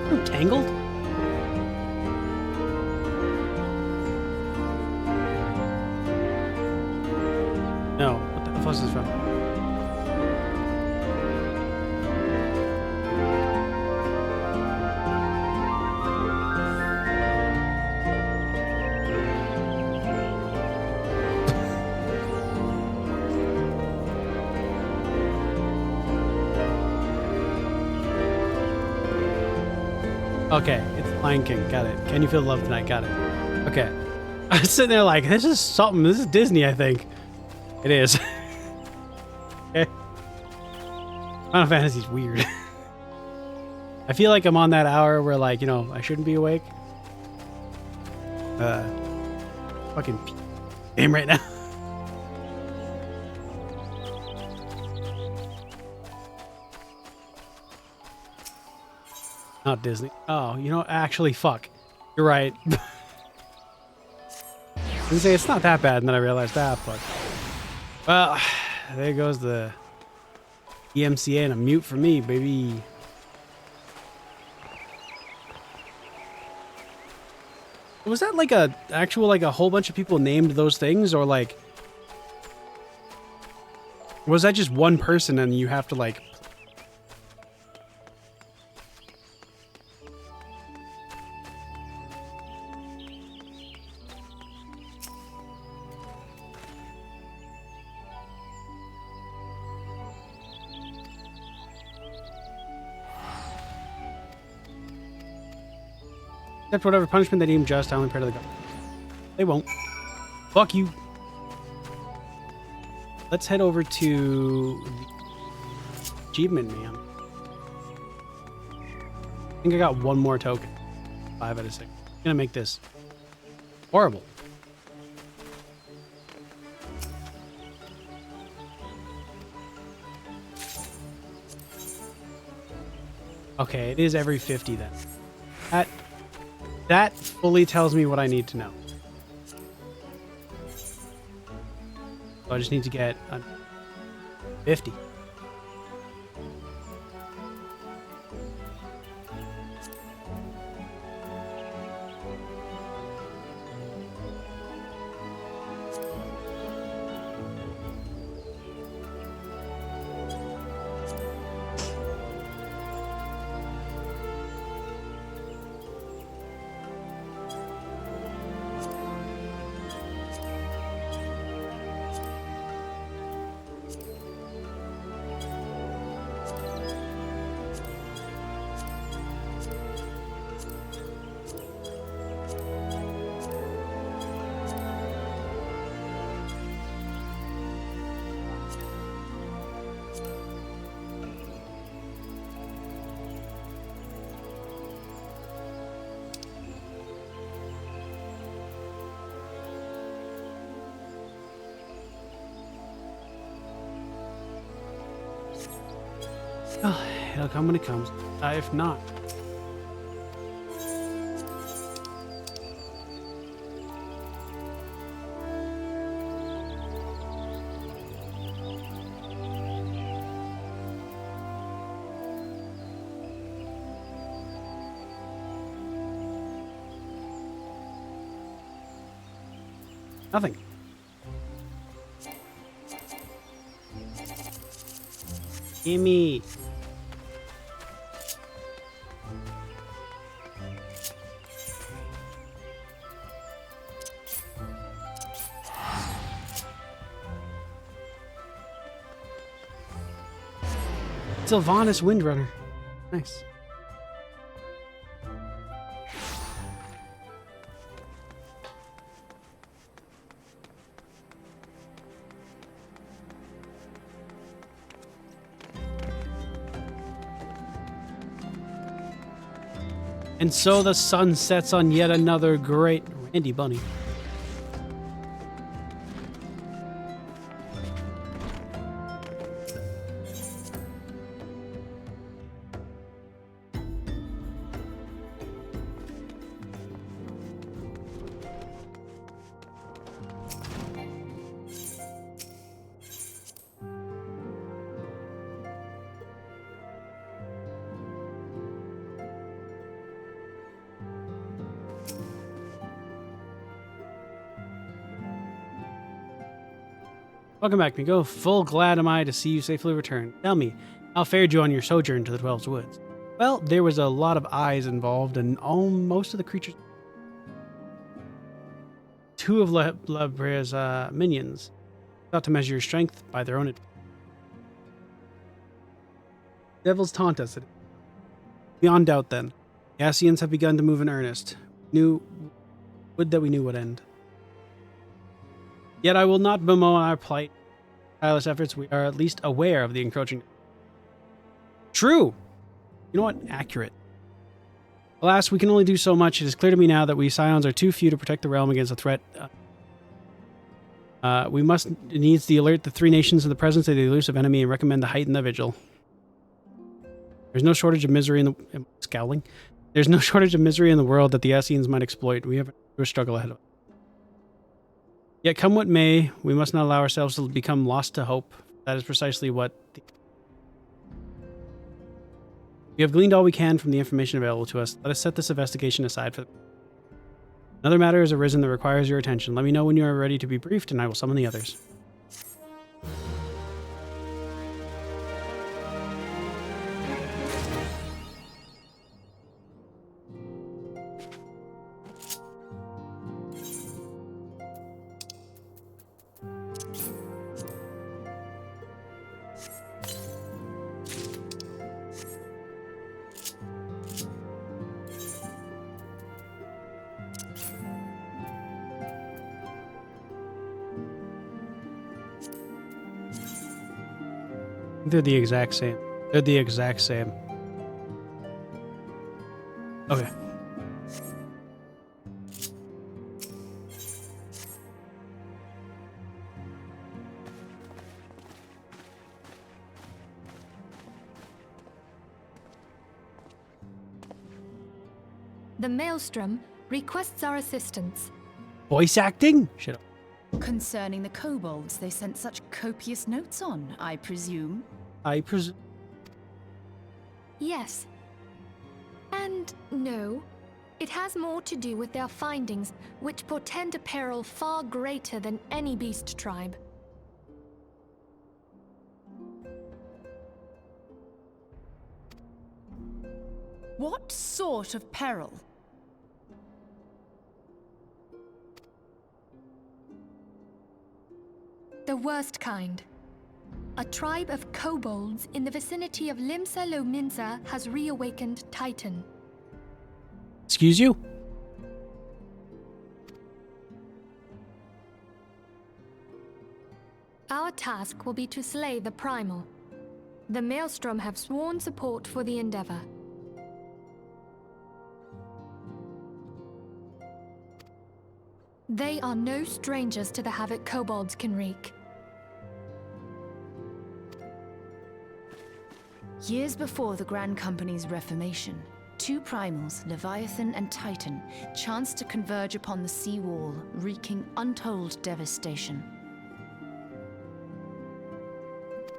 You're tangled? No, what the fuck is this from? Okay, it's Lion King. Got it. Can you feel the love tonight? Got it. Okay. I was sitting there like, this is something. This is Disney, I think. It is. Okay. Final Fantasy's weird. I feel like I'm on that hour where, like, you know, I shouldn't be awake. Fucking game right now. Not Disney. Oh, you know, actually, fuck. You're right. I was gonna say it's not that bad, and then I realized that, but well. there goes the EMCA and a mute for me, baby. Was that like a actual, like a whole bunch of people named those things, or like was that just one person and you have to like? Except whatever punishment they deem just, I only pray to the government. They won't. Fuck you. Let's head over to the achievement, man. I think I got one more token. 5 out of 6. I'm gonna make this horrible. Okay, it is every 50 then. That fully tells me what I need to know. So I just need to get a 50. Oh, it'll come when it comes. If not. Nothing. Gimme. Sylvanas Windrunner. Nice. And so the sun sets on yet another great Randy Bunny. Welcome back, Nico. Full glad am I to see you safely return. Tell me, how fared you on your sojourn to the 12's Woods? Well, there was a lot of eyes involved, and most of the creatures. 2 of Labrea's minions thought to measure your strength by their own. Devils taunt us. Beyond doubt, then, the Ascians have begun to move in earnest. Would that we knew what end. Yet I will not bemoan our plight. Tireless efforts, we are at least aware of the encroaching. True! You know what? Accurate. Alas, we can only do so much. It is clear to me now that we Scions are too few to protect the realm against a threat. We must needs to alert the 3 nations of the presence of the elusive enemy and recommend to heighten the vigil. There's no shortage of misery in the... Scowling? There's no shortage of misery in the world that the Ascians might exploit. We have a struggle ahead of us. Yet come what may, we must not allow ourselves to become lost to hope. That is precisely what we have gleaned all we can from the information available to us. Let us set this investigation aside for another matter has arisen that requires your attention. Let me know when you are ready to be briefed, and I will summon the others. They're the exact same. They're the exact same. Okay. The Maelstrom requests our assistance. Voice acting? Shut up. Concerning the kobolds they sent such copious notes on, I presume. Yes. And no. It has more to do with their findings, which portend a peril far greater than any beast tribe. What sort of peril? The worst kind. A tribe of kobolds in the vicinity of Limsa Lominsa has reawakened Titan. Excuse you? Our task will be to slay the Primal. The Maelstrom have sworn support for the endeavor. They are no strangers to the havoc kobolds can wreak. Years before the Grand Company's reformation, two primals, Leviathan and Titan, chanced to converge upon the sea wall, wreaking untold devastation.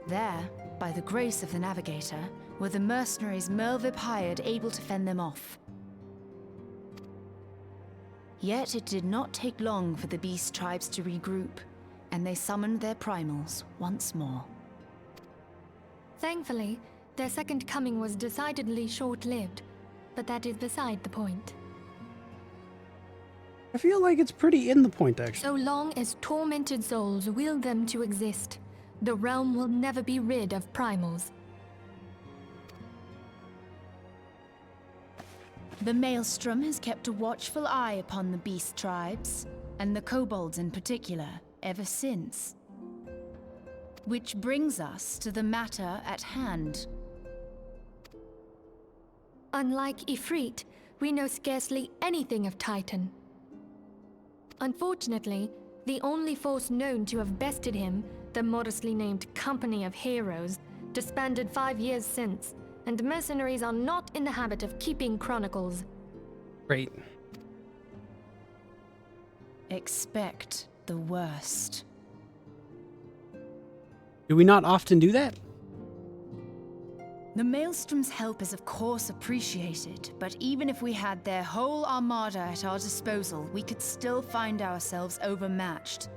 There, by the grace of the Navigator, were the mercenaries Merlvib hired able to fend them off. Yet it did not take long for the beast tribes to regroup, and they summoned their primals once more. Thankfully, their second coming was decidedly short-lived, but that is beside the point. I feel like it's pretty in the point, actually. So long as tormented souls will them to exist, the realm will never be rid of primals. The Maelstrom has kept a watchful eye upon the beast tribes, and the kobolds in particular, ever since. Which brings us to the matter at hand. Unlike Ifrit, we know scarcely anything of Titan. Unfortunately, the only force known to have bested him, the modestly named Company of Heroes, disbanded 5 years since, and mercenaries are not in the habit of keeping chronicles. Great. Expect the worst. Do we not often do that? The Maelstrom's help is of course appreciated, but even if we had their whole armada at our disposal, we could still find ourselves overmatched.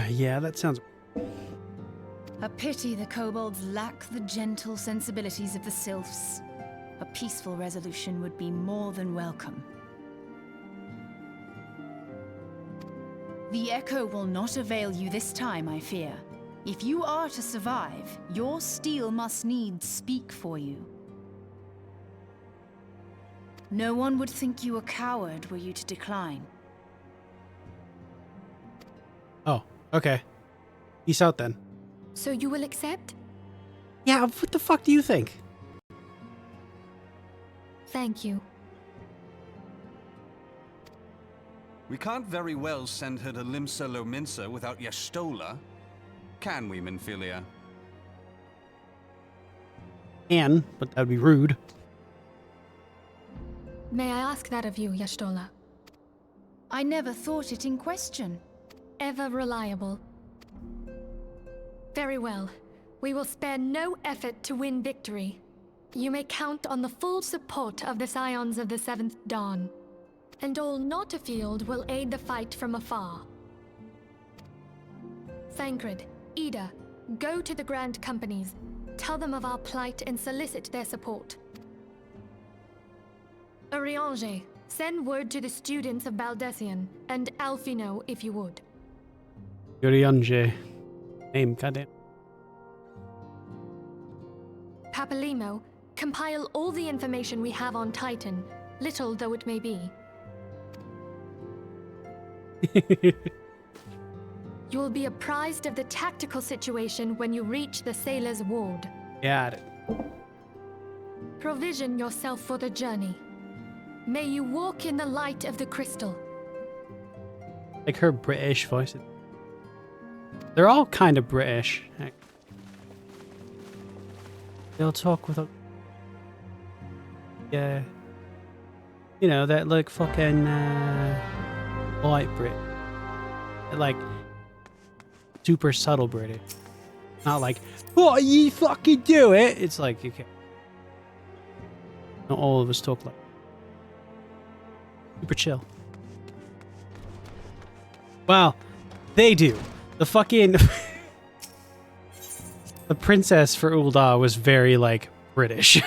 Yeah, that sounds... A pity the kobolds lack the gentle sensibilities of the sylphs. A peaceful resolution would be more than welcome. The echo will not avail you this time, I fear. If you are to survive, your steel must needs speak for you. No one would think you a coward were you to decline. Oh, okay. Peace out then. So you will accept? Yeah, what the fuck do you think? Thank you. We can't very well send her to Limsa Lominsa without Y'shtola. Can we, Minfilia? Can, but that'd be rude. May I ask that of you, Y'shtola? I never thought it in question. Ever reliable. Very well. We will spare no effort to win victory. You may count on the full support of the Scions of the Seventh Dawn. And all not afield will aid the fight from afar. Thancred, Ida, go to the Grand Companies. Tell them of our plight and solicit their support. Urianger, send word to the students of Baldessian, and Alfino if you would. Urianger. Name, goddamn. Papalimo, compile all the information we have on Titan, little though it may be. You will be apprised of the tactical situation when you reach the Sailor's Ward. Got it. Provision yourself for the journey. May you walk in the light of the crystal. Like her British voice. They're all kind of British. They'll talk with a... Yeah. You know, that like fucking white Brit. Like super subtle British. Not like, what you fucking do it? It's like, okay. Not all of us talk like super chill. Well, they do. The fucking the princess for Ul'dah was very like British.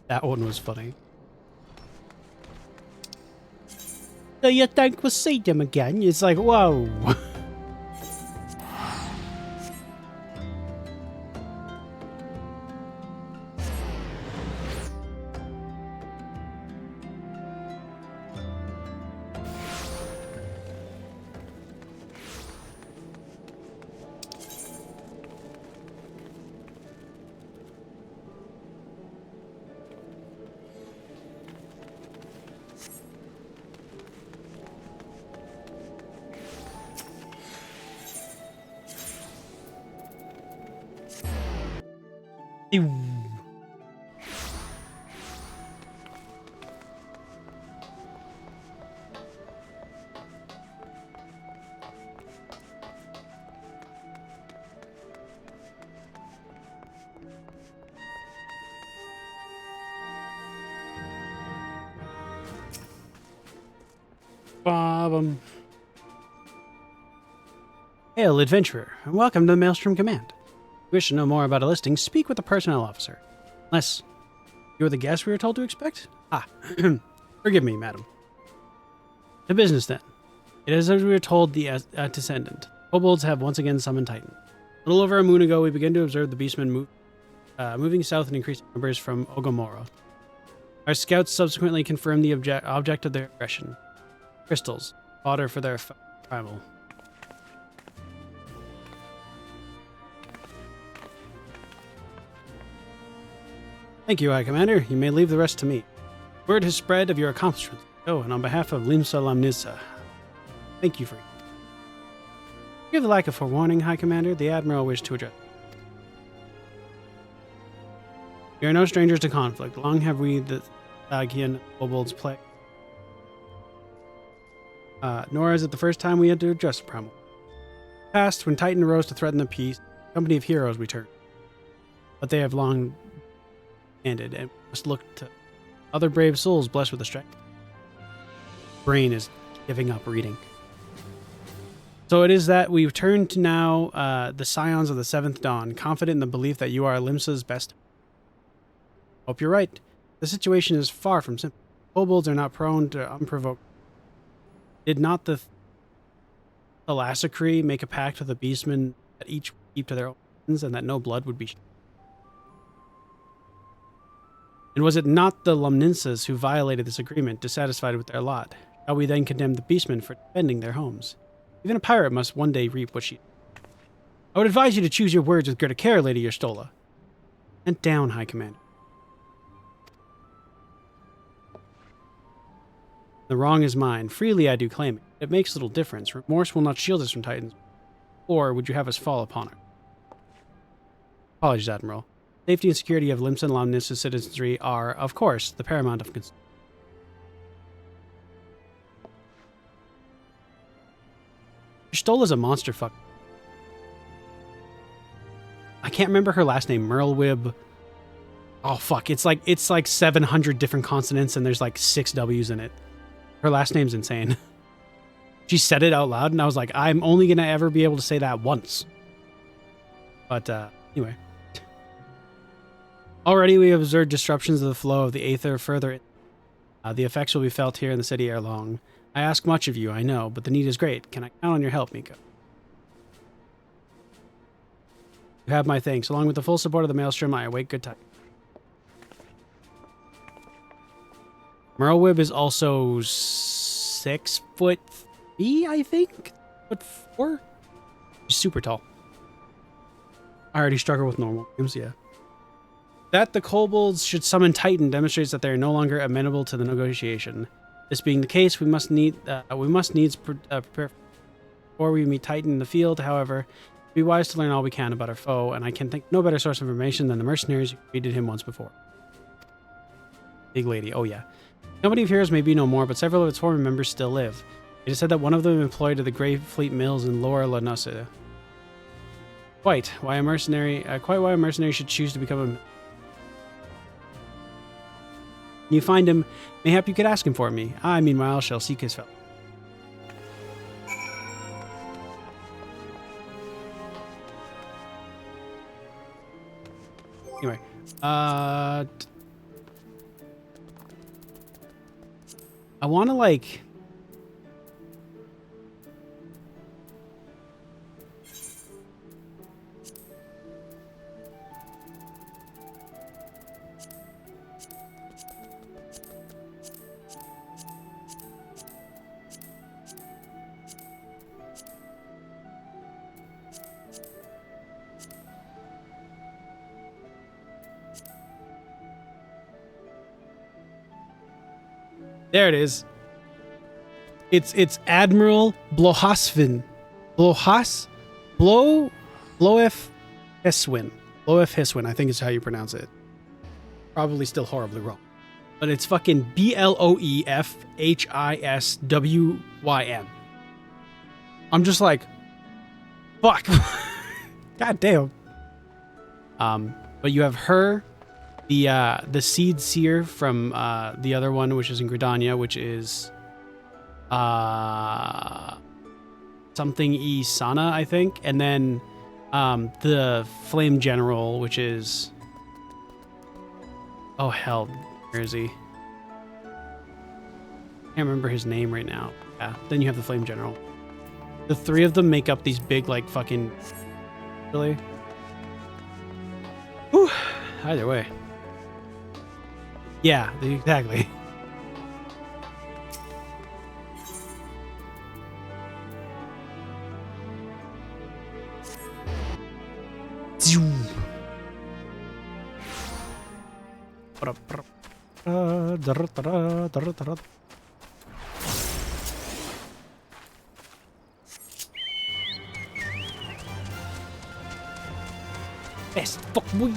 That one was funny. So you think we'll see them again? It's like, whoa. Ew. Bob. Hail, adventurer, and welcome to the Maelstrom Command. If you wish to know more about a listing, speak with the personnel officer. Unless you're the guest we were told to expect? Ah, forgive me, madam. To business, then. It is as we were told the descendant. Kobolds have once again summoned Titan. A little over a moon ago, we began to observe the beastmen moving south in increasing numbers from Ogomoro. Our scouts subsequently confirmed the object of their aggression. Crystals, fodder for their primal. Thank you, High Commander. You may leave the rest to me. Word has spread of your accomplishments. Oh, and on behalf of Limsa Lamnisa, thank you for... Give the lack of forewarning, High Commander. The Admiral wished to address. We are no strangers to conflict. Long have we the Thagian kobolds plague. Nor is it the first time we had to address the problem. In the past, when Titan rose to threaten the peace, the company of heroes returned. But they have long ended and must look to other brave souls blessed with the strength. Brain is giving up reading. So it is that we've turned to now the Scions of the Seventh Dawn, confident in the belief that you are Limsa's best. Hope you're right. The situation is far from simple. Kobolds are not prone to unprovoked. Did not the Thalassocree make a pact with the beastmen that each would keep to their own sins and that no blood would be shed? And was it not the Lamninsas who violated this agreement, dissatisfied with their lot? Shall we then condemn the beastmen for defending their homes? Even a pirate must one day reap what she... I would advise you to choose your words with greater care, Lady Yerstola. And down, High Commander. The wrong is mine. Freely I do claim it. It makes little difference. Remorse will not shield us from Titans. Or would you have us fall upon her? Apologies, Admiral. Safety and security of Limsa and Lamnissa citizenry are, of course, the paramount of concern. Stola's a monster fuck. I can't remember her last name. Merlwib. Oh fuck! It's like 700 different consonants and there's like 6 W's in it. Her last name's insane. She said it out loud and I was like, I'm only gonna ever be able to say that once. But anyway. Already we have observed disruptions of the flow of the Aether further. The effects will be felt here in the city ere long. I ask much of you, I know, but the need is great. Can I count on your help, Miko? You have my thanks. Along with the full support of the Maelstrom, I await good time. Merlwib is also 6'3", I think? 4'4"? She's super tall. I already struggle with normal games, yeah. That the kobolds should summon Titan demonstrates that they are no longer amenable to the negotiation. This being the case, we must needs prepare before we meet Titan in the field. However, it'd be wise to learn all we can about our foe, and I can think no better source of information than the mercenaries who defeated him once before. Big lady, oh yeah. The company of heroes may be no more, but several of its former members still live. It is said that one of them employed at the Grey Fleet Mills in Lower Lanosa. Quite why a mercenary should choose to become a... When you find him, mayhap you could ask him for me. I, meanwhile, shall seek his fellow. Anyway, I want to like... There it is. It's Admiral Blohasvin. Blohef Hiswin. Blohef Hiswin, I think is how you pronounce it. Probably still horribly wrong. But it's fucking Blofhiswyn. I'm just like, fuck. God damn. But you have her, the Seed Seer from the other one, which is in Gridania, which is something Isana, I think, and then the Flame General, which is, oh hell, where is he? Can't remember his name right now. Yeah, then you have the Flame General. The three of them make up these big, like, fucking... Really? Whew. Either way. Yeah, exactly. Best fuck boy.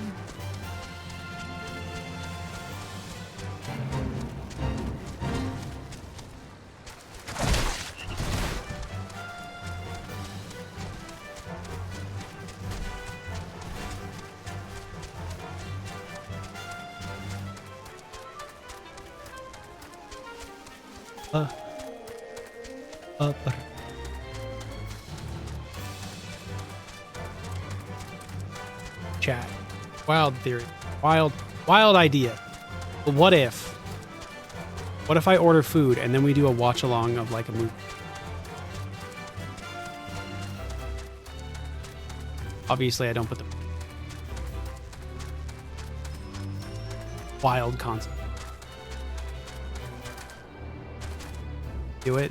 Chat. Wild theory. Wild idea. But what if I order food and then we do a watch along of like a movie? Obviously, I don't put the wild concept. Do it.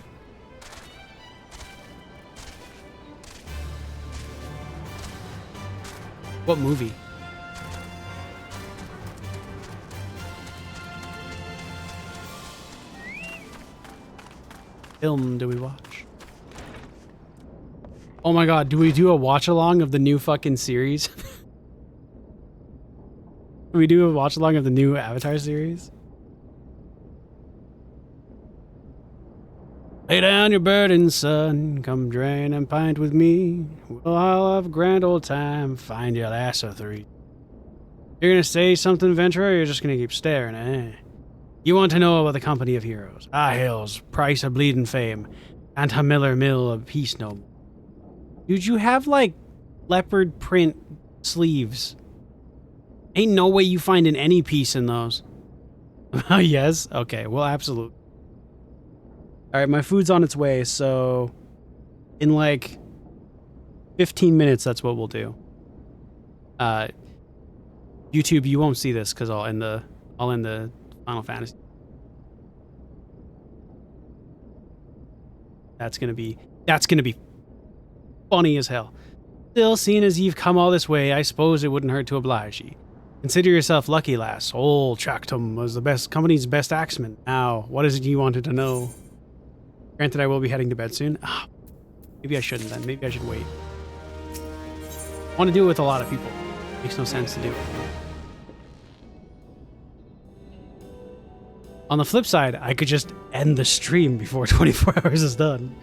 What movie? Film do we watch? Oh my god, do we do a watch along of the new fucking series? Do we do a watch along of the new Avatar series? Lay down your burden, son. Come drain and pint with me. We'll all have a grand old time. Find your lass or three. You're gonna say something, Ventura, or you're just gonna keep staring, eh? You want to know about the company of heroes. Ah, hills, price of bleeding fame. And a miller mill of peace no more. Dude, you have, like, leopard print sleeves. Ain't no way you finding any peace in those. Oh, yes? Okay, well, absolutely. Alright, my food's on its way, so... in, like, 15 minutes, that's what we'll do. YouTube, you won't see this, because I'll end the Final Fantasy. That's gonna be funny as hell. Still, seeing as you've come all this way, I suppose it wouldn't hurt to oblige ye. Consider yourself lucky, lass. Old Tractum was the company's best axeman. Now, what is it you wanted to know? Granted, I will be heading to bed soon. Maybe I shouldn't then. Maybe I should wait. I want to do it with a lot of people. Makes no sense to do it. On the flip side, I could just end the stream before 24 hours is done.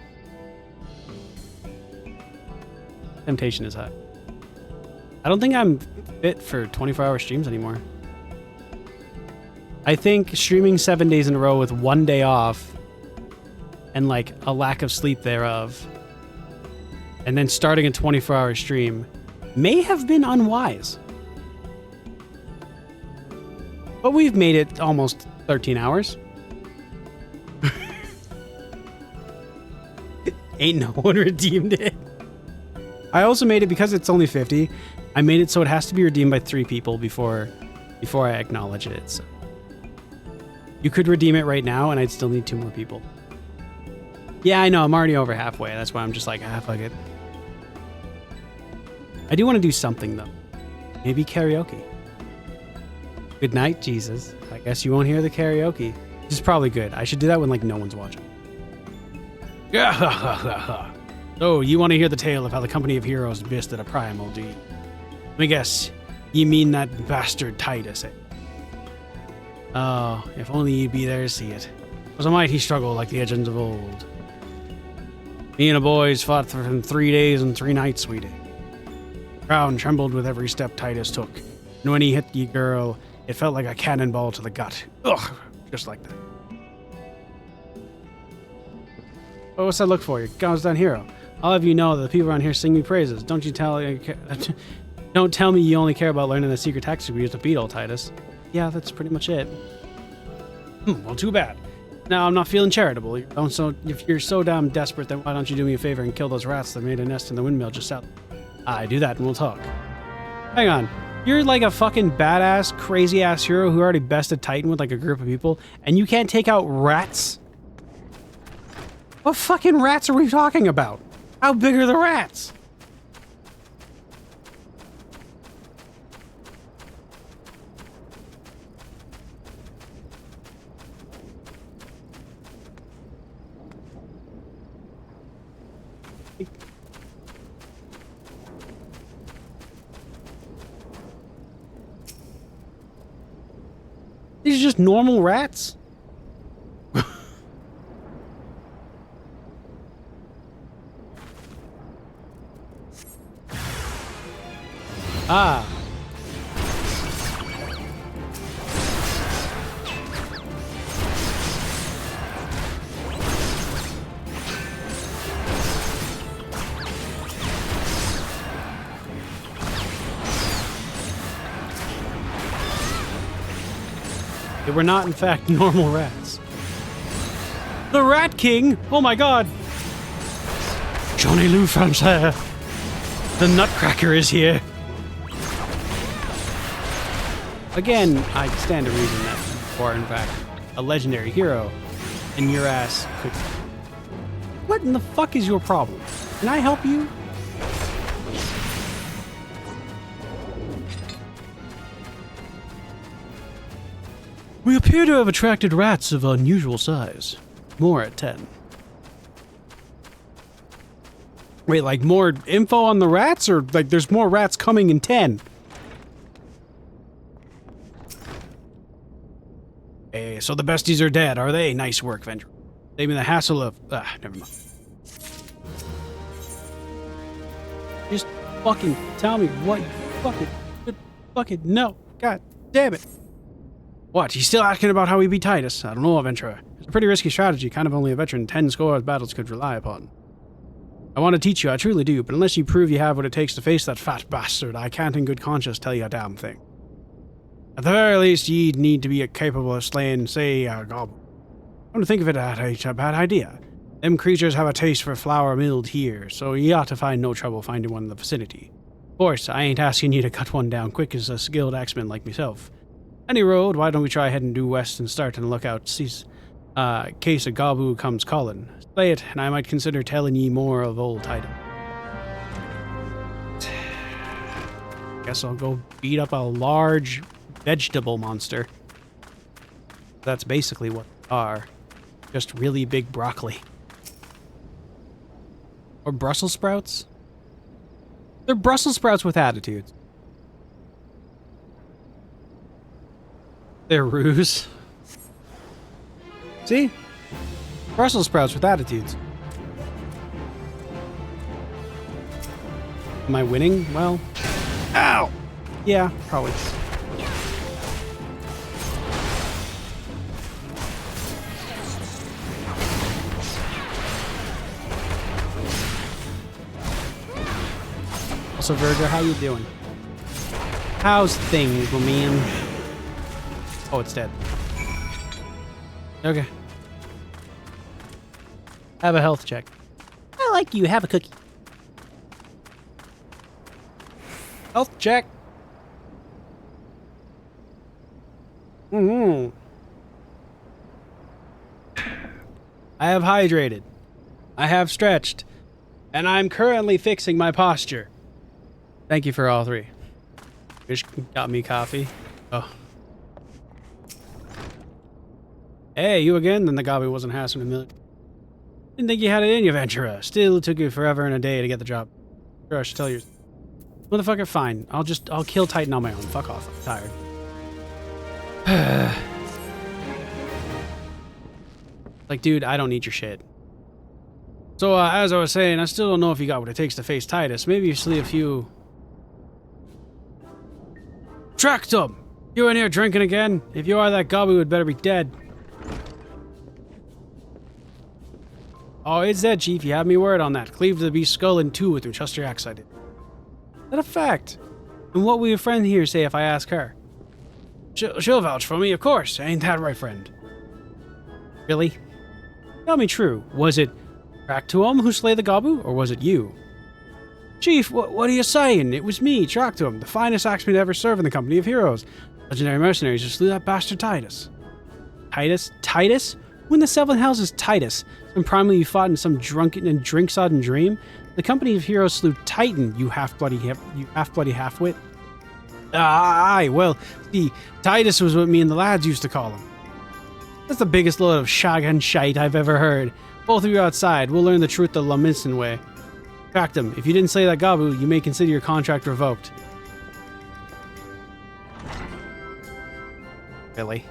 Temptation is high. I don't think I'm fit for 24-hour streams anymore. I think streaming 7 days in a row with 1 day off and like a lack of sleep thereof and then starting a 24-hour stream may have been unwise. But we've made it almost 13 hours. Ain't no one redeemed it. I also made it because it's only 50. I made it so it has to be redeemed by 3 people before I acknowledge it. So. You could redeem it right now, and I'd still need 2 more people. Yeah, I know. I'm already over halfway. That's why I'm just like, fuck it. I do want to do something, though. Maybe karaoke. Good night, Jesus. I guess you won't hear the karaoke. This is probably good. I should do that when, like, no one's watching. So, you want to hear the tale of how the company of heroes bisted a primal deed? Let me guess. You mean that bastard Titus, eh? Oh, if only you'd be there to see it. Was a mighty struggle like the legends of old. Me and the boys fought for 3 days and 3 nights, sweetie. The ground trembled with every step Titus took, and when he hit the girl, it felt like a cannonball to the gut. Ugh, just like that. Oh, what's that look for? Your God's done hero. I'll have you know that the people around here sing me praises. Don't tell me you only care about learning the secret tactics we used to beat old Titus. Yeah, that's pretty much it. Well, too bad. Now, I'm not feeling charitable. If you're so damn desperate, then why don't you do me a favor and kill those rats that made a nest in the windmill just south? I do that and we'll talk. Hang on. You're like a fucking badass, crazy-ass hero who already bested Titan with like a group of people, and you can't take out rats? What fucking rats are we talking about? How big are the rats? These are just normal rats? Ah. They were not, in fact, normal rats. The Rat King! Oh my god! Johnny Lou Francaire! The Nutcracker is here! Again, I stand to reason that you are, in fact, a legendary hero, and your ass could... What in the fuck is your problem? Can I help you? We appear to have attracted rats of unusual size. More at 10. Wait, like more info on the rats, or like there's more rats coming in 10? Hey, so the besties are dead, are they? Nice work, Venture. Save me the hassle of... never mind. Just fucking tell me what fucking no. God damn it. What? He's still asking about how we beat Titus? I don't know, adventurer. It's a pretty risky strategy, kind of only a veteran 10 score battles could rely upon. I want to teach you, I truly do, but unless you prove you have what it takes to face that fat bastard, I can't in good conscience tell you a damn thing. At the very least, ye'd need to be capable of slaying, say, a goblin. Come to think of it, that ain't a bad idea. Them creatures have a taste for flour milled here, so ye ought to find no trouble finding one in the vicinity. Of course, I ain't asking you to cut one down quick as a skilled axeman like myself. Any road, why don't we try heading due west and start and look out, case a Gabu comes calling. Slay it, and I might consider telling ye more of old Titan. Guess I'll go beat up a large vegetable monster. That's basically what they are. Just really big broccoli. Or Brussels sprouts? They're Brussels sprouts with attitudes. They're ruse. See? Brussels sprouts with attitudes. Am I winning? Well... Ow! Yeah, probably. Also, Virgo, how you doing? How's things, my man? Oh, it's dead. Okay. Have a health check. I like you. Have a cookie. Health check. I have hydrated. I have stretched. And I'm currently fixing my posture. Thank you for all three. Fish got me coffee. Oh. Hey, you again? Then the Gabu wasn't hassling a million. Didn't think you had it in you, Ventura. Still took you forever and a day to get the job. Sure, I should tell you. Motherfucker, fine. I'll kill Titan on my own. Fuck off. I'm tired. Like, dude, I don't need your shit. So, as I was saying, I still don't know if you got what it takes to face Titus. Maybe you slay a few... Tractum! You in here drinking again? If you are that Gabu, it better be dead. Oh, it's dead, Chief. You have me word on that. Cleave the beast's skull in two with your trusty axe I did. Is that a fact? And what will your friend here say if I ask her? She'll vouch for me, of course. Ain't that right, friend? Really? Tell me true. Was it Tractum who slayed the Gabu, or was it you? Chief, what are you saying? It was me, Tractum, the finest axeman to ever serve in the company of heroes. Legendary mercenaries who slew that bastard Titus. Titus? Titus? Who in the seven hells is Titus? Some primal you fought in some drunken and drink-sodden dream? The company of heroes slew Titan, you half-bloody half-wit. Aye, well, see, Titus was what me and the lads used to call him. That's the biggest load of shotgun shite I've ever heard. Both of you outside, we'll learn the truth the Laminson way. Tractum, if you didn't slay that Gabu, you may consider your contract revoked. Really?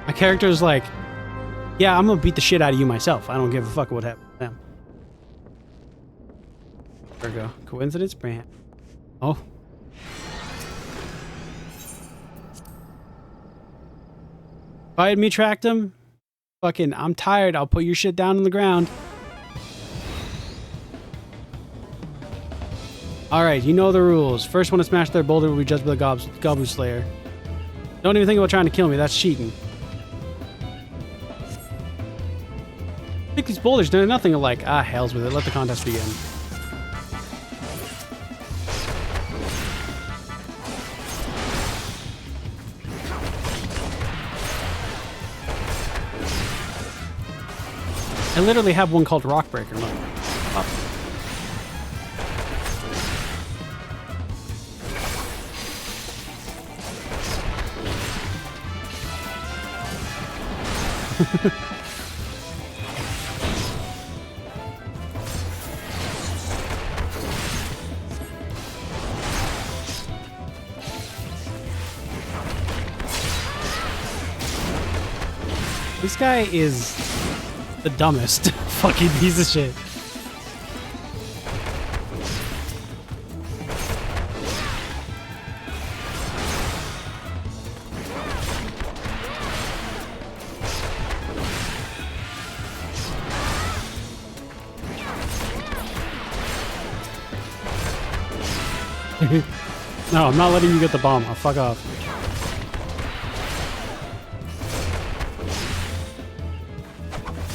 My character's like, yeah, I'm gonna beat the shit out of you myself. I don't give a fuck what happened to them. There we go. Coincidence? Brand. Oh. Fight me, Tractum? Fucking, I'm tired. I'll put your shit down on the ground. Alright, you know the rules. First one to smash their boulder will be judged by the Gabu Slayer. Don't even think about trying to kill me. That's cheating. I think these boulders, they're nothing alike. Ah, hells with it. Let the contest begin. I literally have one called Rockbreaker. Look. Up. This guy is The dumbest fucking piece of shit. No, I'm not letting you get the bomb. I'll fuck off.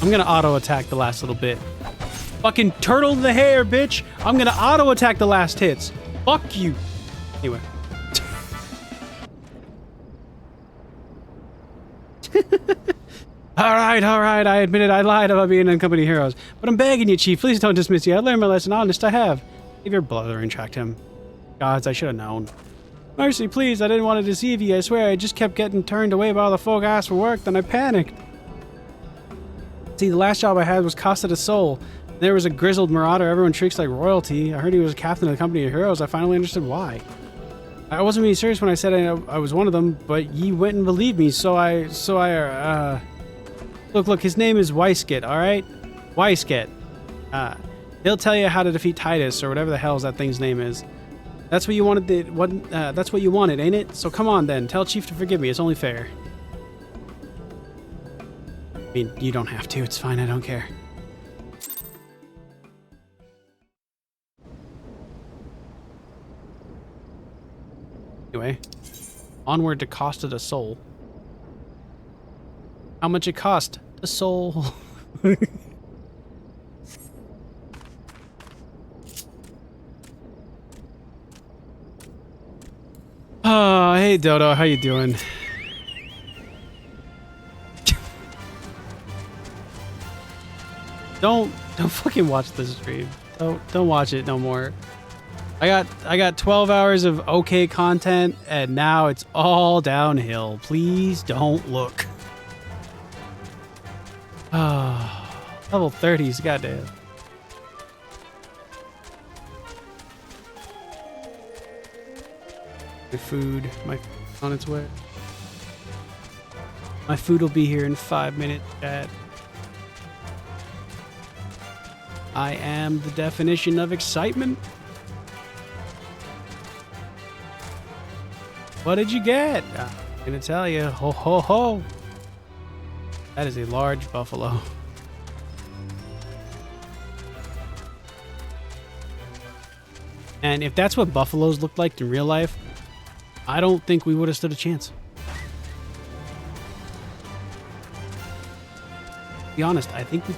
I'm gonna auto attack the last little bit. Fucking turtle in the hair, bitch! I'm gonna auto attack the last hits. Fuck you. Anyway. Alright, I admit it, I lied about being unaccompanied heroes. But I'm begging you, Chief, please don't dismiss me. I learned my lesson, honest I have. Leave your brother and tracked him. Gods, I should have known. Mercy, please, I didn't want to deceive you, I swear. I just kept getting turned away by all the folk I asked for work, then I panicked. See, the last job I had was Costa de Sol. There was a grizzled marauder everyone treats like royalty. I heard he was a captain of the company of heroes. I finally understood why. I wasn't being serious when I said I was one of them, but ye went and believed me, so I Look, his name is Weisket, alright? Weisket. He'll tell you how to defeat Titus, or whatever the hell that thing's name is. That's what you wanted, that's what you wanted, ain't it? So come on then, tell Chief to forgive me, it's only fair. I mean, you don't have to, it's fine, I don't care. Anyway, onward to Costa de Sol. How much it cost? The soul. Oh, hey Dodo, how you doing? Don't fucking watch this stream. Don't watch it no more. I got 12 hours of okay content and now it's all downhill. Please don't look. Ah, level 30s, goddamn. My food, on its way. My food will be here in 5 minutes, chat. I am the definition of excitement. What did you get? I'm gonna tell you. Ho ho ho. That is a large buffalo. And if that's what buffaloes look like in real life, I don't think we would have stood a chance. To be honest, I think we...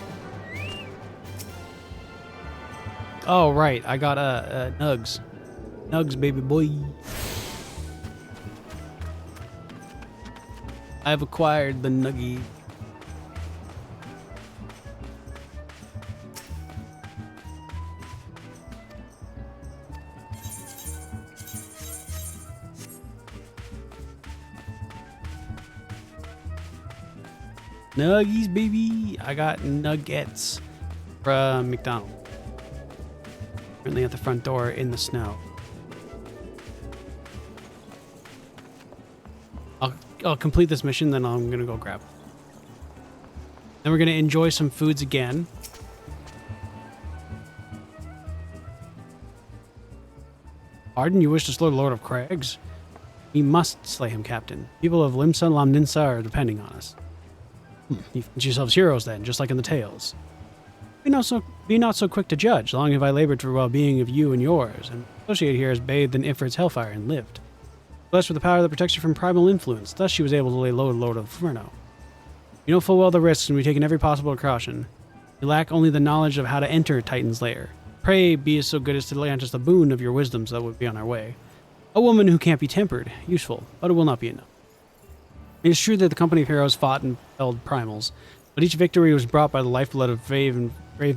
Oh, right. I got Nugs. Nugs, baby boy. I've acquired the Nuggie. Nuggies, baby. I got nuggets from McDonald's. Currently at the front door in the snow. I'll complete this mission, then I'm gonna go grab. Then we're gonna enjoy some foods again. Pardon, you wish to slay the Lord of Crags? We must slay him, Captain. People of Limsa and Lamninsa are depending on us. You find yourselves heroes then, just like in the tales. Be not so quick to judge. Long have I labored for the well-being of you and yours, and associated here has bathed in Ifrit's hellfire and lived. Blessed with the power that protects her from primal influence, thus she was able to lay low to Lord of Inferno. You know full well the risks, and we've taken every possible precaution. You lack only the knowledge of how to enter Titan's lair. Pray be so good as to grant us the boon of your wisdoms that would be on our way. A woman who can't be tempered, useful, but it will not be enough. It is true that the company of heroes fought and held primals, but each victory was brought by the lifeblood of brave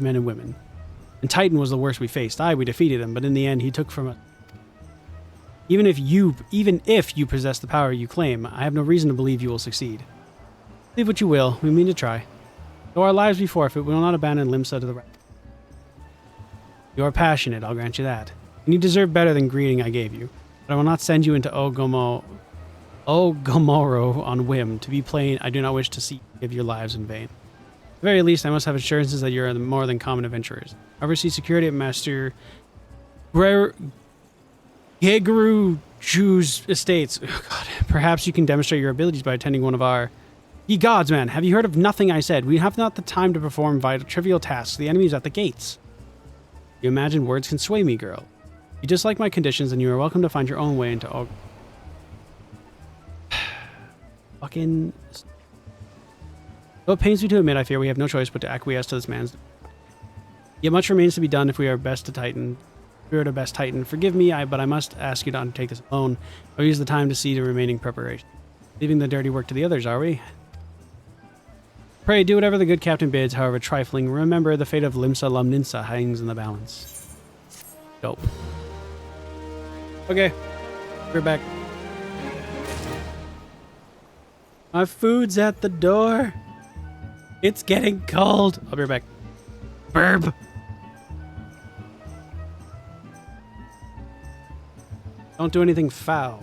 men and women. And Titan was the worst we faced. Aye, we defeated him, but in the end he took from us. Even if you possess the power you claim, I have no reason to believe you will succeed. Believe what you will, we mean to try. Though our lives be forfeit, we will not abandon Limsa to the right. You are passionate, I'll grant you that. And you deserve better than greeting I gave you. But I will not send you into Ogomoro on whim. To be plain, I do not wish to see you give your lives in vain. very least, I must have assurances that you're more than common adventurers. Oversee security at Master Geguru Jew's estates. Oh, God. Perhaps you can demonstrate your abilities by attending one of our... Ye gods, man, have you heard of nothing I said? We have not the time to perform vital, trivial tasks. The enemy is at the gates. You imagine words can sway me, girl. You dislike my conditions, and you are welcome to find your own way into all... Fucking... Though it pains me to admit, I fear we have no choice but to acquiesce to this man's... Yet much remains to be done if we are best to Titan. If we are to best Titan. Forgive me, but I must ask you to undertake this alone. I'll use the time to see the remaining preparation. Leaving the dirty work to the others, are we? Pray, do whatever the good captain bids, however trifling. Remember, the fate of Limsa Lumninsa hangs in the balance. Dope. Okay. We're back. My food's at the door. It's getting cold. I'll be right back. Burb. Don't do anything foul.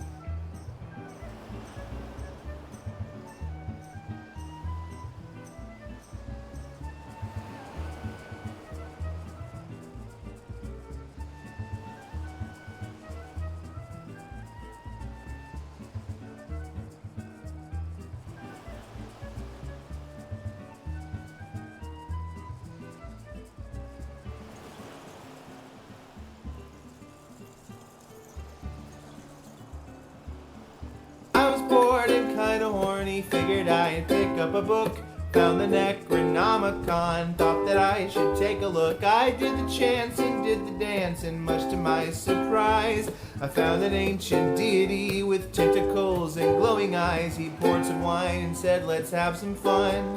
Figured I'd pick up a book, found the Necronomicon, thought that I should take a look. I did the chants and did the dance, and much to my surprise, I found an ancient deity with tentacles and glowing eyes. He poured some wine and said, let's have some fun.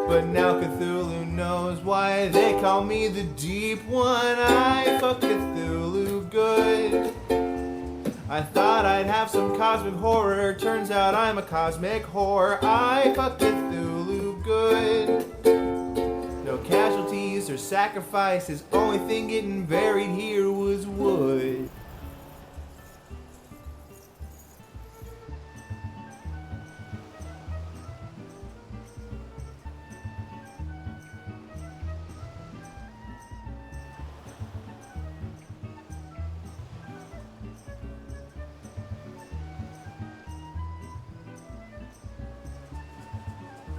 But now Cthulhu knows why they call me the Deep One. I fuck Cthulhu good. I thought I'd have some cosmic horror, turns out I'm a cosmic whore. I fuck Cthulhu good. No casualties or sacrifices, only thing getting buried here was wood.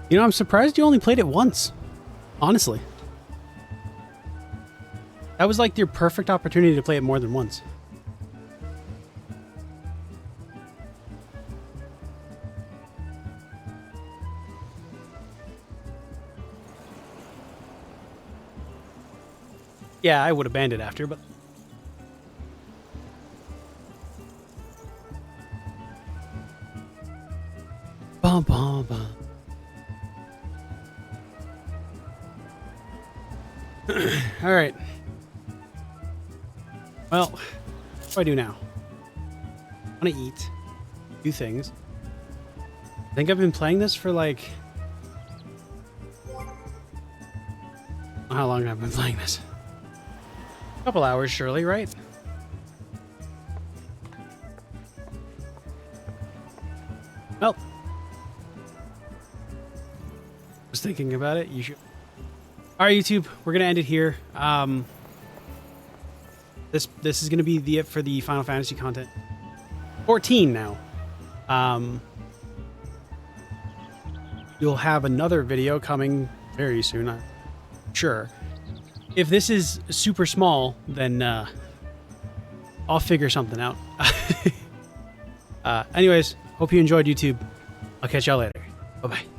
You know, I'm surprised you only played it once. Honestly. That was like your perfect opportunity to play it more than once. Yeah, I would have banned it after, but... Bum, bum, bum. All right. Well, what do I do now? I want to eat. Do things. I think I've been playing this for like... I don't know how long I've been playing this. A couple hours, surely, right? Well. Was thinking about it. You should... All right, YouTube, we're gonna end it here. This is gonna be it for the Final Fantasy content. 14 now. You'll have another video coming very soon, I'm sure. If this is super small, then I'll figure something out. Anyways, hope you enjoyed, YouTube. I'll catch y'all later. Bye-bye.